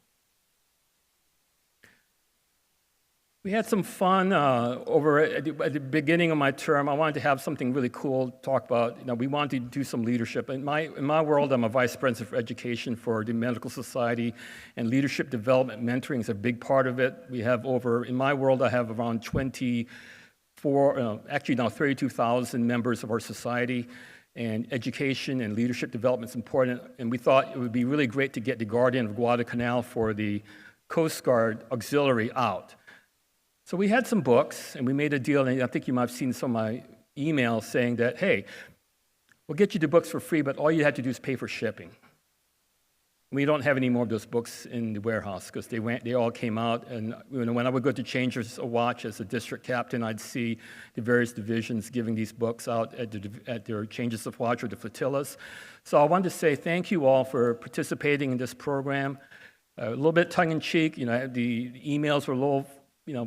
We had some fun over at the beginning of my term. I wanted to have something really cool to talk about. We wanted to do some leadership. In my world, I'm a vice president for education for the Medical Society, and leadership development mentoring is a big part of it. In my world, I have around 32,000 members of our society, and education and leadership development is important. And we thought it would be really great to get the Guardian of Guadalcanal for the Coast Guard Auxiliary out. So we had some books, and we made a deal, and I think you might have seen some of my emails saying that, hey, we'll get you the books for free, but all you had to do is pay for shipping. We don't have any more of those books in the warehouse because they all came out. And when I would go to Changers of Watch as a district captain, I'd see the various divisions giving these books out at their Changes of Watch or the flotillas. So I wanted to say thank you all for participating in this program. A little bit tongue-in-cheek, the emails were a little,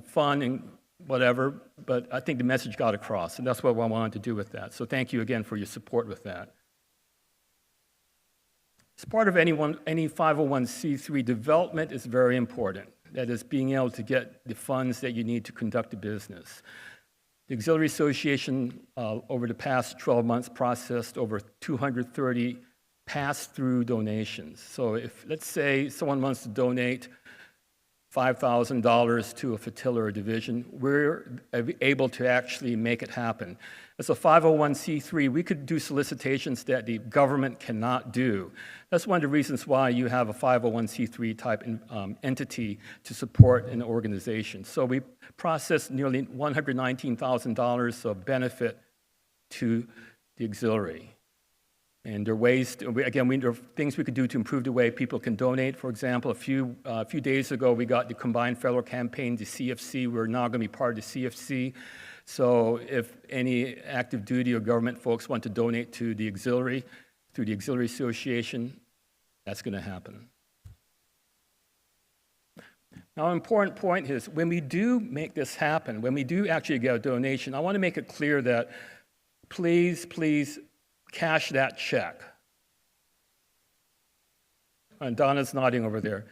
fun and whatever, but I think the message got across, and that's what I wanted to do with that. So thank you again for your support with that. As part of any 501c3, development is very important. That is, being able to get the funds that you need to conduct a business. The Auxiliary Association, over the past 12 months, processed over 230 pass-through donations. So if, let's say, someone wants to donate $5,000 to a flotilla or division, we're able to actually make it happen. As a 501c3, we could do solicitations that the government cannot do. That's one of the reasons why you have a 501c3 type entity to support an organization. So we processed nearly $119,000 of benefit to the auxiliary. And there are ways, there are things we could do to improve the way people can donate. For example, a few days ago, we got the Combined Federal Campaign, the CFC. We're now going to be part of the CFC. So if any active duty or government folks want to donate to the auxiliary, through the Auxiliary Association, that's going to happen. Now, an important point is, when we do make this happen, when we do actually get a donation, I want to make it clear that please cash that check. And Donna's nodding over there.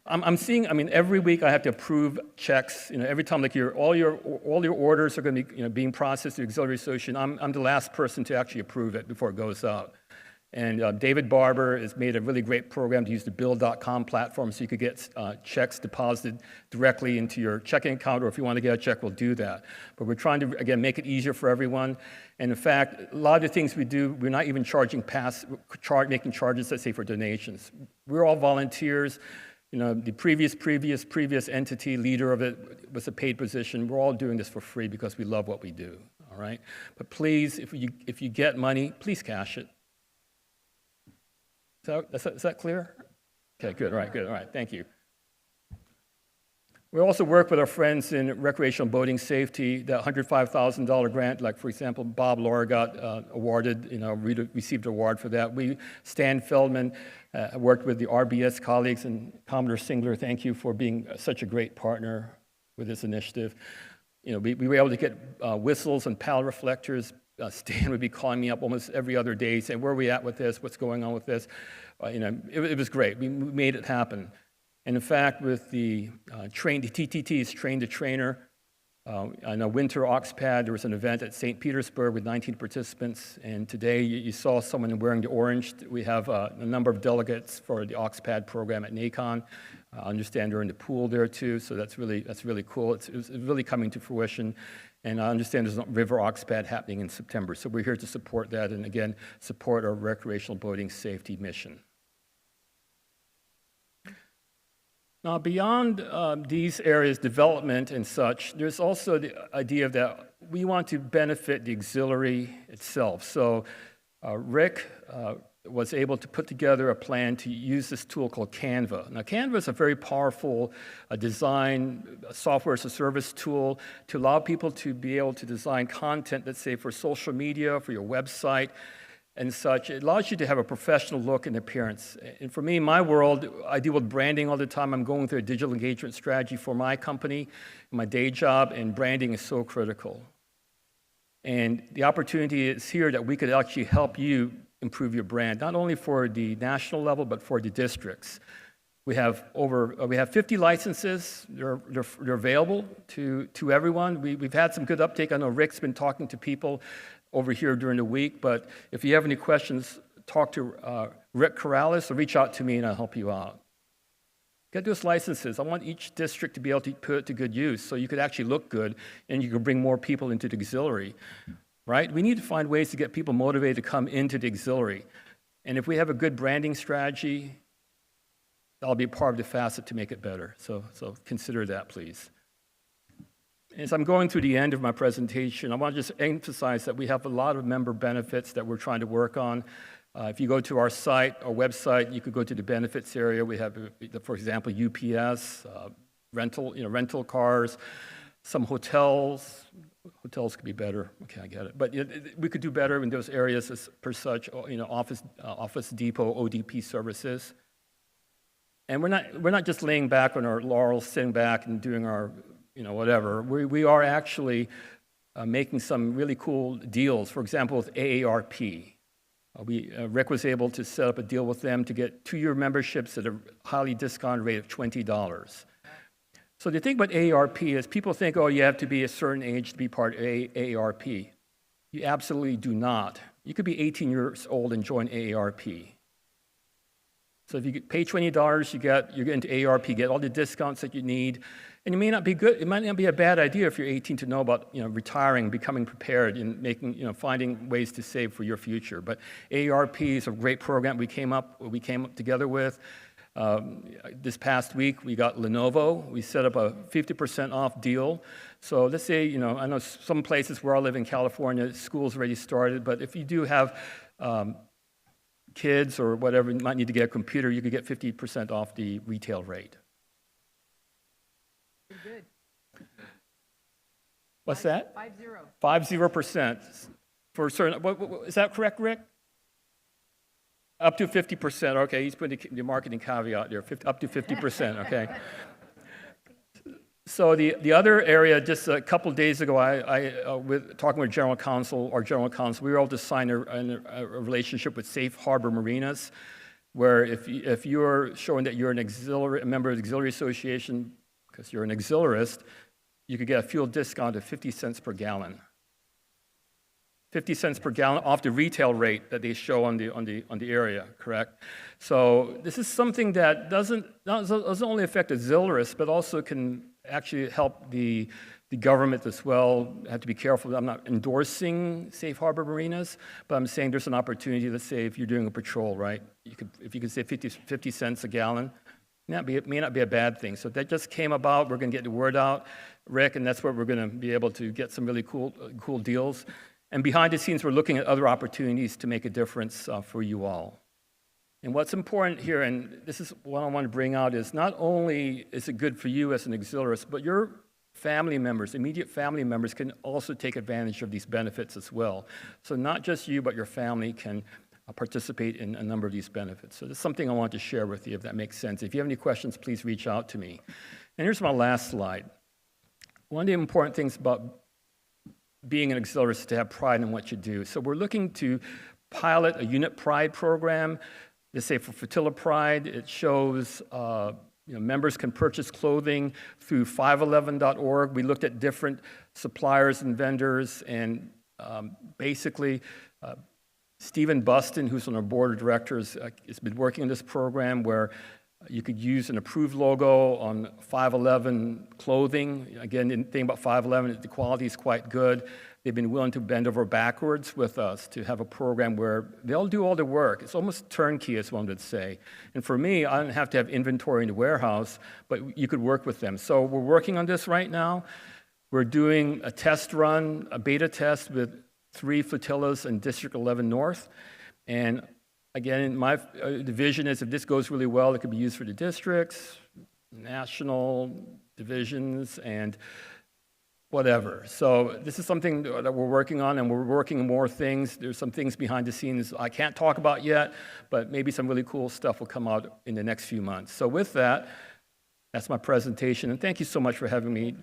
I'm seeing, every week I have to approve checks. Every time, like all your orders are going to be being processed through the Auxiliary Association. I'm the last person to actually approve it before it goes out. And David Barber has made a really great program to use the Bill.com platform so you could get checks deposited directly into your checking account, or if you want to get a check, we'll do that. But we're trying to, again, make it easier for everyone. And in fact, a lot of the things we do, we're not even making charges, let's say, for donations. We're all volunteers. The previous entity leader of it was a paid position. We're all doing this for free because we love what we do, all right? But please, if you get money, please cash it. Is that clear? Okay, good, all right, thank you. We also work with our friends in recreational boating safety. That $105,000 grant, like for example, Bob Laura got awarded, received an award for that. Stan Feldman worked with the RBS colleagues, and Commodore Singler, thank you for being such a great partner with this initiative. We were able to get whistles and PAL reflectors. Stan would be calling me up almost every other day saying, where are we at with this? What's going on with this? It was great. We made it happen. And in fact, with the TTT's Train the Trainer, on a winter Oxpad, there was an event at St. Petersburg with 19 participants, and today you saw someone wearing the orange. We have a number of delegates for the Oxpad program at NACON. I understand they're in the pool there too, so that's really cool. It's really coming to fruition. And I understand there's a River Oxpad happening in September, so we're here to support that and, again, support our recreational boating safety mission. Now, beyond these areas, development and such, there's also the idea that we want to benefit the auxiliary itself. So Rick was able to put together a plan to use this tool called Canva. Now, Canva is a very powerful design software as a service tool to allow people to be able to design content, let's say, for social media, for your website, and such. It allows you to have a professional look and appearance. And for me, in my world, I deal with branding all the time. I'm going through a digital engagement strategy for my company, my day job, and branding is so critical. And the opportunity is here that we could actually help you improve your brand, not only for the national level, but for the districts. We have 50 licenses. They're available to everyone. We've had some good uptake. I know Rick's been talking to people over here during the week, but if you have any questions, talk to Rick Corrales or reach out to me and I'll help you out. Get those licenses. I want each district to be able to put it to good use so you could actually look good and you could bring more people into the auxiliary, right? We need to find ways to get people motivated to come into the auxiliary. And if we have a good branding strategy, that'll be part of the facet to make it better. So consider that, please. As I'm going through the end of my presentation, I want to just emphasize that we have a lot of member benefits that we're trying to work on. If you go to our site, our website, you could go to the benefits area. We have, for example, UPS, rental cars, some hotels. Hotels could be better. Okay, I get it. But we could do better in those areas as per such, Office Depot, ODP services. And we're not just laying back on our laurels, sitting back and doing our, whatever. We are actually making some really cool deals. For example, with AARP. Rick was able to set up a deal with them to get 2-year memberships at a highly discounted rate of $20. So the thing about AARP is people think, oh, you have to be a certain age to be part of AARP. You absolutely do not. You could be 18 years old and join AARP. So if you pay $20, you get into AARP, you get all the discounts that you need, and it may not be good. It might not be a bad idea if you're 18 to know about retiring, becoming prepared, and making finding ways to save for your future. But AARP is a great program we came up together with. This past week, we got Lenovo. We set up a 50% off deal. So let's say, I know some places where I live in California, school's already started, but if you do have kids or whatever, you might need to get a computer, you could get 50% off the retail rate. Pretty good. What's that? 50. 50% for certain. Is that correct, Rick? Up to 50%. Okay, he's putting the marketing caveat there. Up to 50%. Okay. So the other area, just a couple of days ago, talking with our general counsel, we were able to sign a relationship with Safe Harbor Marinas, where if you're showing that you're a member of the Auxiliary Association, because you're an auxiliarist, you could get a fuel discount of 50 cents per gallon. 50 cents per gallon off the retail rate that they show on the area, correct? So this is something that doesn't only affect auxiliarists, but also can actually help the government as well. I have to be careful. I'm not endorsing Safe Harbor Marinas, but I'm saying there's an opportunity. Let's say if you're doing a patrol, right? If you could save 50 cents a gallon, it may not be a bad thing. So that just came about. We're going to get the word out, Rick, and that's where we're going to be able to get some really cool deals. And behind the scenes, we're looking at other opportunities to make a difference for you all. And what's important here, and this is what I want to bring out, is not only is it good for you as an auxiliarist, but your family members, immediate family members, can also take advantage of these benefits as well. So not just you, but your family can participate in a number of these benefits. So that's something I want to share with you, if that makes sense. If you have any questions, please reach out to me. And here's my last slide. One of the important things about being an auxiliarist is to have pride in what you do. So we're looking to pilot a unit pride program. Let's say for Flotilla Pride, it shows members can purchase clothing through 511.org. We looked at different suppliers and vendors, and basically, Stephen Buston, who's on our board of directors, has been working on this program where you could use an approved logo on 511 clothing. Again, the thing about 511 is the quality is quite good. They've been willing to bend over backwards with us to have a program where they'll do all the work. It's almost turnkey, as one would say. And for me, I don't have to have inventory in the warehouse, but you could work with them. So we're working on this right now. We're doing a test run, a beta test with 3 flotillas in District 11 North. And again, the vision is if this goes really well, it could be used for the districts, national divisions, and whatever. So this is something that we're working on, and we're working on more things. There's some things behind the scenes I can't talk about yet, but maybe some really cool stuff will come out in the next few months. So with that, that's my presentation, and thank you so much for having me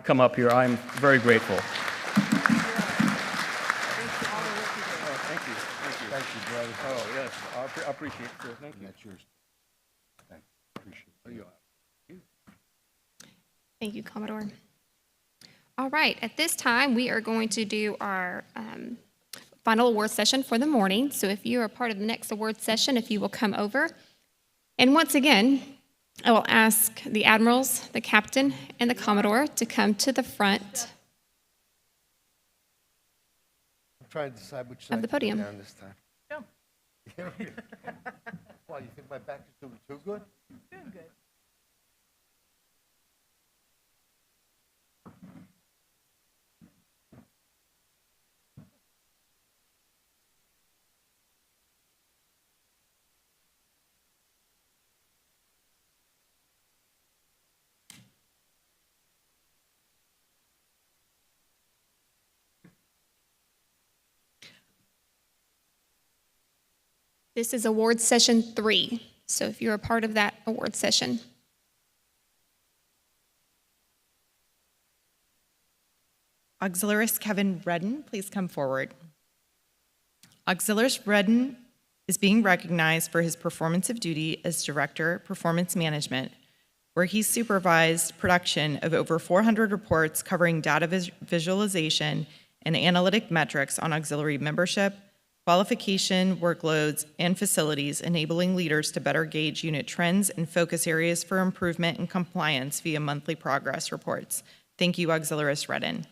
come up here. I'm very grateful. Thank you, brother. Oh, yes, I appreciate it, sir. Thank you. That's yours. Thank you. Appreciate it. Thank you, Commodore. All right, at this time, we are going to do our final award session for the morning. So if you are part of the next award session, if you will come over. And once again, I will ask the admirals, the captain, and the Commodore to come to the front I'm trying to decide which of side the to go podium. down this time. Why, you think my back is doing too good? Doing good. This is award session 3, so if you're a part of that award session. Auxiliarist Kevin Redden, please come forward. Auxiliarist Redden is being recognized for his performance of duty as Director, Performance Management, where he supervised production of over 400 reports covering data visualization and analytic metrics on auxiliary membership, qualification, workloads, and facilities, enabling leaders to better gauge unit trends and focus areas for improvement and compliance via monthly progress reports. Thank you, Auxiliarist Redden.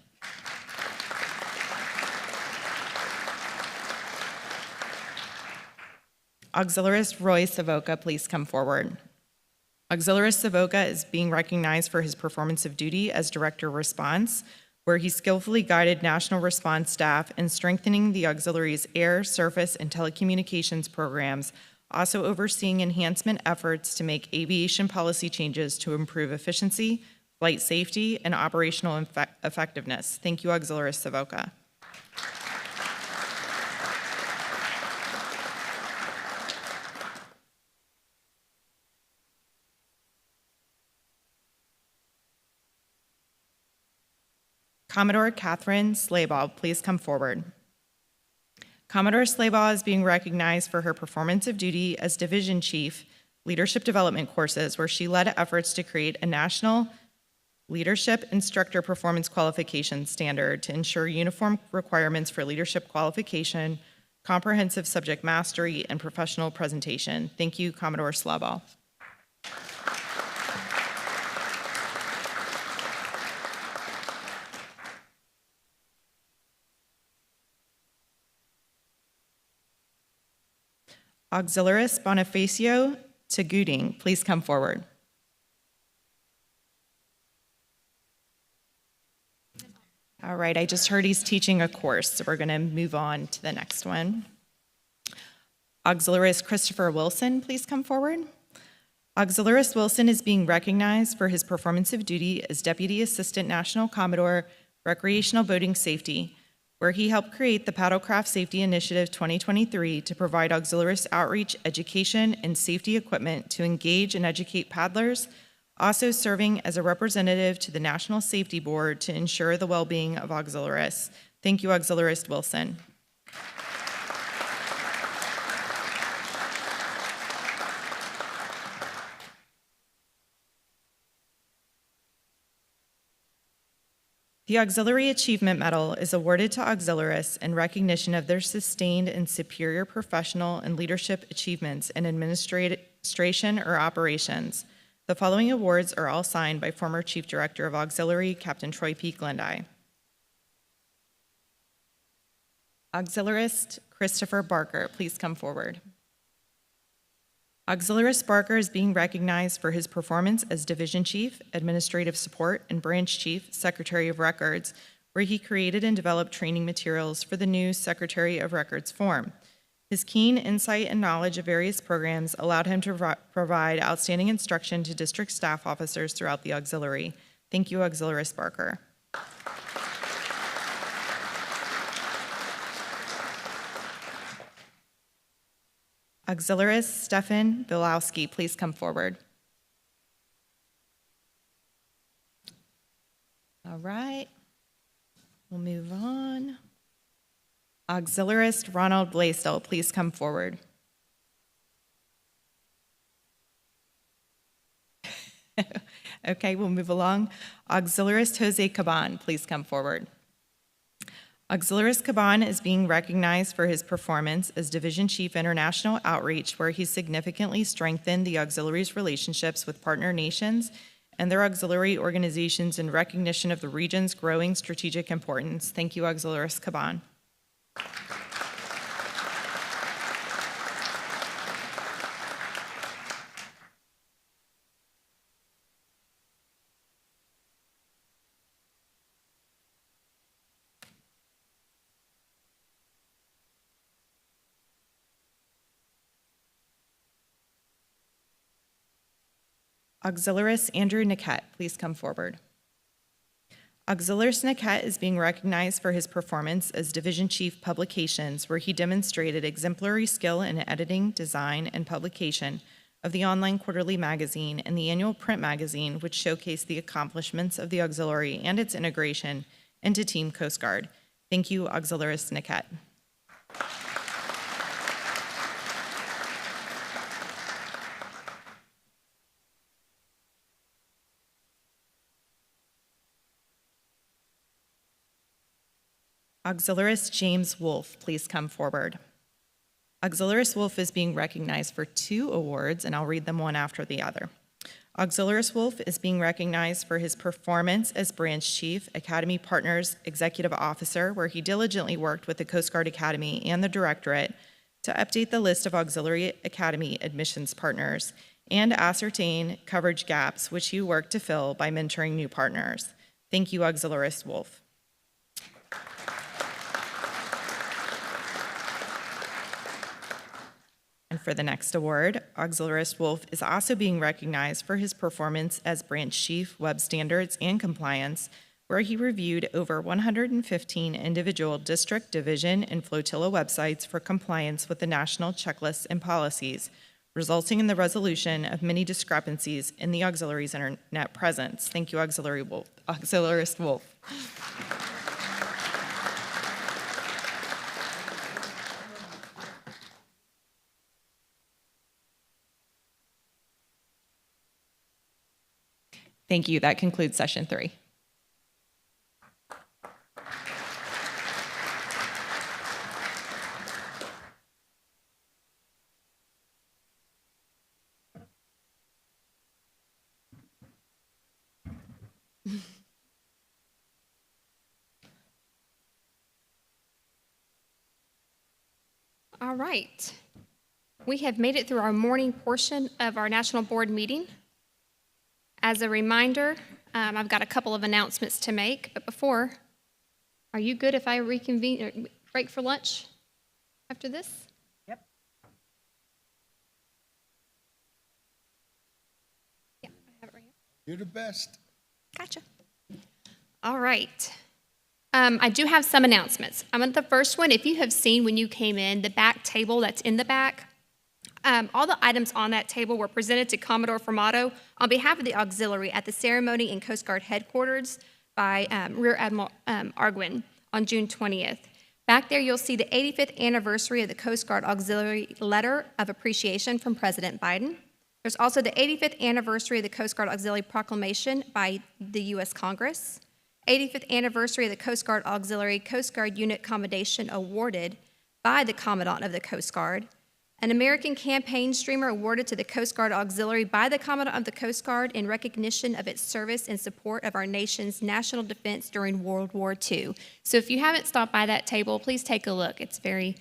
Auxiliarist Roy Savoca, please come forward. Auxiliarist Savoca is being recognized for his performance of duty as Director of Response, where he skillfully guided national response staff in strengthening the auxiliary's air, surface, and telecommunications programs, also overseeing enhancement efforts to make aviation policy changes to improve efficiency, flight safety, and operational effectiveness. Thank you, Auxiliarist Savoca. Commodore Catherine Slaybaugh, please come forward. Commodore Slaybaugh is being recognized for her performance of duty as Division Chief, Leadership Development Courses, where she led efforts to create a national leadership instructor performance qualification standard to ensure uniform requirements for leadership qualification, comprehensive subject mastery, and professional presentation. Thank you, Commodore Slaybaugh. Auxiliarist Bonifacio Taguding, please come forward. All right, I just heard he's teaching a course, so we're going to move on to the next one. Auxiliarist Christopher Wilson, please come forward. Auxiliarist Wilson is being recognized for his performance of duty as Deputy Assistant National Commodore, Recreational Boating Safety, where he helped create the Paddlecraft Safety Initiative 2023 to provide auxiliarist outreach, education, and safety equipment to engage and educate paddlers, also serving as a representative to the National Safety Board to ensure the well-being of auxiliarists. Thank you, Auxiliarist Wilson. The Auxiliary Achievement Medal is awarded to auxiliarists in recognition of their sustained and superior professional and leadership achievements in administration or operations. The following awards are all signed by former Chief Director of Auxiliary, Captain Troy P. Glendy. Auxiliarist Christopher Barker, please come forward. Auxiliarist Barker is being recognized for his performance as Division Chief, Administrative Support, and Branch Chief, Secretary of Records, where he created and developed training materials for the new Secretary of Records form. His keen insight and knowledge of various programs allowed him to provide outstanding instruction to district staff officers throughout the auxiliary. Thank you, Auxiliarist Barker. Auxiliarist Stefan Bilowski, please come forward. All right, we'll move on. Auxiliarist Ronald Blaisdell, please come forward. Okay, we'll move along. Auxiliarist Jose Caban, please come forward. Auxiliarist Caban is being recognized for his performance as Division Chief International Outreach, where he significantly strengthened the auxiliary's relationships with partner nations and their auxiliary organizations in recognition of the region's growing strategic importance. Thank you, Auxiliarist Caban. Auxiliarist Andrew Niquette, please come forward. Auxiliaris Niket is being recognized for his performance as Division Chief Publications, where he demonstrated exemplary skill in editing, design, and publication of the online quarterly magazine and the annual print magazine, which showcased the accomplishments of the auxiliary and its integration into Team Coast Guard. Thank you, Auxiliaris Niket. Auxiliaris James Wolfe, please come forward. Auxiliaris Wolfe is being recognized for 2 awards, and I'll read them one after the other. Auxiliaris Wolfe is being recognized for his performance as Branch Chief, Academy Partners Executive Officer, where he diligently worked with the Coast Guard Academy and the Directorate to update the list of Auxiliary Academy admissions partners and ascertain coverage gaps, which he worked to fill by mentoring new partners. Thank you, Auxiliaris Wolfe. And for the next award, Auxiliaris Wolfe is also being recognized for his performance as Branch Chief, Web Standards and Compliance, where he reviewed over 115 individual district, division, and flotilla websites for compliance with the national checklists and policies, resulting in the resolution of many discrepancies in the auxiliary's internet presence. Thank you, Auxiliaris Wolfe. Thank you. That concludes session 3. All right. We have made it through our morning portion of our National Board meeting. As a reminder, I've got a couple of announcements to make, but before, are you good if I reconvene or break for lunch after this? Yep. Yeah, I have it right here. You're the best. Gotcha. All right. I do have some announcements. I'm at the first one. If you have seen when you came in, the back table that's in the back, all the items on that table were presented to Commodore Formato on behalf of the auxiliary at the ceremony in Coast Guard headquarters by Rear Admiral Arquin on June 20th. Back there, you'll see the 85th anniversary of the Coast Guard Auxiliary Letter of Appreciation from President Biden. There's also the 85th anniversary of the Coast Guard Auxiliary Proclamation by the U.S. Congress, 85th anniversary of the Coast Guard Auxiliary Coast Guard Unit Commendation awarded by the Commandant of the Coast Guard, an American campaign streamer awarded to the Coast Guard Auxiliary by the Commandant of the Coast Guard in recognition of its service in support of our nation's national defense during World War II. So if you haven't stopped by that table, please take a look. It's very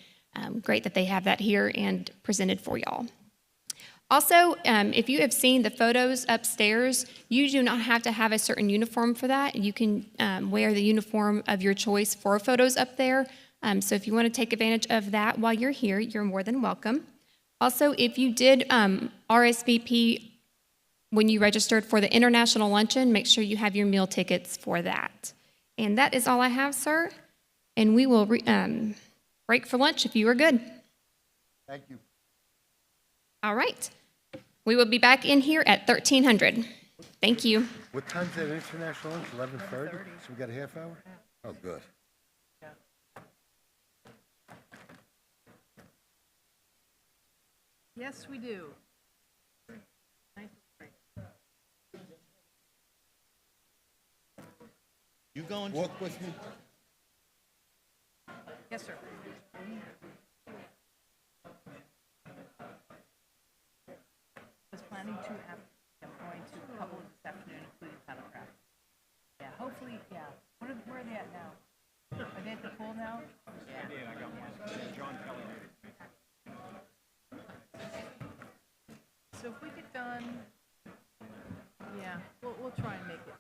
great that they have that here and presented for y'all. Also, if you have seen the photos upstairs, you do not have to have a certain uniform for that. You can wear the uniform of your choice for photos up there. So if you want to take advantage of that while you're here, you're more than welcome. Also, if you did RSVP when you registered for the International Luncheon, make sure you have your meal tickets for that. And that is all I have, sir. And we will break for lunch if you are good. Thank you. All right. We will be back in here at 1300. Thank you. What time's that international lunch? 11:30? So we got a half hour? Oh, good. Yes, we do. You going? Walk with me. Yes, sir. I was planning to have, I'm going to a couple of this afternoon, including Telegraph. Yeah, hopefully, yeah. Where are they at now? Are they at the pool now? Yeah. I got one. John Kelly. So if we get done, yeah, we'll try and make it.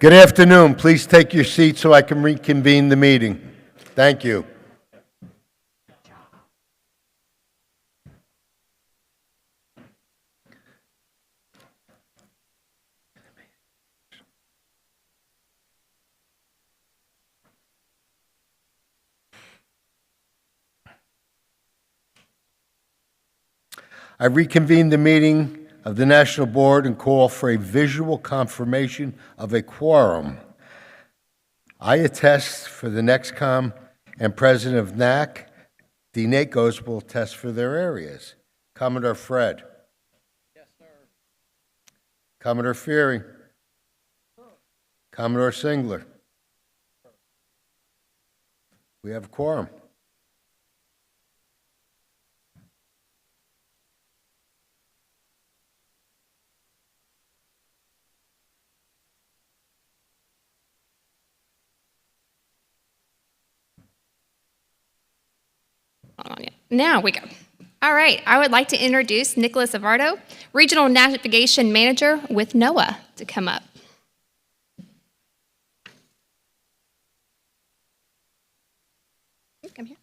Good afternoon. Please take your seat so I can reconvene the meeting. Thank you. I reconvene the meeting of the National Board and call for a visual confirmation of a quorum. I attest for the NEXCOM and President of NAC. The NACOs will attest for their areas. Commodore Fred. Yes, sir. Commodore Feary. Commodore Singler. We have a quorum. Hold on yet. Now we go. All right, I would like to introduce Nicholas Avardo, Regional Navigation Manager with NOAA, to come up. Come here.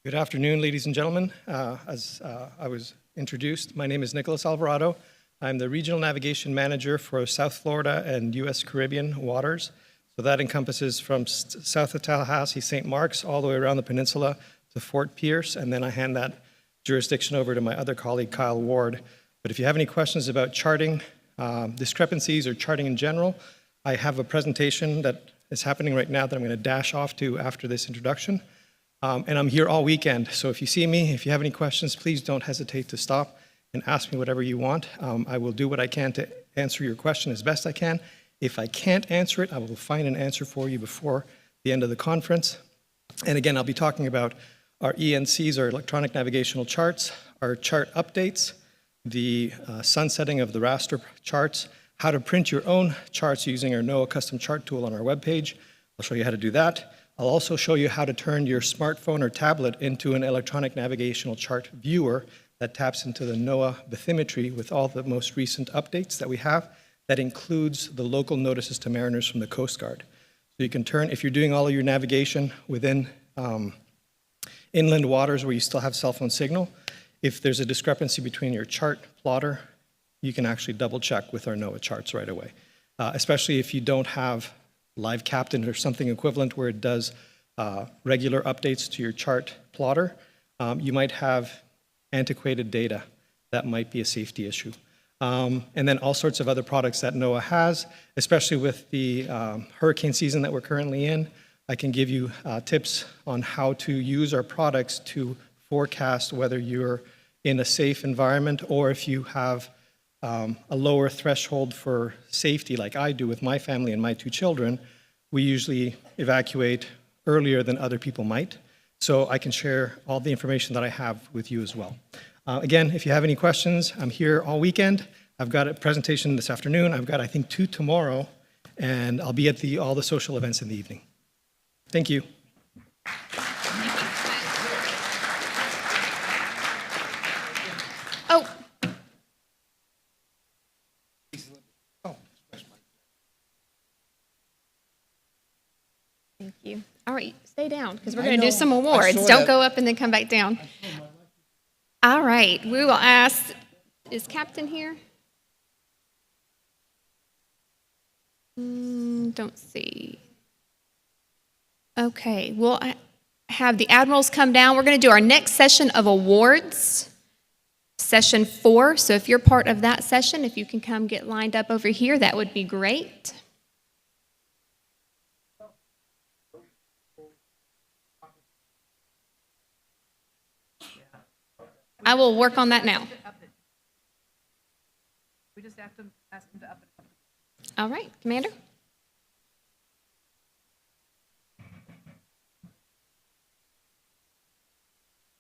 Good afternoon, ladies and gentlemen. As I was introduced, my name is Nicholas Alvarado. I'm the Regional Navigation Manager for South Florida and U.S. Caribbean waters. So that encompasses from south of Tallahassee, St. Mark's, all the way around the peninsula to Fort Pierce, and then I hand that jurisdiction over to my other colleague, Kyle Ward. But if you have any questions about charting discrepancies or charting in general, I have a presentation that is happening right now that I'm going to dash off to after this introduction. And I'm here all weekend, so if you see me, if you have any questions, please don't hesitate to stop and ask me whatever you want. I will do what I can to answer your question as best I can. If I can't answer it, I will find an answer for you before the end of the conference. And again, I'll be talking about our ENCs, our electronic navigational charts, our chart updates, the sunsetting of the raster charts, how to print your own charts using our NOAA custom chart tool on our webpage. I'll show you how to do that. I'll also show you how to turn your smartphone or tablet into an electronic navigational chart viewer that taps into the NOAA bathymetry with all the most recent updates that we have. That includes the local notices to mariners from the Coast Guard. So you can turn, if you're doing all of your navigation within inland waters where you still have cell phone signal, if there's a discrepancy between your chart plotter, you can actually double check with our NOAA charts right away. Especially if you don't have Live Captain or something equivalent where it does regular updates to your chart plotter, you might have antiquated data. That might be a safety issue. And then all sorts of other products that NOAA has, especially with the hurricane season that we're currently in. I can give you tips on how to use our products to forecast whether you're in a safe environment or if you have a lower threshold for safety like I do with my family and my 2 children. We usually evacuate earlier than other people might. So I can share all the information that I have with you as well. Again, if you have any questions, I'm here all weekend. I've got a presentation this afternoon. I've got, I think, 2 tomorrow, and I'll be at all the social events in the evening. Thank you. Oh. Thank you. All right, stay down because we're going to do some awards. Don't go up and then come back down. All right, we will ask, is Captain here? Don't see. Okay, we'll have the admirals come down. We're going to do our next session of awards, session 4. So if you're part of that session, if you can come get lined up over here, that would be great. I will work on that now. We just have to ask them to up it up. All right, Commander.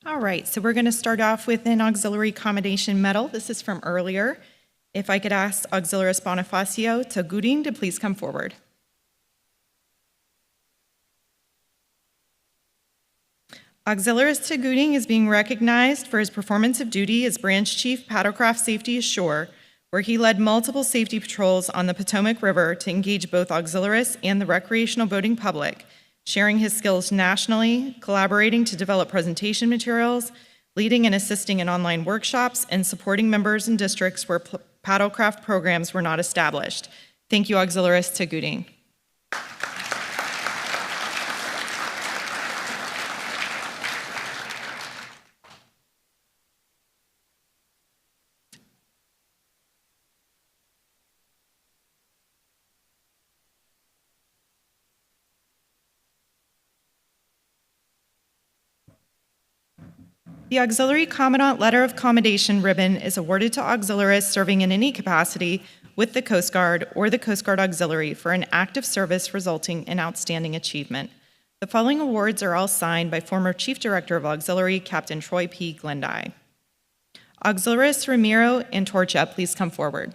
All right, so we're going to start off with an Auxiliary Accommodation Medal. This is from earlier. If I could ask Auxiliaris Bonifacio Tagudin to please come forward. Auxiliaris Tagudin is being recognized for his performance of duty as Branch Chief Paddlecraft Safety Ashore where he led multiple safety patrols on the Potomac River to engage both auxiliarists and the recreational boating public, sharing his skills nationally, collaborating to develop presentation materials, leading and assisting in online workshops, and supporting members in districts where paddlecraft programs were not established. Thank you, Auxiliarist Taguding. The Auxiliary Commandant Letter of Commendation ribbon is awarded to auxiliarists serving in any capacity with the Coast Guard or the Coast Guard Auxiliary for an act of service resulting in outstanding achievement. The following awards are all signed by former Chief Director of Auxiliary, Captain Troy P. Glendye. Auxiliarist Ramiro Antorcha, please come forward.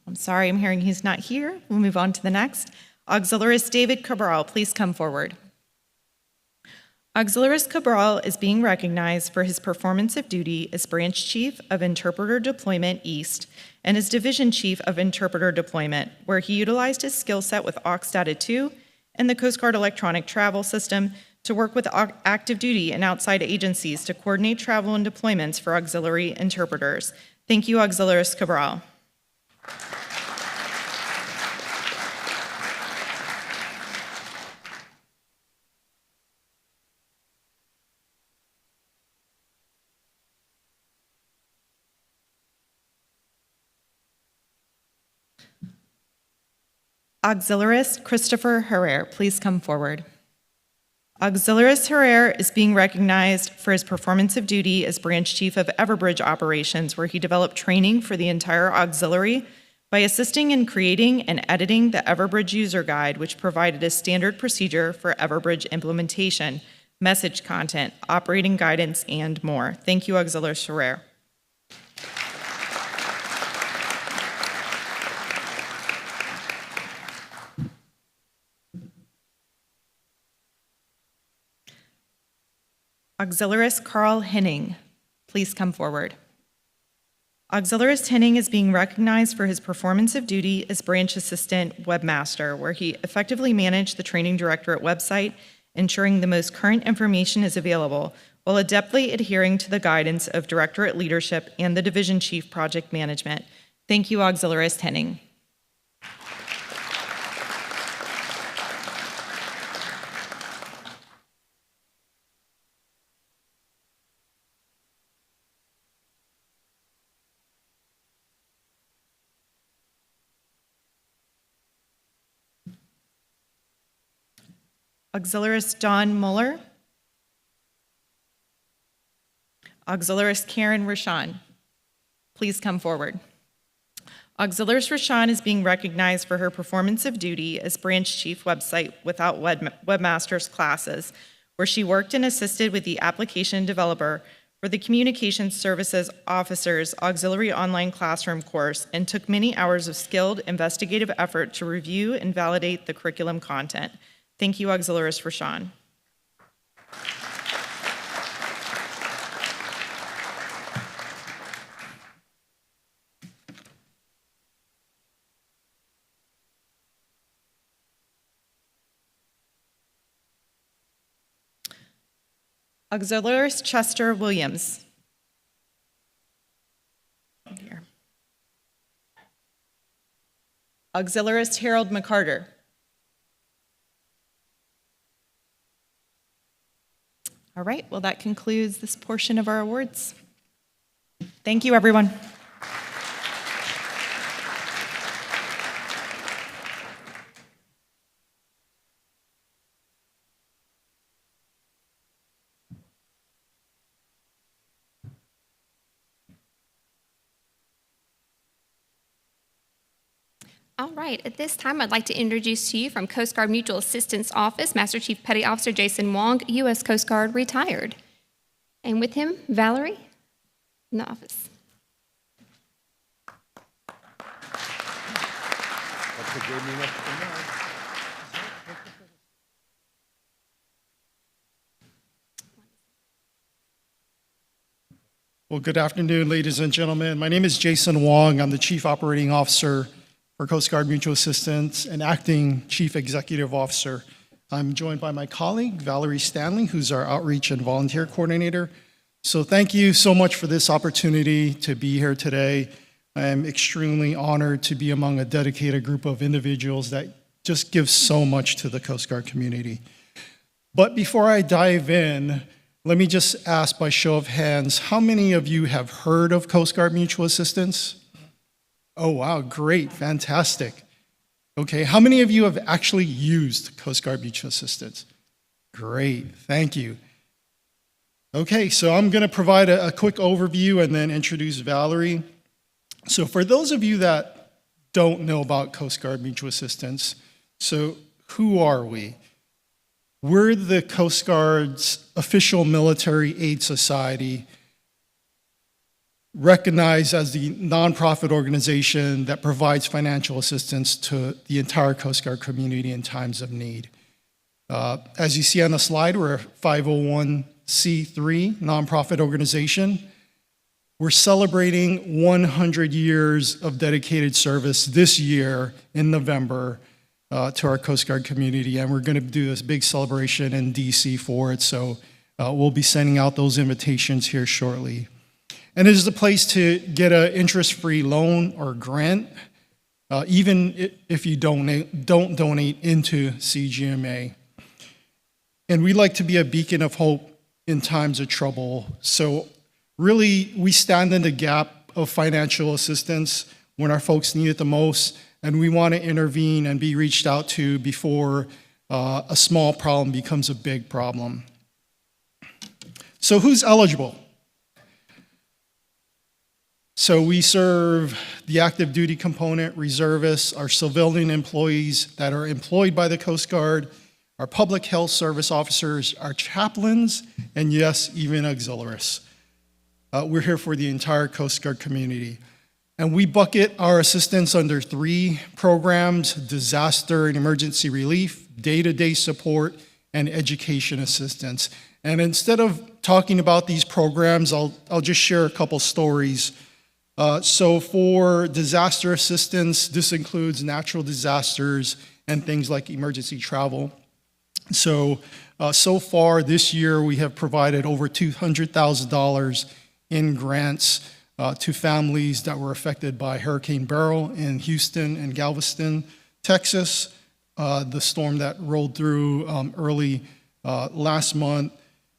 I'm sorry, I'm hearing he's not here. We'll move on to the next. Auxiliarist David Cabral, please come forward. Auxiliarist Cabral is being recognized for his performance of duty as Branch Chief of Interpreter Deployment East and as Division Chief of Interpreter Deployment, where he utilized his skill set with AUX Data 2 and the Coast Guard Electronic Travel System to work with active duty and outside agencies to coordinate travel and deployments for auxiliary interpreters. Thank you, Auxiliarist Cabral. Auxiliarist Christopher Herrera, please come forward. Auxiliarist Herrera is being recognized for his performance of duty as Branch Chief of Everbridge Operations, where he developed training for the entire auxiliary by assisting in creating and editing the Everbridge user guide, which provided a standard procedure for Everbridge implementation, message content, operating guidance, and more. Thank you, Auxiliarist Herrera. Auxiliarist Carl Henning, please come forward. Auxiliarist Henning is being recognized for his performance of duty as Branch Assistant Webmaster, where he effectively managed the Training Directorate website, ensuring the most current information is available, while adeptly adhering to the guidance of Directorate leadership and the Division Chief Project Management. Thank you, Auxiliarist Henning. Auxiliarist Don Muller. Auxiliarist Karen Rashan, please come forward. Auxiliarist Rashan is being recognized for her performance of duty as Branch Chief Website Without Webmasters classes, where she worked and assisted with the application developer for the Communications Services Officers Auxiliary Online Classroom course and took many hours of skilled investigative effort to review and validate the curriculum content. Thank you, Auxiliarist Rashan. Auxiliarist Chester Williams. Here. Auxiliarist Harold McCarter. All right, well, that concludes this portion of our awards. Thank you, everyone. All right, at this time, I'd like to introduce to you from Coast Guard Mutual Assistance Office, Master Chief Petty Officer Jason Wong, U.S. Coast Guard, retired. And with him, Valerie in the office. Well, Well, good afternoon, ladies and gentlemen. My name is Jason Wong. I'm the Chief Operating Officer for Coast Guard Mutual Assistance and Acting Chief Executive Officer. I'm joined by my colleague, Valerie Stanley, who's our Outreach and Volunteer Coordinator. So thank you so much for this opportunity to be here today. I am extremely honored to be among a dedicated group of individuals that just give so much to the Coast Guard community. But before I dive in, let me just ask by show of hands, how many of you have heard of Coast Guard Mutual Assistance? Oh, wow, great, fantastic. Okay, how many of you have actually used Coast Guard Mutual Assistance? Great, thank you. Okay, so I'm gonna provide a quick overview and then introduce Valerie. So for those of you that don't know about Coast Guard Mutual Assistance, so who are we? We're the Coast Guard's official military aid society, recognized as the nonprofit organization that provides financial assistance to the entire Coast Guard community in times of need. As you see on the slide, we're a 501c3 nonprofit organization. We're celebrating 100 years of dedicated service this year in November to our Coast Guard community, and we're going to do this big celebration in DC for it, so we'll be sending out those invitations here shortly. And it is a place to get an interest-free loan or grant, even if you don't donate into CGMA. And we like to be a beacon of hope in times of trouble. So really, we stand in the gap of financial assistance when our folks need it the most, and we want to intervene and be reached out to before a small problem becomes a big problem. So who's eligible? So we serve the active duty component, reservists, our civilian employees that are employed by the Coast Guard, our public health service officers, our chaplains, and yes, even auxiliaries. We're here for the entire Coast Guard community. And we bucket our assistance under 3 programs: disaster and emergency relief, day-to-day support, and education assistance. And instead of talking about these programs, I'll just share a couple stories. So for disaster assistance, this includes natural disasters and things like emergency travel. So far this year, we have provided over $200,000 in grants to families that were affected by Hurricane Beryl in Houston and Galveston, Texas, the storm that rolled through early last month.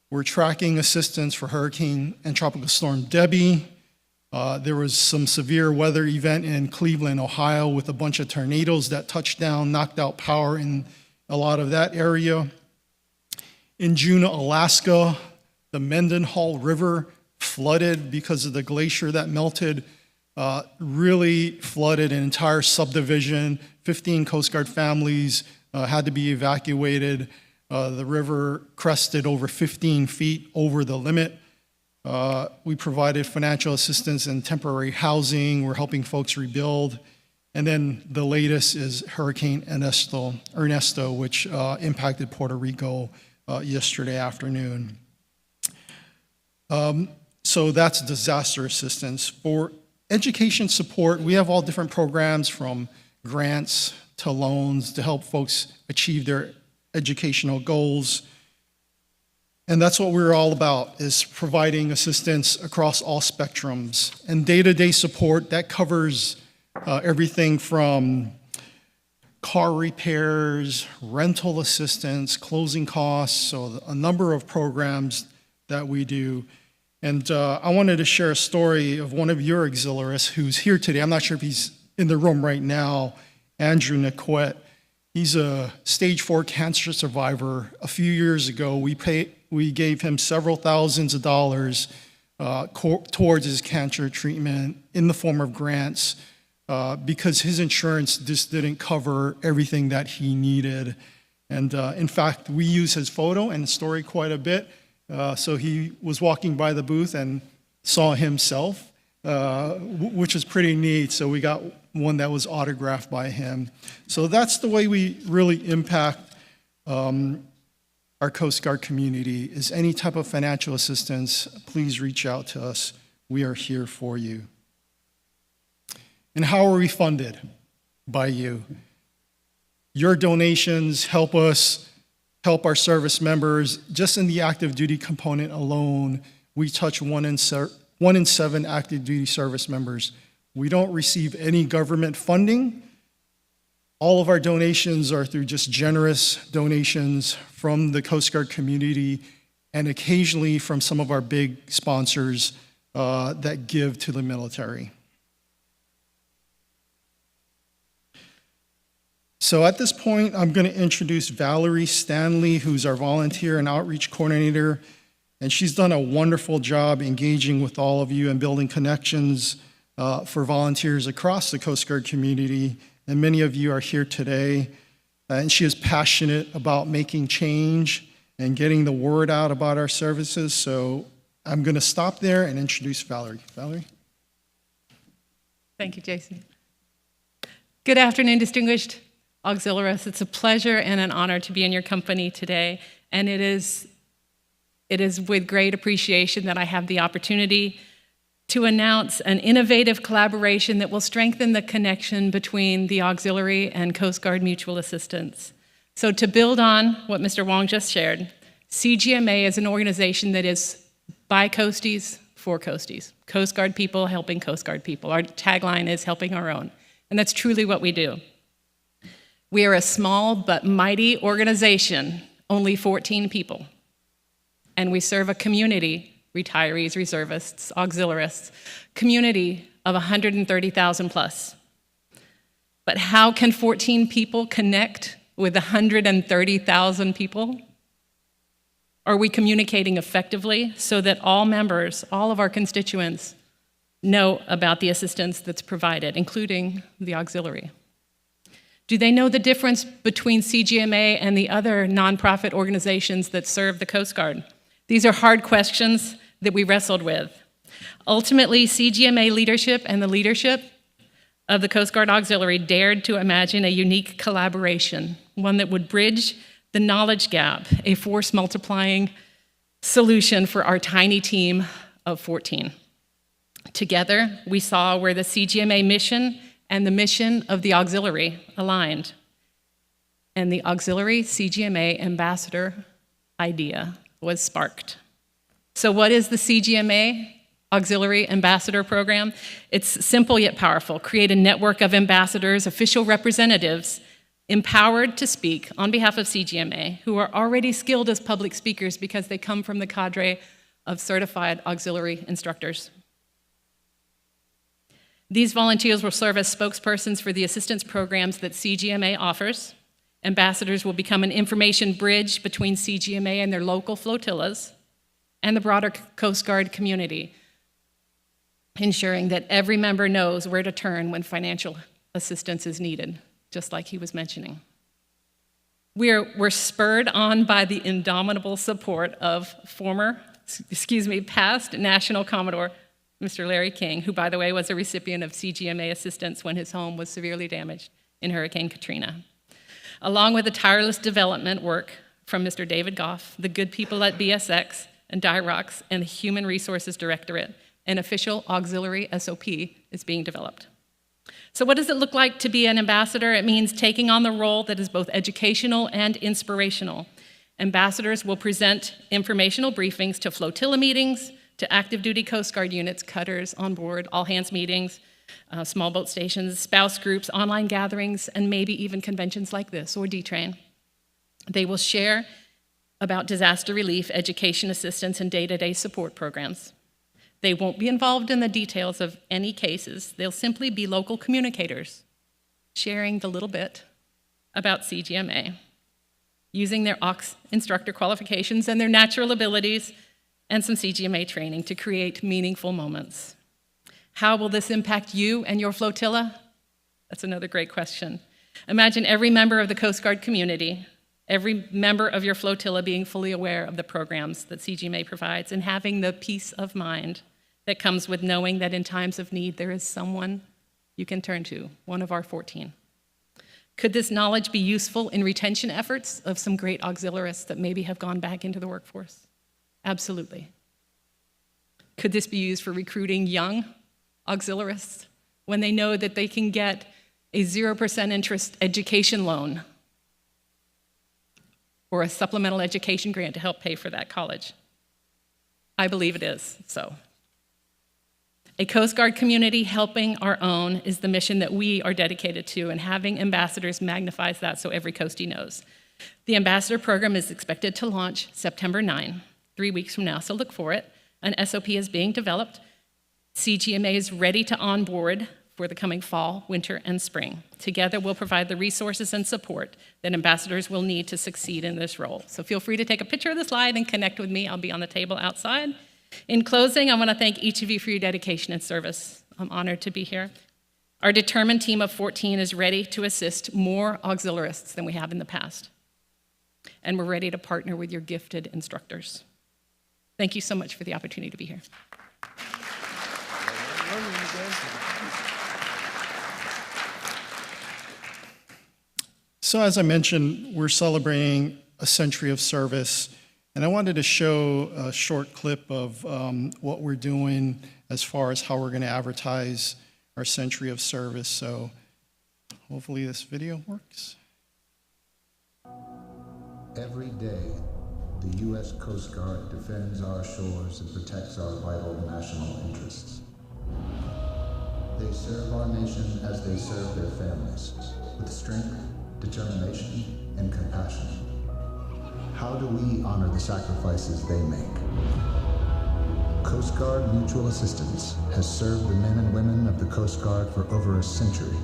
We're tracking assistance for Hurricane and Tropical Storm Debbie. There was some severe weather event in Cleveland, Ohio, with a bunch of tornadoes that touched down, knocked out power in a lot of that area. In Juneau, Alaska, the Mendenhall River flooded because of the glacier that melted, really flooded an entire subdivision. 15 Coast Guard families had to be evacuated. The river crested over 15 feet over the limit. We provided financial assistance and temporary housing. We're helping folks rebuild. And then the latest is Hurricane Ernesto, which impacted Puerto Rico yesterday afternoon. So that's disaster assistance. For education support, we have all different programs from grants to loans to help folks achieve their educational goals. And that's what we're all about, is providing assistance across all spectrums. And day-to-day support, that covers everything from car repairs, rental assistance, closing costs, so a number of programs that we do. And I wanted to share a story of one of your auxiliaries who's here today. I'm not sure if he's in the room right now, Andrew Niquette. He's a stage 4 cancer survivor. A few years ago, we gave him several thousands of dollars towards his cancer treatment in the form of grants because his insurance just didn't cover everything that he needed. And in fact, we use his photo and story quite a bit. So he was walking by the booth and saw himself, which is pretty neat. So we got one that was autographed by him. So that's the way we really impact our Coast Guard community, is any type of financial assistance, please reach out to us. we are here for you. And how are we funded? By you. Your donations help us help our service members. Just in the active duty component alone, we touch 1 in 7 active duty service members. We don't receive any government funding. All of our donations are through just generous donations from the Coast Guard community and occasionally from some of our big sponsors that give to the military. So at this point, I'm going to introduce Valerie Stanley, who's our volunteer and outreach coordinator, and she's done a wonderful job engaging with all of you and building connections for volunteers across the Coast Guard community, and many of you are here today, and she is passionate about making change and getting the word out about our services, so I'm going to stop there and introduce Valerie. Valerie? Thank you, Jason. Good afternoon, distinguished auxiliaries. It's a pleasure and an honor to be in your company today, and it is with great appreciation that I have the opportunity to announce an innovative collaboration that will strengthen the connection between the auxiliary and Coast Guard mutual assistance. So to build on what Mr. Wong just shared, CGMA is an organization that is by Coasties, for Coasties. Coast Guard people helping Coast Guard people. Our tagline is helping our own, and that's truly what we do. We are a small but mighty organization, only 14 people, and we serve a community, retirees, reservists, auxiliarists, community of 130,000 plus. But how can 14 people connect with 130,000 people? Are we communicating effectively so that all members, all of our constituents, know about the assistance that's provided, including the auxiliary? Do they know the difference between CGMA and the other nonprofit organizations that serve the Coast Guard? These are hard questions that we wrestled with. Ultimately, CGMA leadership and the leadership of the Coast Guard Auxiliary dared to imagine a unique collaboration, one that would bridge the knowledge gap, a force multiplying solution for our tiny team of 14. Together, we saw where the CGMA mission and the mission of the auxiliary aligned. And the auxiliary CGMA ambassador idea was sparked. So what is the CGMA Auxiliary Ambassador Program? It's simple yet powerful. Create a network of ambassadors, official representatives, empowered to speak on behalf of CGMA, who are already skilled as public speakers because they come from the cadre of certified auxiliary instructors. These volunteers will serve as spokespersons for the assistance programs that CGMA offers. Ambassadors will become an information bridge between CGMA and their local flotillas and the broader Coast Guard community, ensuring that every member knows where to turn when financial assistance is needed, just like he was mentioning. We're spurred on by the indomitable support of past National Commodore Mr. Larry King, who, by the way, was a recipient of CGMA assistance when his home was severely damaged in Hurricane Katrina, along with the tireless development work from Mr. David Goff, the good people at BSX and DIROCS, and the Human Resources Directorate. An official auxiliary SOP is being developed. So what does it look like to be an ambassador? It means taking on the role that is both educational and inspirational. Ambassadors will present informational briefings to flotilla meetings, to active duty Coast Guard units, cutters on board, all hands meetings, small boat stations, spouse groups, online gatherings, and maybe even conventions like this or D-Train. They will share about disaster relief, education assistance, and day-to-day support programs. They won't be involved in the details of any cases. They'll simply be local communicators, sharing the little bit about CGMA, using their AUX instructor qualifications and their natural abilities and some CGMA training to create meaningful moments. How will this impact you and your flotilla? That's another great question. Imagine every member of the Coast Guard community, every member of your flotilla being fully aware of the programs that CGMA provides and having the peace of mind that comes with knowing that in times of need there is someone you can turn to, one of our 14. Could this knowledge be useful in retention efforts of some great auxiliarists that maybe have gone back into the workforce? Absolutely. Could this be used for recruiting young auxiliarists when they know that they can get a 0% interest education loan or a supplemental education grant to help pay for that college? I believe it is, so. A Coast Guard community helping our own is the mission that we are dedicated to, and having ambassadors magnifies that so every coastie knows. The ambassador program is expected to launch September 9, 3 weeks from now, so look for it. An SOP is being developed. CGMA is ready to onboard for the coming fall, winter, and spring. Together, we'll provide the resources and support that ambassadors will need to succeed in this role. So feel free to take a picture of the slide and connect with me. I'll be on the table outside. In closing, I want to thank each of you for your dedication and service. I'm honored to be here. Our determined team of 14 is ready to assist more auxiliarists than we have in the past. And we're ready to partner with your gifted instructors. Thank you so much for the opportunity to be here. So as I mentioned, we're celebrating a century of service, and I wanted to show a short clip of what we're doing as far as how we're going to advertise our century of service. So hopefully this video works. Every day, the U.S. Coast Guard defends our shores and protects our vital national interests. They serve our nation as they serve their families, with strength, determination, and compassion. How do we honor the sacrifices they make? Coast Guard Mutual Assistance has served the men and women of the Coast Guard for over a century,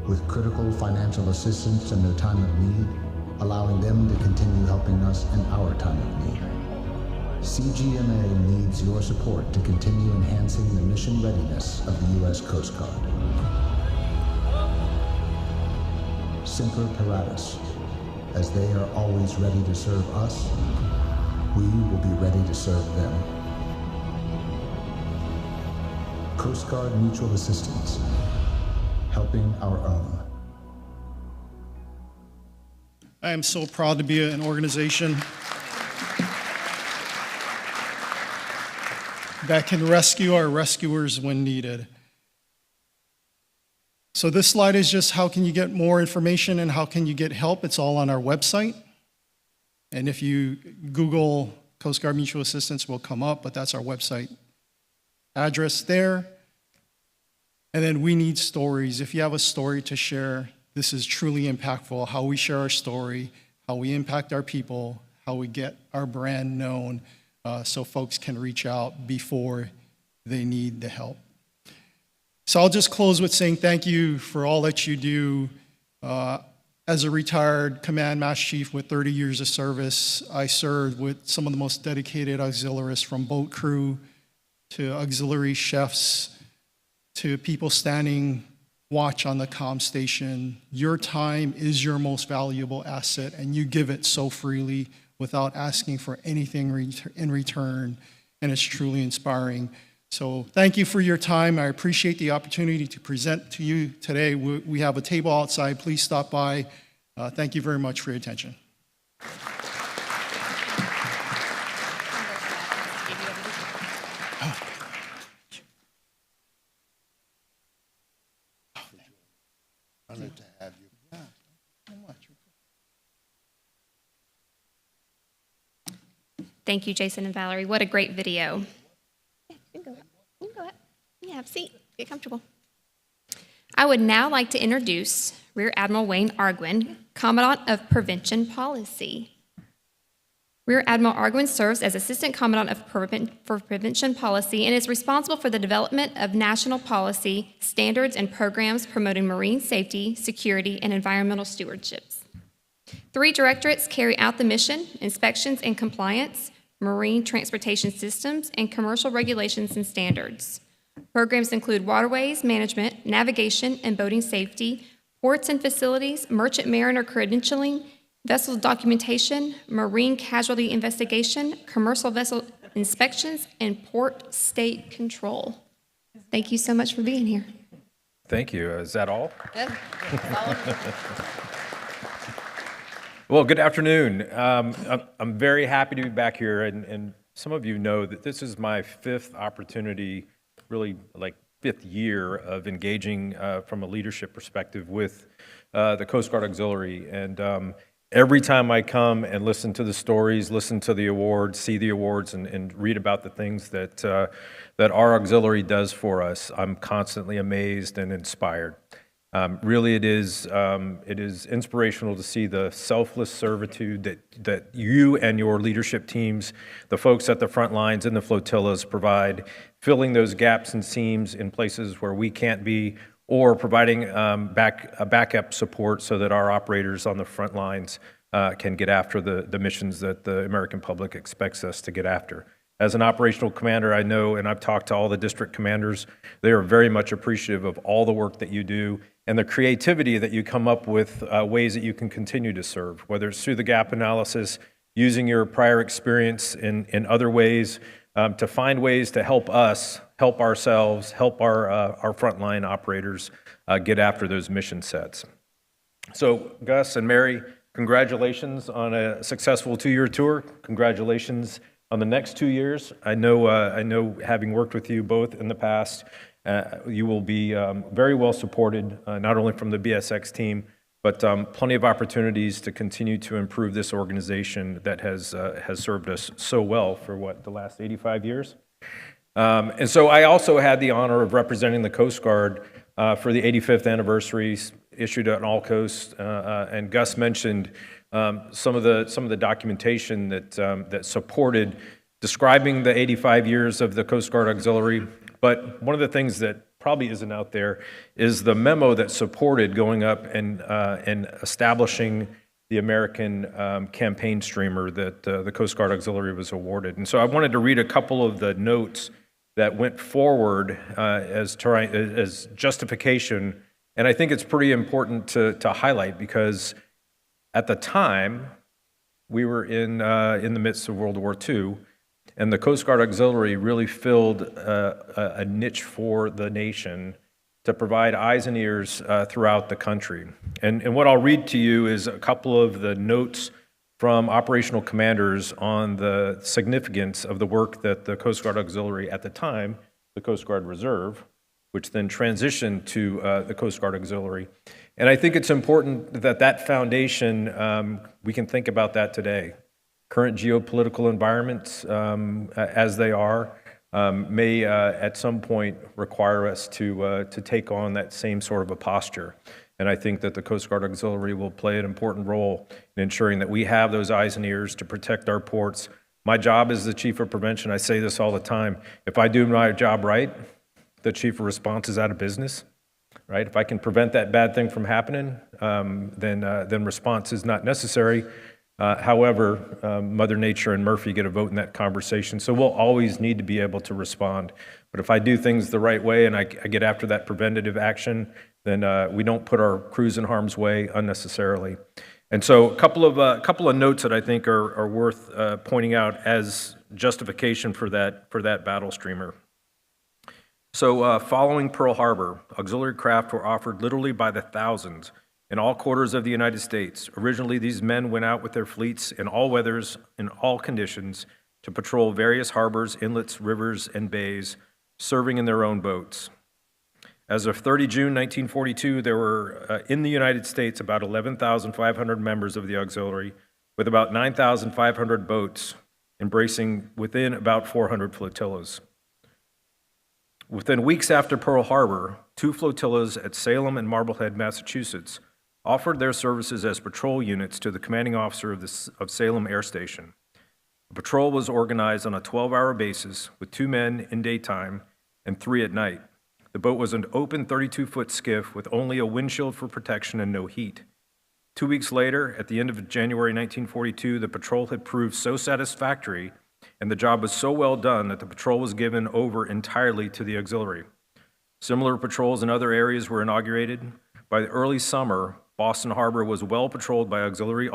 with critical financial assistance in their time of need, allowing them to continue helping us in our time of need. CGMA needs your support to continue enhancing the mission readiness of the U.S. Coast Guard. Semper Paratus, as they are always ready to serve us, we will be ready to serve them. Coast Guard Mutual Assistance, helping our own. I am so proud to be an organization that can rescue our rescuers when needed. So this slide is just how can you get more information and how can you get help. It's all on our website. And if you Google Coast Guard Mutual Assistance, will come up, but that's our website address there. And then we need stories. If you have a story to share, this is truly impactful, how we share our story, how we impact our people, how we get our brand known, so folks can reach out before they need the help. So I'll just close with saying thank you for all that you do. As a retired Command Master Chief with 30 years of service, I served with some of the most dedicated auxiliarists, from boat crew to auxiliary chefs to people standing watch on the comm station. Your time is your most valuable asset, and you give it so freely without asking for anything in return, and it's truly inspiring. So thank you for your time. I appreciate the opportunity to present to you today. We have a table outside. Please stop by. Thank you very much for your attention. Honored to have you. Yeah, so much. Thank you, Jason and Valerie. What a great video. Yeah, you can go up. You can go up. Yeah, have a seat. Get comfortable. I would now like to introduce Rear Admiral Wayne Arquin, Commandant of Prevention Policy. Rear Admiral Arquin serves as Assistant Commandant of Prevention Policy and is responsible for the development of national policy, standards, and programs promoting marine safety, security, and environmental stewardships. 3 directorates carry out the mission: inspections and compliance, marine transportation systems, and commercial regulations and standards. Programs include waterways management, navigation and boating safety, ports and facilities, merchant mariner credentialing, vessel documentation, marine casualty investigation, commercial vessel inspections, and port state control. Thank you so much for being here. Thank you. Is that all? Good. Well, good afternoon. I'm very happy to be back here, and some of you know that this is my fifth opportunity, really like fifth year of engaging from a leadership perspective with the Coast Guard Auxiliary. And every time I come and listen to the stories, listen to the awards, see the awards, and read about the things that, that our auxiliary does for us, I'm constantly amazed and inspired. Really, it is inspirational to see the selfless servitude that you and your leadership teams, the folks at the front lines and the flotillas provide, filling those gaps and seams in places where we can't be, or providing backup support so that our operators on the front lines can get after the missions that the American public expects us to get after. As an operational commander, I know, and I've talked to all the district commanders, they are very much appreciative of all the work that you do and the creativity that you come up with ways that you can continue to serve, whether it's through the gap analysis, using your prior experience in other ways to find ways to help us, help ourselves, help our frontline operators get after those mission sets. So Gus and Mary, congratulations on a successful 2-year tour. Congratulations on the next 2 years. I know having worked with you both in the past, you will be very well supported, not only from the BSX team, but plenty of opportunities to continue to improve this organization that has served us so well for the last 85 years. And so I also had the honor of representing the Coast Guard for the 85th anniversary, issued at All Coast, and Gus mentioned some of the documentation that supported describing the 85 years of the Coast Guard Auxiliary. But one of the things that probably isn't out there is the memo that supported going up and establishing the American campaign streamer that the Coast Guard Auxiliary was awarded. And so I wanted to read a couple of the notes that went forward as justification. And I think it's pretty important to highlight because at the time, we were in the midst of World War II, and the Coast Guard Auxiliary really filled a niche for the nation to provide eyes and ears throughout the country. And what I'll read to you is a couple of the notes from operational commanders on the significance of the work that the Coast Guard Auxiliary at the time, the Coast Guard Reserve, which then transitioned to the Coast Guard Auxiliary. And I think it's important that that foundation, we can think about that today. Current geopolitical environments, as they are, may at some point require us to take on that same sort of a posture. And I think that the Coast Guard Auxiliary will play an important role in ensuring that we have those eyes and ears to protect our ports. My job as the Chief of Prevention, I say this all the time, if I do my job right, the Chief of Response is out of business, right? If I can prevent that bad thing from happening, then response is not necessary. However, Mother Nature and Murphy get a vote in that conversation, so we'll always need to be able to respond. But if I do things the right way and I get after that preventative action, then we don't put our crews in harm's way unnecessarily. And so a couple of notes that I think are worth pointing out as justification for that battle streamer. So following Pearl Harbor, auxiliary craft were offered literally by the thousands in all quarters of the United States. Originally, these men went out with their fleets in all weathers, in all conditions, to patrol various harbors, inlets, rivers, and bays, serving in their own boats. As of 30 June 1942, there were in the United States about 11,500 members of the auxiliary, with about 9,500 boats, embracing within about 400 flotillas. Within weeks after Pearl Harbor, 2 flotillas at Salem and Marblehead, Massachusetts, offered their services as patrol units to the commanding officer of Salem Air Station. The patrol was organized on a 12-hour basis with 2 men in daytime and 3 at night. The boat was an open 32-foot skiff with only a windshield for protection and no heat. 2 weeks later, at the end of January 1942, the patrol had proved so satisfactory and the job was so well done that the patrol was given over entirely to the auxiliary. Similar patrols in other areas were inaugurated. By the early summer, Boston Harbor was well patrolled by auxiliary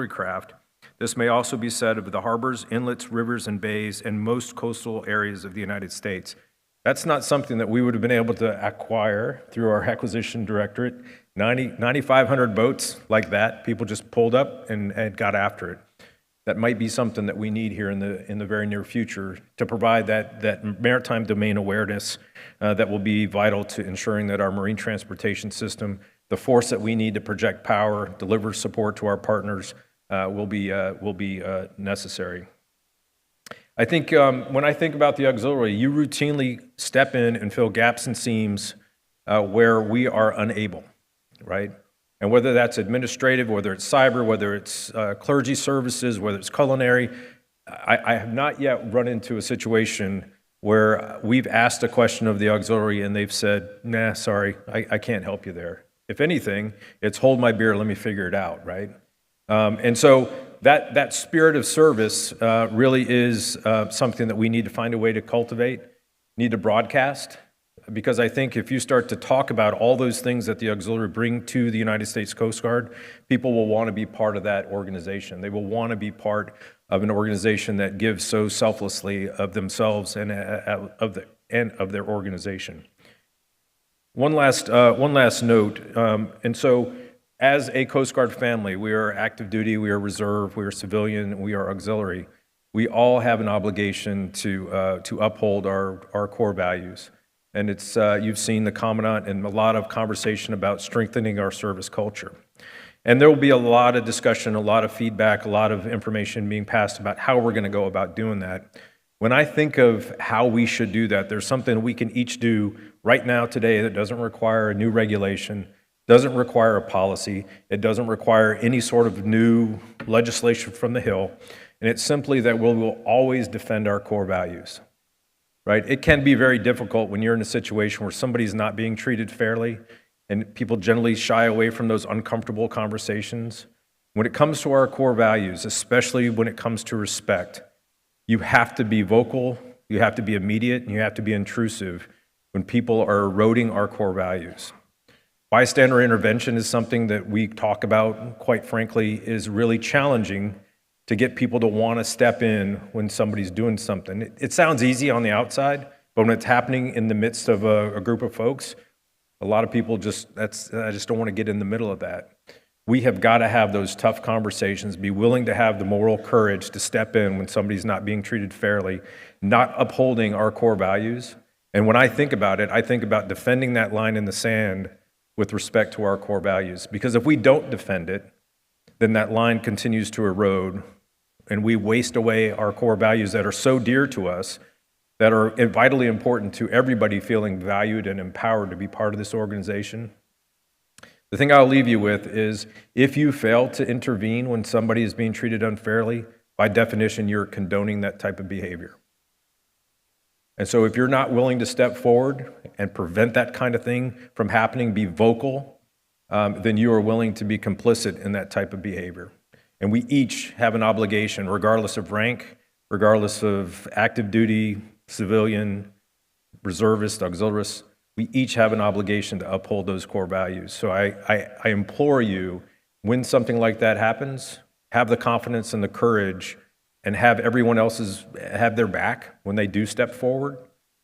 craft. This may also be said of the harbors, inlets, rivers, and bays, and most coastal areas of the United States. That's not something that we would have been able to acquire through our acquisition directorate. 9,500 boats like that, people just pulled up and got after it. that might be something that we need here in the very near future to provide that maritime domain awareness that will be vital to ensuring that our marine transportation system, the force that we need to project power, deliver support to our partners, will be necessary. I think when I think about the auxiliary, you routinely step in and fill gaps and seams where we are unable, right? And whether that's administrative, whether it's cyber, whether it's clergy services, whether it's culinary, I have not yet run into a situation where we've asked a question of the auxiliary and they've said, nah, sorry, I can't help you there. If anything, it's hold my beer, let me figure it out, right? And so that spirit of service really is something that we need to find a way to cultivate, need to broadcast, because I think if you start to talk about all those things that the auxiliary bring to the United States Coast Guard, people will want to be part of that organization. They will want to be part of an organization that gives so selflessly of themselves and of their organization. One last note, and so as a Coast Guard family, we are active duty, we are reserve, we are civilian, we are auxiliary. We all have an obligation to uphold our core values. And it's you've seen the Commandant and a lot of conversation about strengthening our service culture. And there will be a lot of discussion, a lot of feedback, a lot of information being passed about how we're going to go about doing that. When I think of how we should do that, there's something we can each do right now today that doesn't require a new regulation, doesn't require a policy, it doesn't require any sort of new legislation from the Hill, and it's simply that we will always defend our core values. Right? It can be very difficult when you're in a situation where somebody's not being treated fairly, and people generally shy away from those uncomfortable conversations. When it comes to our core values, especially when it comes to respect, you have to be vocal, you have to be immediate, and you have to be intrusive when people are eroding our core values. Bystander intervention is something that we talk about, quite frankly, is really challenging to get people to want to step in when somebody's doing something. It sounds easy on the outside, but when it's happening in the midst of a group of folks, a lot of people I just don't want to get in the middle of that. We have got to have those tough conversations, be willing to have the moral courage to step in when somebody's not being treated fairly, not upholding our core values. And when I think about it, I think about defending that line in the sand with respect to our core values. Because if we don't defend it, then that line continues to erode, and we waste away our core values that are so dear to us, that are vitally important to everybody feeling valued and empowered to be part of this organization. The thing I'll leave you with is, if you fail to intervene when somebody is being treated unfairly, by definition, you're condoning that type of behavior. And so if you're not willing to step forward and prevent that kind of thing from happening, be vocal, then you are willing to be complicit in that type of behavior. And we each have an obligation, regardless of rank, regardless of active duty, civilian, reservist, auxiliarist, we each have an obligation to uphold those core values. So I implore you, when something like that happens, have the confidence and the courage and have everyone else's have their back when they do step forward,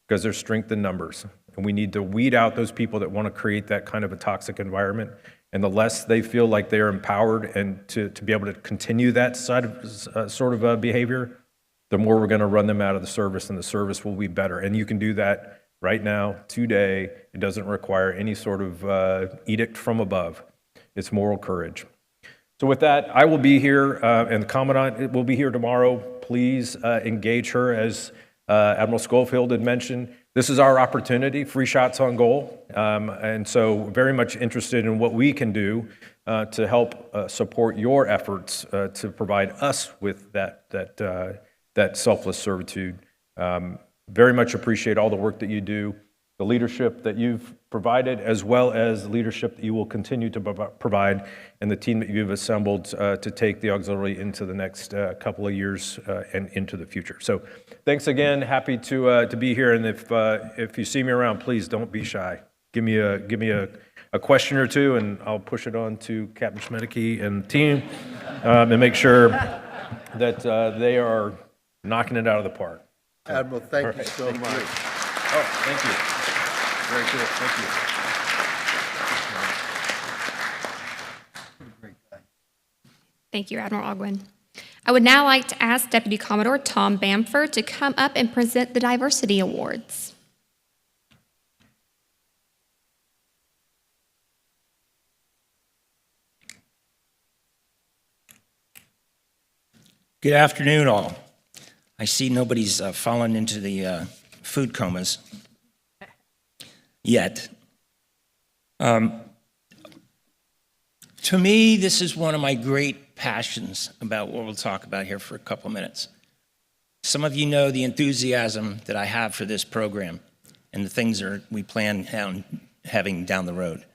because there's strength in numbers. And we need to weed out those people that want to create that kind of a toxic environment. And the less they feel like they're empowered and to be able to continue that sort of behavior, the more we're going to run them out of the service, and the service will be better. And you can do that right now, today. It doesn't require any sort of edict from above. It's moral courage. So with that, I will be here, and the Commandant will be here tomorrow. Please engage her, as Admiral Schofield had mentioned. This is our opportunity, free shots on goal, and so very much interested in what we can do to help support your efforts to provide us with that selfless servitude. Very much appreciate all the work that you do, the leadership that you've provided, as well as the leadership that you will continue to provide, and the team that you've assembled to take the auxiliary into the next couple of years and into the future. So thanks again. Happy to be here, and if you see me around, please don't be shy. Give me a question or two, and I'll push it on to Captain Schmedeke and the team, and make sure that they are knocking it out of the park. Admiral, thank you so much. Oh, thank you. Very good. Thank you. Thank you, Admiral Arquin. I would now like to ask Deputy Commodore Tom Bamford to come up and present the Diversity Awards. Good afternoon, all. I see nobody's fallen into the food comas yet. To me, this is one of my great passions about what we'll talk about here for a couple minutes. Some of you know the enthusiasm that I have for this program and the things that we plan on having down the road.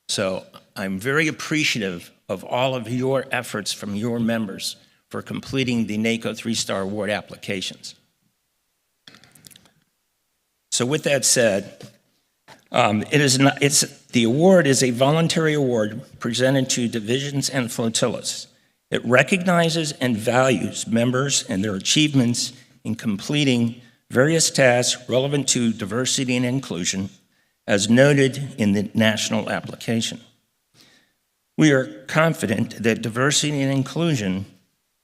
So I'm very appreciative of all of your efforts from your members for completing the NACO 3-Star Award applications. So with that said, the award is a voluntary award presented to divisions and flotillas. It recognizes and values members and their achievements in completing various tasks relevant to diversity and inclusion, as noted in the national application. We are confident that diversity and inclusion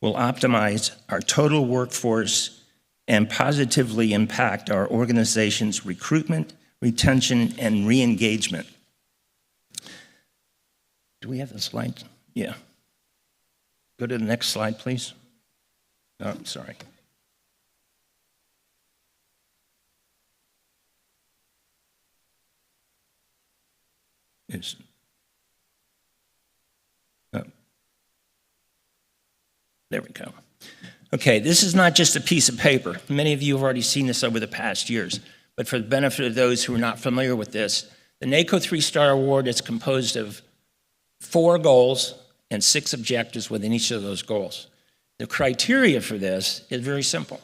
will optimize our total workforce and positively impact our organization's recruitment, retention, and re-engagement. Do we have the slide? Yeah. Go to the next slide, please. Oh, I'm sorry. There we go. Okay, this is not just a piece of paper. Many of you have already seen this over the past years, but for the benefit of those who are not familiar with this, the NACO 3-Star Award is composed of 4 goals and 6 objectives within each of those goals. The criteria for this is very simple.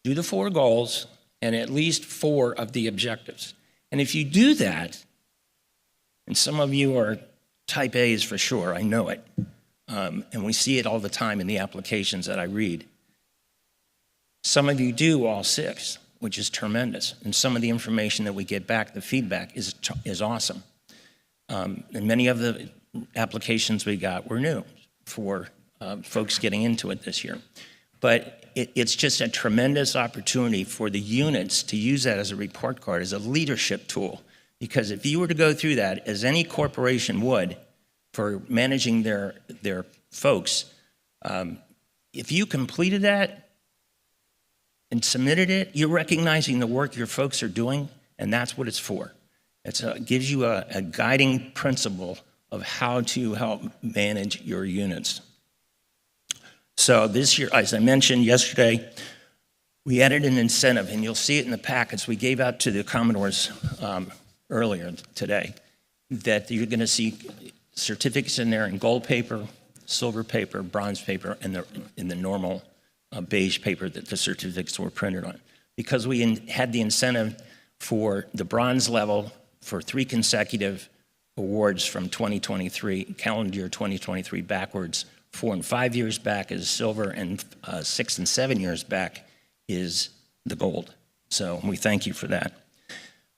Do the 4 goals and at least 4 of the objectives. And if you do that, and some of you are type A's for sure, I know it, and we see it all the time in the applications that I read. Some of you do all 6, which is tremendous. And some of the information that we get back, the feedback, is awesome. And many of the applications we got were new for folks getting into it this year. But it's just a tremendous opportunity for the units to use that as a report card, as a leadership tool. Because if you were to go through that, as any corporation would, for managing their folks, if you completed that and submitted it, you're recognizing the work your folks are doing, and that's what it's for. It gives you a guiding principle of how to help manage your units. So this year, as I mentioned yesterday, we added an incentive, and you'll see it in the packets we gave out to the Commodores earlier today, that you're going to see certificates in there in gold paper, silver paper, bronze paper, and in the normal beige paper that the certificates were printed on. Because we had the incentive for the bronze level for 3 consecutive awards from 2023, calendar year 2023 backwards, 4 and 5 years back is silver, and 6 and 7 years back is the gold. So we thank you for that.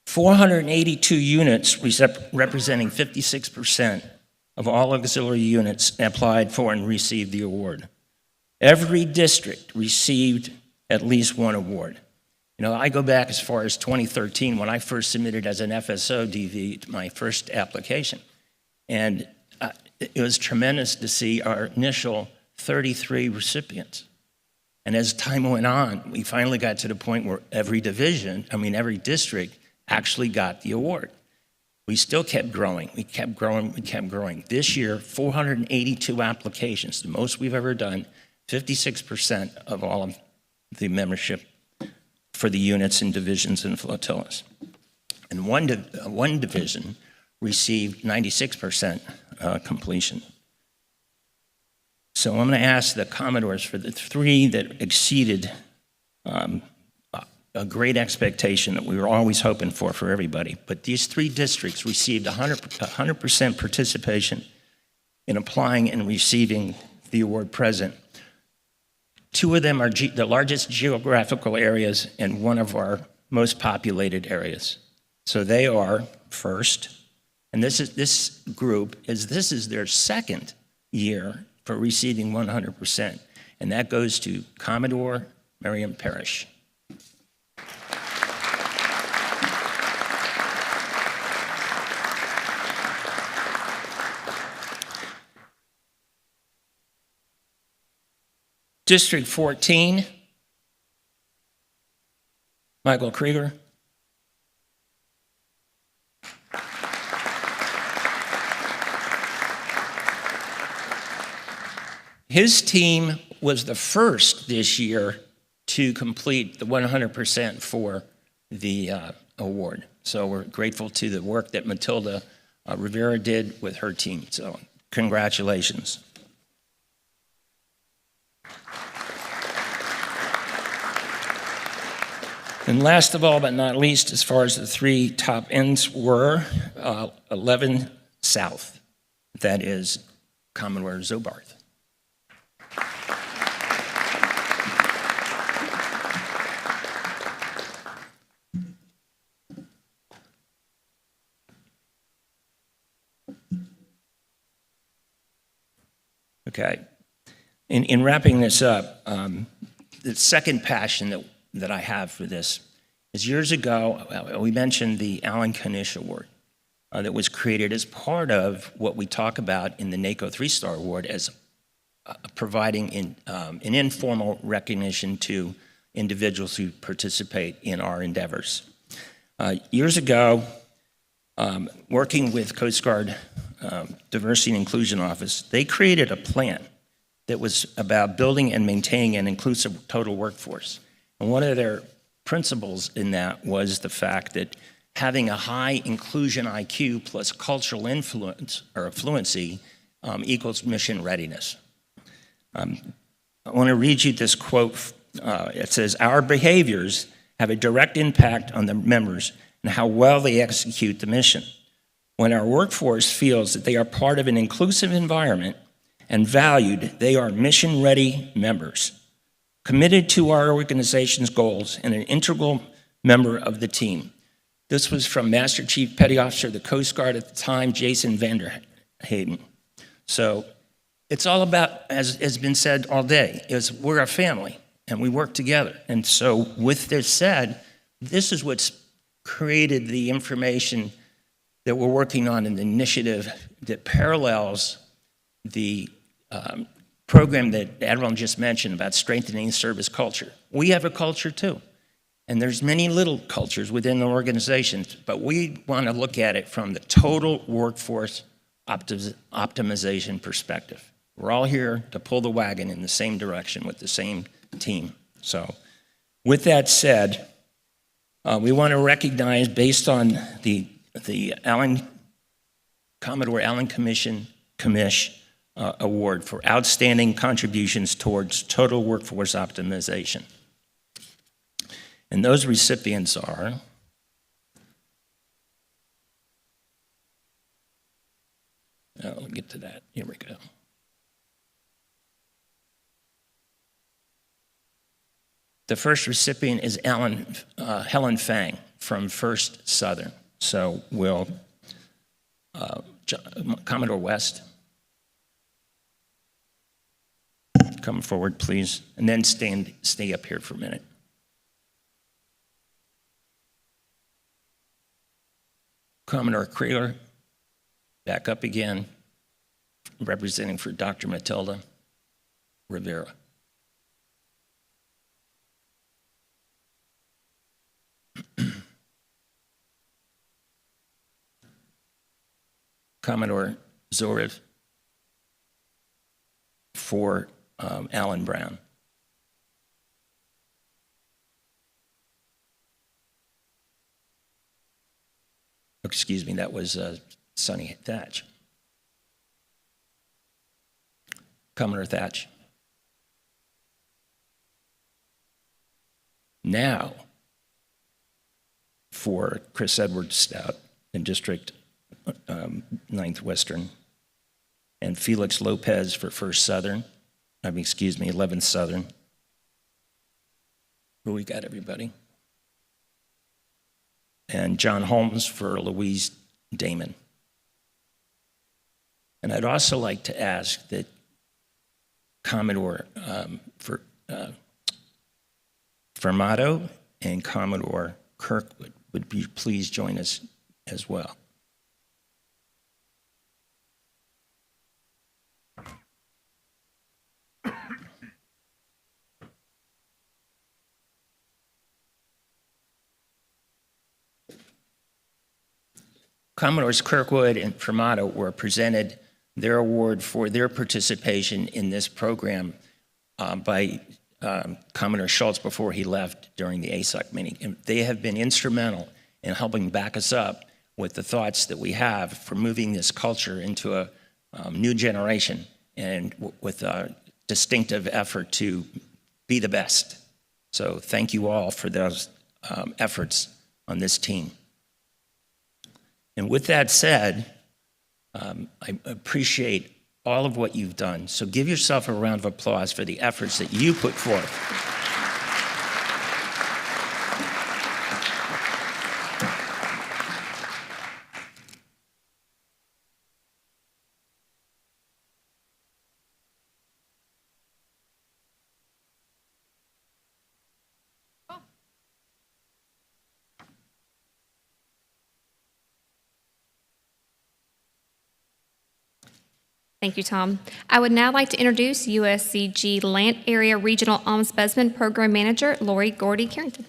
482 units representing 56% of all auxiliary units applied for and received the award. Every district received at least 1 award. You know, I go back as far as 2013 when I first submitted as an FSO DV my first application. And it was tremendous to see our initial 33 recipients. And as time went on, we finally got to the point where every district actually got the award. We still kept growing. We kept growing. This year, 482 applications, the most we've ever done, 56% of all of the membership for the units and divisions and flotillas. And one division received 96% completion. So I'm going to ask the Commodores for the 3 that exceeded a great expectation that we were always hoping for everybody. But these 3 districts received 100% participation in applying and receiving the award present. 2 of them are the largest geographical areas and one of our most populated areas. So they are first, and this group is their 2nd year for receiving 100%. and that goes to Commodore Miriam Parrish. District 14, Michael Krieger. His team was the first this year to complete the 100% for the award. So we're grateful to the work that Matilda Rivera did with her team. So congratulations. And last of all, but not least, as far as the three top ends were, 11 South, that is Commodore Zobarth. Okay. In wrapping this up, the second passion that I have for this is years ago, we mentioned the Alan Kanish Award that was created as part of what we talk about in the NACO 3-Star Award as providing an informal recognition to individuals who participate in our endeavors. Years ago, working with Coast Guard Diversity and Inclusion Office, they created a plan that was about building and maintaining an inclusive total workforce. And one of their principles in that was the fact that having a high inclusion IQ plus cultural influence or fluency equals mission readiness. I want to read you this quote. It says, "Our behaviors have a direct impact on the members and how well they execute the mission. When our workforce feels that they are part of an inclusive environment and valued, they are mission-ready members, committed to our organization's goals and an integral member of the team." This was from Master Chief Petty Officer of the Coast Guard at the time, Jason Vanderhayden. So it's all about, as has been said all day, is we're a family and we work together. And so with this said, this is what's created the information that we're working on in the initiative that parallels the program that Admiral just mentioned about strengthening service culture. We have a culture too, and there's many little cultures within the organizations, but we want to look at it from the total workforce optimization perspective. We're all here to pull the wagon in the same direction with the same team. So with that said, we want to recognize, based on the Commodore Alan Kanish Award for outstanding contributions towards total workforce optimization. And those recipients are I'll get to that. Here we go. The first recipient is Helen Fang from First Southern. So we'll, Commodore West, come forward, please, and then stay up here for a minute. Commodore Krieger, back up again, representing for Dr. Matilda Rivera. Commodore Zorev for Alan Brown. Excuse me, that was Sonny Thatch. Commodore Thatch. Now, for Chris Edward Stout in District 9th Western, and Felix Lopez for 11th Southern. Who we got, everybody? And John Holmes for Louise Damon. And I'd also like to ask that Commodore Fermato and Commodore Kirkwood would you please join us as well. Commodores Kirkwood and Fermato were presented their award for their participation in this program by Commodore Schultz before he left during the ASUC meeting. And they have been instrumental in helping back us up with the thoughts that we have for moving this culture into a new generation and with a distinctive effort to be the best. So thank you all for those efforts on this team. And with that said, I appreciate all of what you've done. So give yourself a round of applause for the efforts that you put forth. Thank you, Tom. I would now like to introduce USCG Lant Area Regional Ombudsman Program Manager, Lori Gordy-Carrington.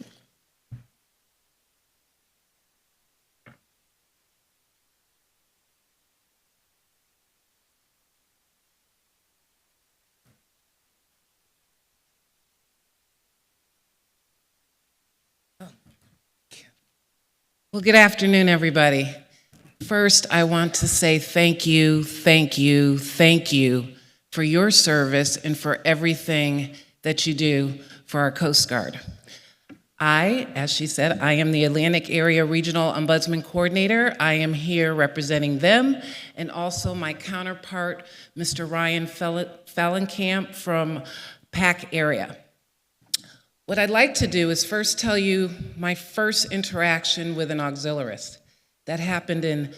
Well, good afternoon, everybody. First, I want to say thank you, thank you, thank you for your service and for everything that you do for our Coast Guard. As she said, I am the Atlantic Area Regional Ombudsman Coordinator. I am here representing them and also my counterpart, Mr. Ryan Fallenkamp from PAC area. What I'd like to do is first tell you my first interaction with an auxiliarist. That happened in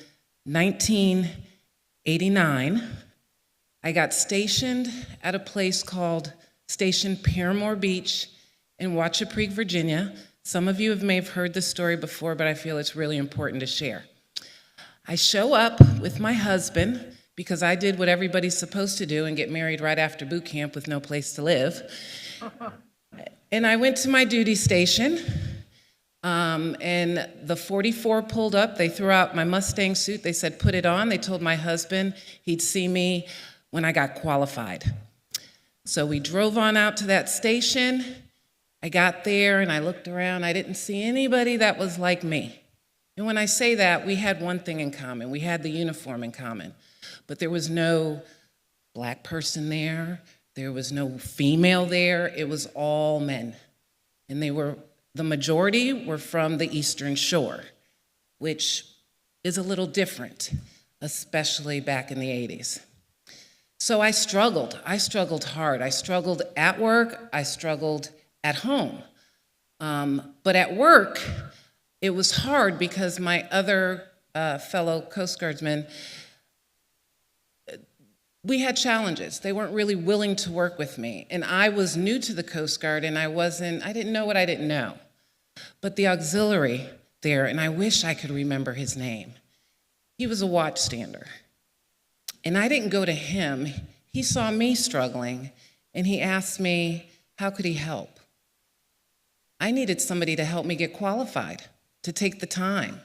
1989. I got stationed at a place called Station Paramore Beach in Wachapreak, Virginia. Some of you may have heard this story before, but I feel it's really important to share. I show up with my husband because I did what everybody's supposed to do and get married right after boot camp with no place to live. And I went to my duty station. And the 44 pulled up. They threw out my Mustang suit. They said, put it on. They told my husband he'd see me when I got qualified. So we drove on out to that station. I got there and I looked around. I didn't see anybody that was like me. And when I say that, we had one thing in common. We had the uniform in common. But there was no black person there. There was no female there. It was all men. And the majority were from the Eastern Shore, which is a little different, especially back in the 80s. So I struggled. I struggled hard. I struggled at work. I struggled at home. But at work, it was hard because my other fellow Coast Guardsmen, we had challenges. They weren't really willing to work with me. And I was new to the Coast Guard, and I didn't know what I didn't know. But the auxiliary there, and I wish I could remember his name, he was a watchstander. And I didn't go to him. He saw me struggling, and he asked me, how could he help? I needed somebody to help me get qualified, to take the time.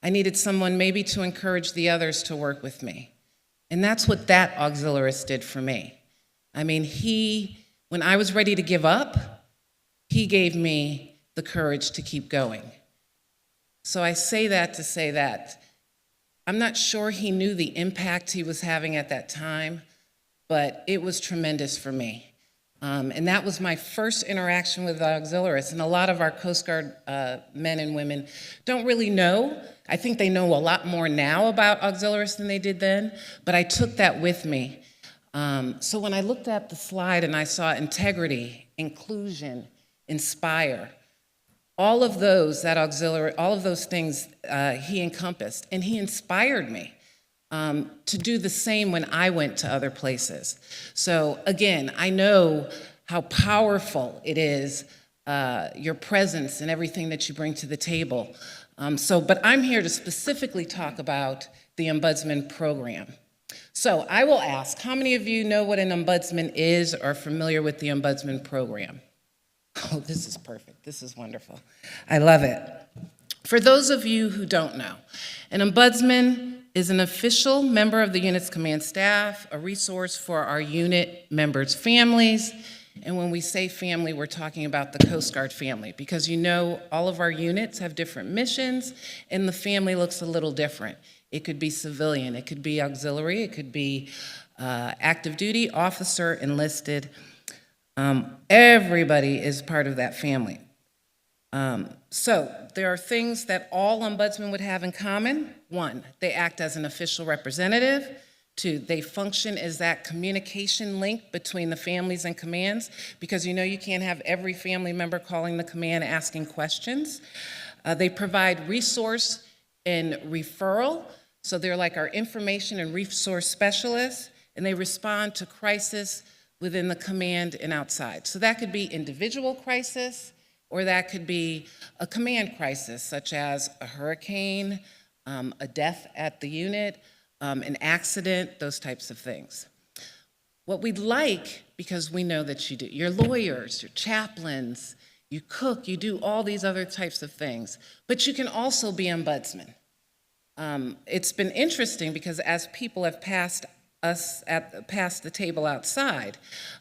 I needed someone maybe to encourage the others to work with me. And that's what that auxiliarist did for me. I mean, when I was ready to give up, he gave me the courage to keep going. So I say that to say that I'm not sure he knew the impact he was having at that time, but it was tremendous for me. And that was my first interaction with the auxiliarists. And a lot of our Coast Guard men and women don't really know. I think they know a lot more now about auxiliarists than they did then, but I took that with me. So when I looked at the slide and I saw integrity, inclusion, inspire, all of those, that auxiliary, all of those things he encompassed, and he inspired me. to do the same when I went to other places. So again, I know how powerful it is, your presence and everything that you bring to the table. But I'm here to specifically talk about the Ombudsman program. So I will ask, how many of you know what an Ombudsman is or are familiar with the Ombudsman program? Oh, this is perfect. This is wonderful. I love it. For those of you who don't know, an Ombudsman is an official member of the unit's command staff, a resource for our unit members' families. And when we say family, we're talking about the Coast Guard family, because you know all of our units have different missions, and the family looks a little different. It could be civilian, it could be auxiliary, it could be active duty, officer, enlisted. Everybody is part of that family. So there are things that all ombudsmen would have in common. One, they act as an official representative. Two, they function as that communication link between the families and commands, because you know you can't have every family member calling the command asking questions. They provide resource and referral, so they're like our information and resource specialists, and they respond to crisis within the command and outside. So that could be individual crisis, or that could be a command crisis, such as a hurricane, a death at the unit, an accident, those types of things. What we'd like, because we know that you do, you're lawyers, you're chaplains, you cook, you do all these other types of things, but you can also be ombudsman. It's been interesting because as people have passed the table outside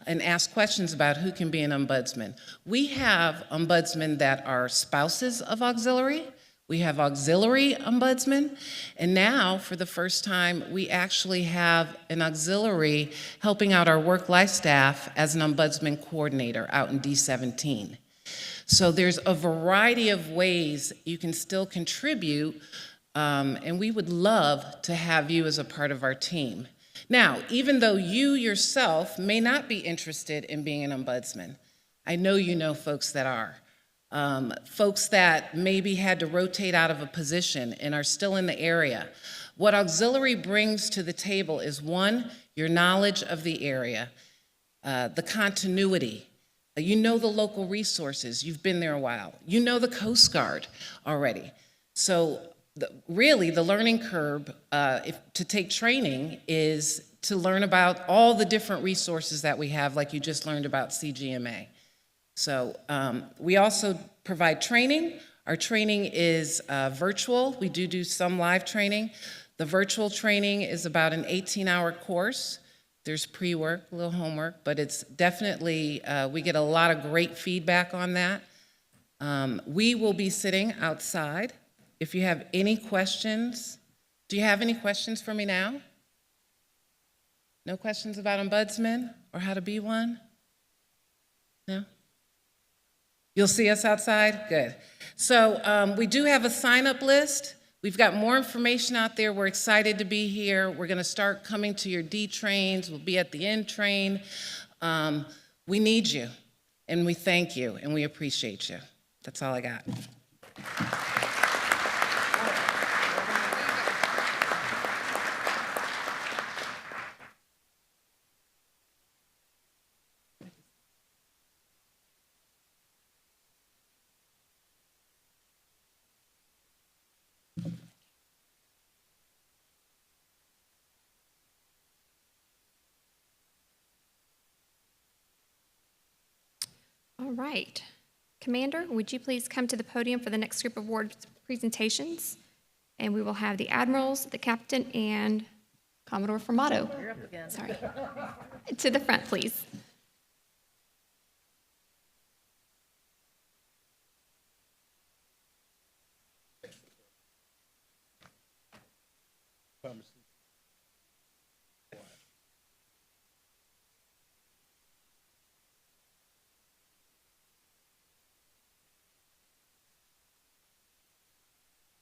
and asked questions about who can be an ombudsman, we have ombudsmen that are spouses of auxiliary. We have auxiliary ombudsman, and now, for the first time, we actually have an auxiliary helping out our work-life staff as an ombudsman coordinator out in D17. So there's a variety of ways you can still contribute, and we would love to have you as a part of our team. Now, even though you yourself may not be interested in being an ombudsman, I know you know folks that are. Folks that maybe had to rotate out of a position and are still in the area. What auxiliary brings to the table is, one, your knowledge of the area, the continuity. You know the local resources. You've been there a while. You know the Coast Guard already. So really, the learning curve to take training is to learn about all the different resources that we have, like you just learned about CGMA. So we also provide training. Our training is virtual. We do some live training. The virtual training is about an 18-hour course. There's pre-work, a little homework, but it's definitely, we get a lot of great feedback on that. We will be sitting outside. If you have any questions, do you have any questions for me now? No questions about ombudsman or how to be one? No? You'll see us outside? Good. So we do have a sign-up list. We've got more information out there. We're excited to be here. We're going to start coming to your D trains. We'll be at the N train. We need you, and we thank you, and we appreciate you. That's all I got. All right. Commander, would you please come to the podium for the next group of award presentations? And we will have the admirals, the captain, and Commodore Formato. You're up again. Sorry. To the front, please.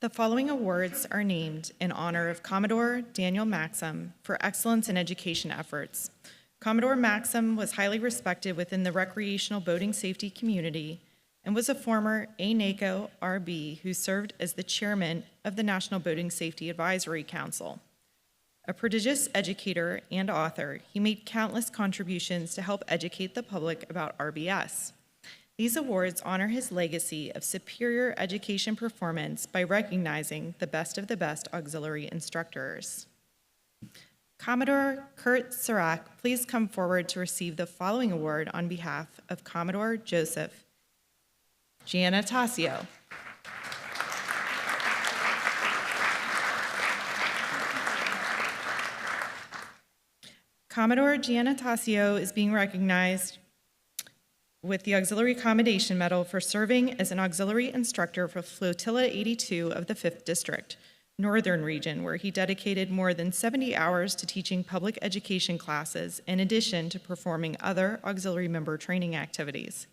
The following awards are named in honor of Commodore Daniel Maxim for excellence in education efforts. Commodore Maxim was highly respected within the recreational boating safety community and was a former NACO RB who served as the chairman of the National Boating Safety Advisory Council. A prodigious educator and author, he made countless contributions to help educate the public about RBS. These awards honor his legacy of superior education performance by recognizing the best of the best auxiliary instructors. Commodore Kurt Serac, please come forward to receive the following award on behalf of Commodore Joseph Giannatasio. Commodore Giannatasio is being recognized with the Auxiliary Commendation Medal for serving as an auxiliary instructor for Flotilla 82 of the 5th District, Northern Region, where he dedicated more than 70 hours to teaching public education classes in addition to performing other auxiliary member training activities.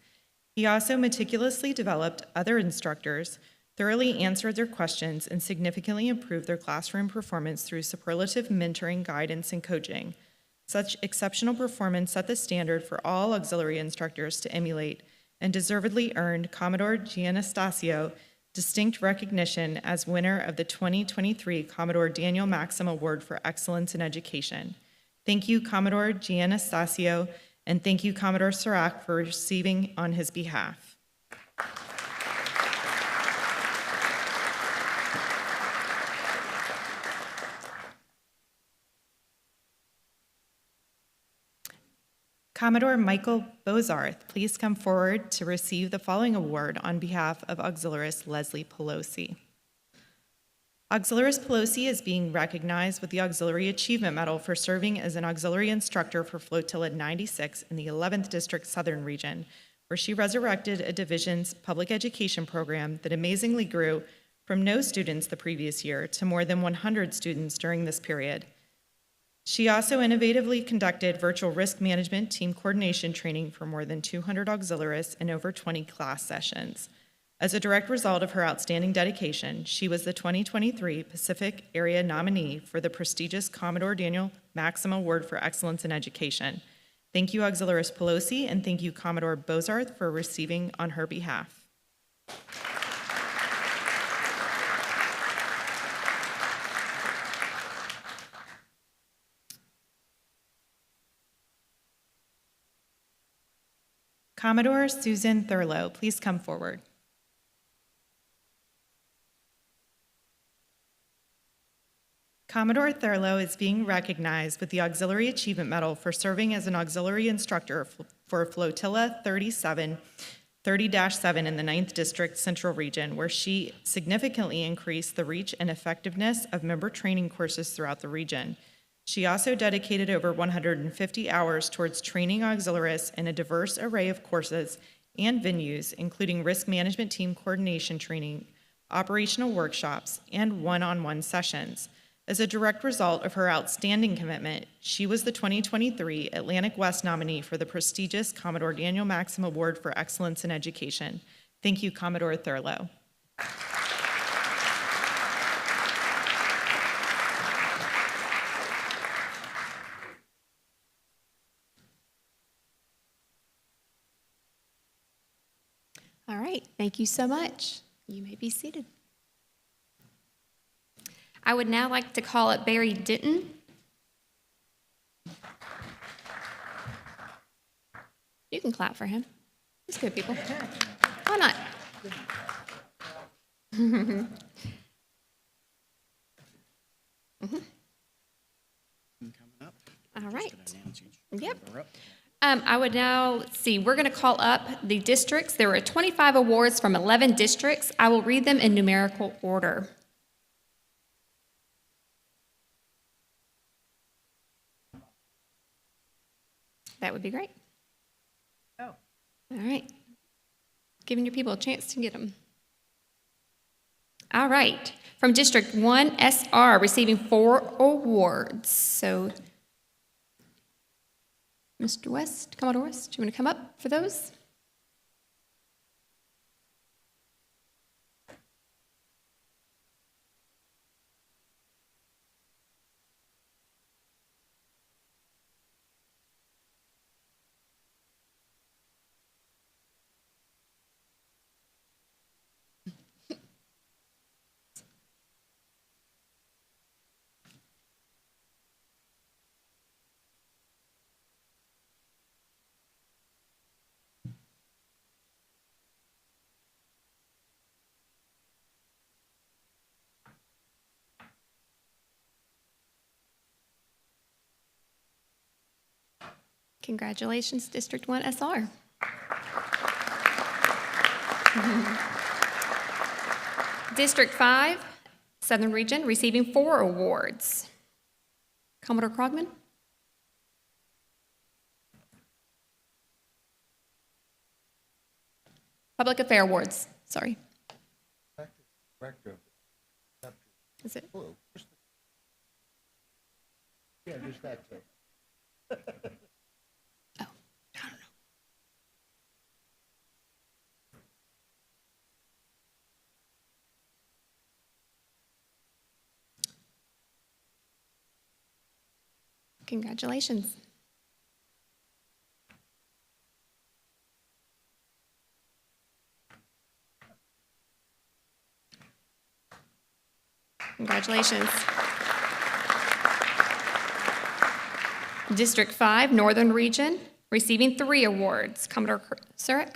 He also meticulously developed other instructors, thoroughly answered their questions, and significantly improved their classroom performance through superlative mentoring, guidance, and coaching. Such exceptional performance set the standard for all auxiliary instructors to emulate and deservedly earned Commodore Giannatasio distinct recognition as winner of the 2023 Commodore Daniel Maxim Award for Excellence in Education. Thank you, Commodore Giannatasio, and thank you, Commodore Serac, for receiving on his behalf. Commodore Michael Bozarth, please come forward to receive the following award on behalf of Auxiliarist Leslie Pelosi. Auxiliarist Pelosi is being recognized with the Auxiliary Achievement Medal for serving as an auxiliary instructor for Flotilla 96 in the 11th District Southern Region, where she resurrected a division's public education program that amazingly grew from no students the previous year to more than 100 students during this period. She also innovatively conducted virtual risk management team coordination training for more than 200 auxiliarists in over 20 class sessions. As a direct result of her outstanding dedication, she was the 2023 Pacific Area nominee for the prestigious Commodore Daniel Maxim Award for Excellence in Education. Thank you, Auxiliarist Pelosi, and thank you, Commodore Bozarth, for receiving on her behalf. Commodore Susan Thurlow, please come forward. Commodore Thurlow is being recognized with the Auxiliary Achievement Medal for serving as an auxiliary instructor for Flotilla 30-7 in the 9th District Central Region, where she significantly increased the reach and effectiveness of member training courses throughout the region. She also dedicated over 150 hours towards training auxiliarists in a diverse array of courses and venues, including risk management team coordination training, operational workshops, and one-on-one sessions. As a direct result of her outstanding commitment, she was the 2023 Atlantic West nominee for the prestigious Commodore Daniel Maxim Award for Excellence in Education. Thank you, Commodore Thurlow. All right, thank you so much. You may be seated. I would now like to call up Barry Denton. You can clap for him. He's good, people. Why not? Mm-hmm. All right. Yep. I would now, let's see, we're going to call up the districts. There were 25 awards from 11 districts. I will read them in numerical order. That would be great. Oh. All right. Giving your people a chance to get them. All right. From District 1 SR, receiving 4 awards. So, Mr. West, Commodore West, do you want to come up for those? Congratulations, District 1 SR. District 5, Southern Region, receiving 4 awards. Commodore Krogman. Public Affair Awards, sorry. Is it? Yeah, just that too. Congratulations. Congratulations. District 5, Northern Region, receiving 3 awards. Commodore Surek.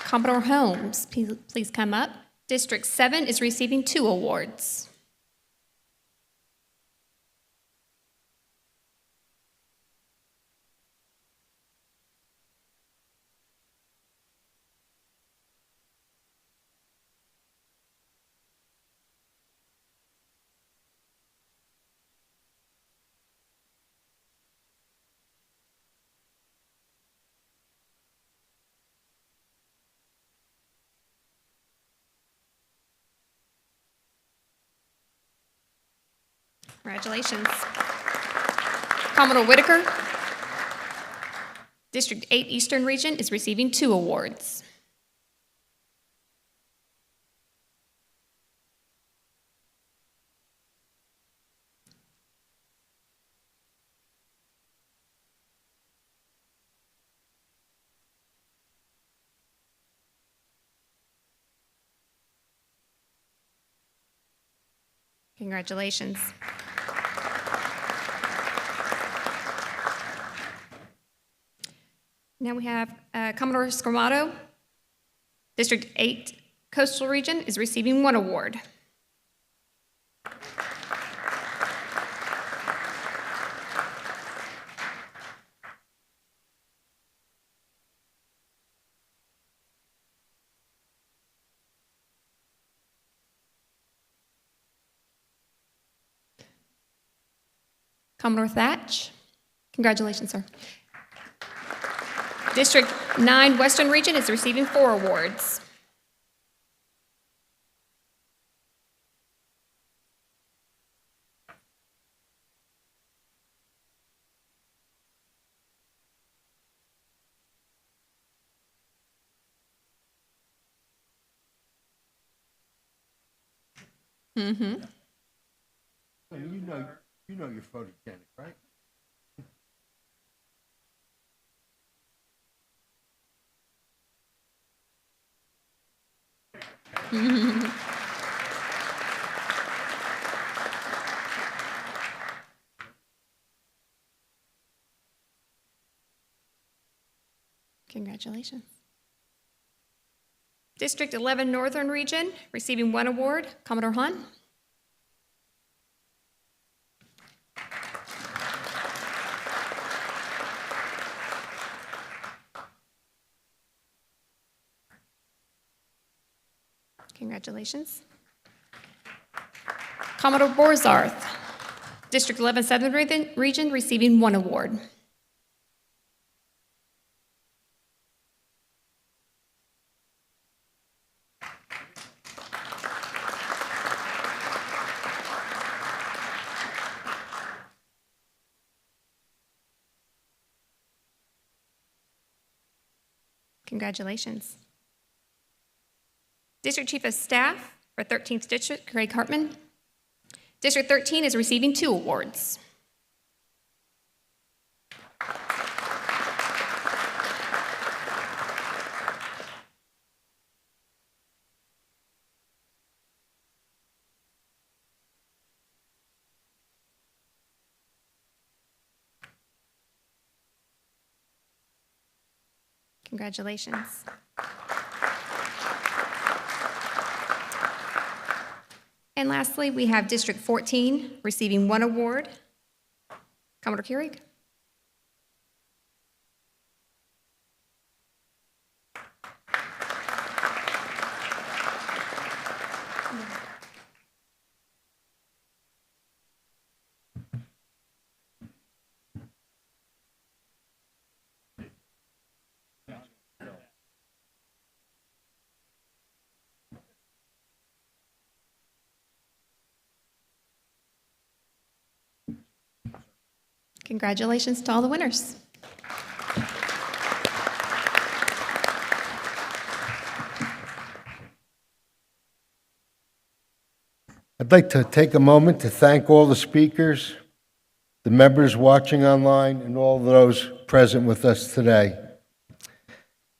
Commodore Holmes, please come up. District 7 is receiving 2 awards. Congratulations. Commodore Whitaker, District 8 Eastern Region is receiving 2 awards. Congratulations. Now we have Commodore Scormato, District 8 Coastal Region is receiving 1 award. Commodore Thatch, congratulations, sir. District 9 Western Region is receiving 4 awards. Mm-hmm. You know you're photogenic, right? Congratulations. District 11 Northern Region, receiving 1 award, Commodore Hunt. Congratulations. Commodore Borzarth, District 11 Southern Region, receiving 1 award. Congratulations. District Chief of Staff for 13th District, Craig Hartman. District 13 is receiving 2 awards. Congratulations. And lastly, we have District 14 receiving one award. Commodore Keurig. Congratulations to all the winners. I'd like to take a moment to thank all the speakers, the members watching online, and all those present with us today.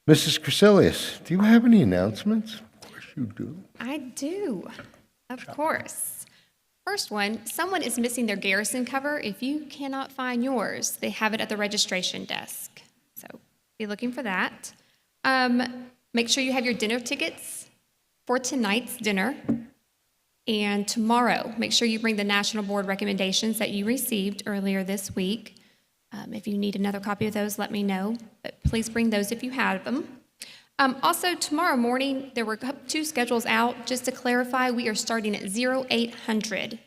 Mrs. Crecilius, do you have any announcements? Of course you do. I do, of course. First one, someone is missing their garrison cover. If you cannot find yours, they have it at the registration desk. So be looking for that. Make sure you have your dinner tickets for tonight's dinner. And tomorrow, make sure you bring the National Board recommendations that you received earlier this week. If you need another copy of those, let me know. But please bring those if you have them. Also, tomorrow morning, there were 2 schedules out. Just to clarify, we are starting at 0800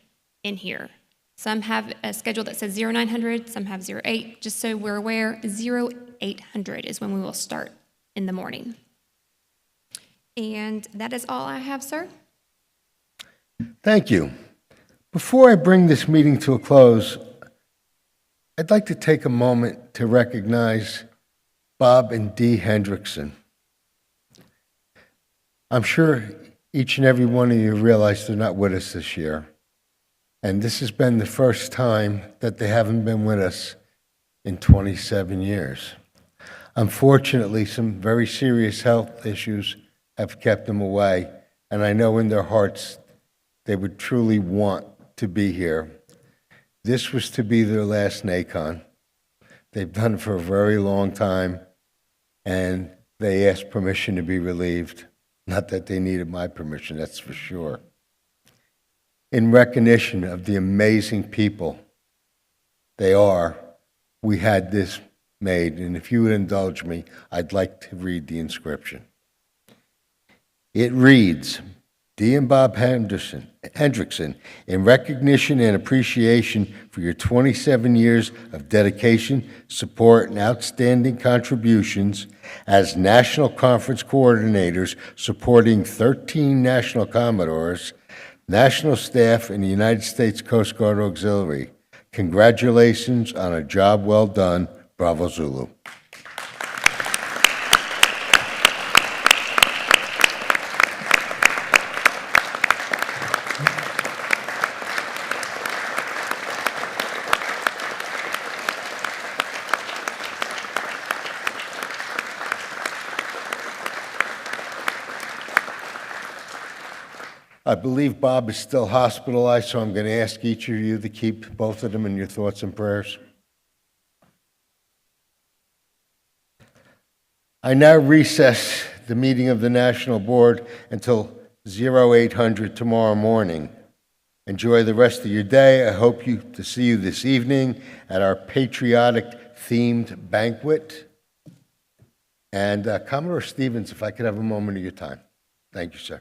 in here. Some have a schedule that says 0900, some have 08. Just so we're aware, 0800 is when we will start in the morning. And that is all I have, sir. Thank you. Before I bring this meeting to a close, I'd like to take a moment to recognize Bob and Dee Hendrickson. I'm sure each and every one of you realize they're not with us this year. And this has been the first time that they haven't been with us in 27 years. Unfortunately, some very serious health issues have kept them away, and I know in their hearts they would truly want to be here. This was to be their last NACON. They've done it for a very long time, and they asked permission to be relieved. Not that they needed my permission, that's for sure. In recognition of the amazing people they are, we had this made, and if you would indulge me, I'd like to read the inscription. It reads, Dee and Bob Hendrickson, in recognition and appreciation for your 27 years of dedication, support, and outstanding contributions as National Conference Coordinators supporting 13 National Commodores, National Staff, and the United States Coast Guard Auxiliary. Congratulations on a job well done. Bravo Zulu. I believe Bob is still hospitalized, so I'm going to ask each of you to keep both of them in your thoughts and prayers. I now recess the meeting of the National Board until 0800 tomorrow morning. Enjoy the rest of your day. I hope to see you this evening at our patriotic-themed banquet. And Commodore Stevens, if I could have a moment of your time. Thank you, sir.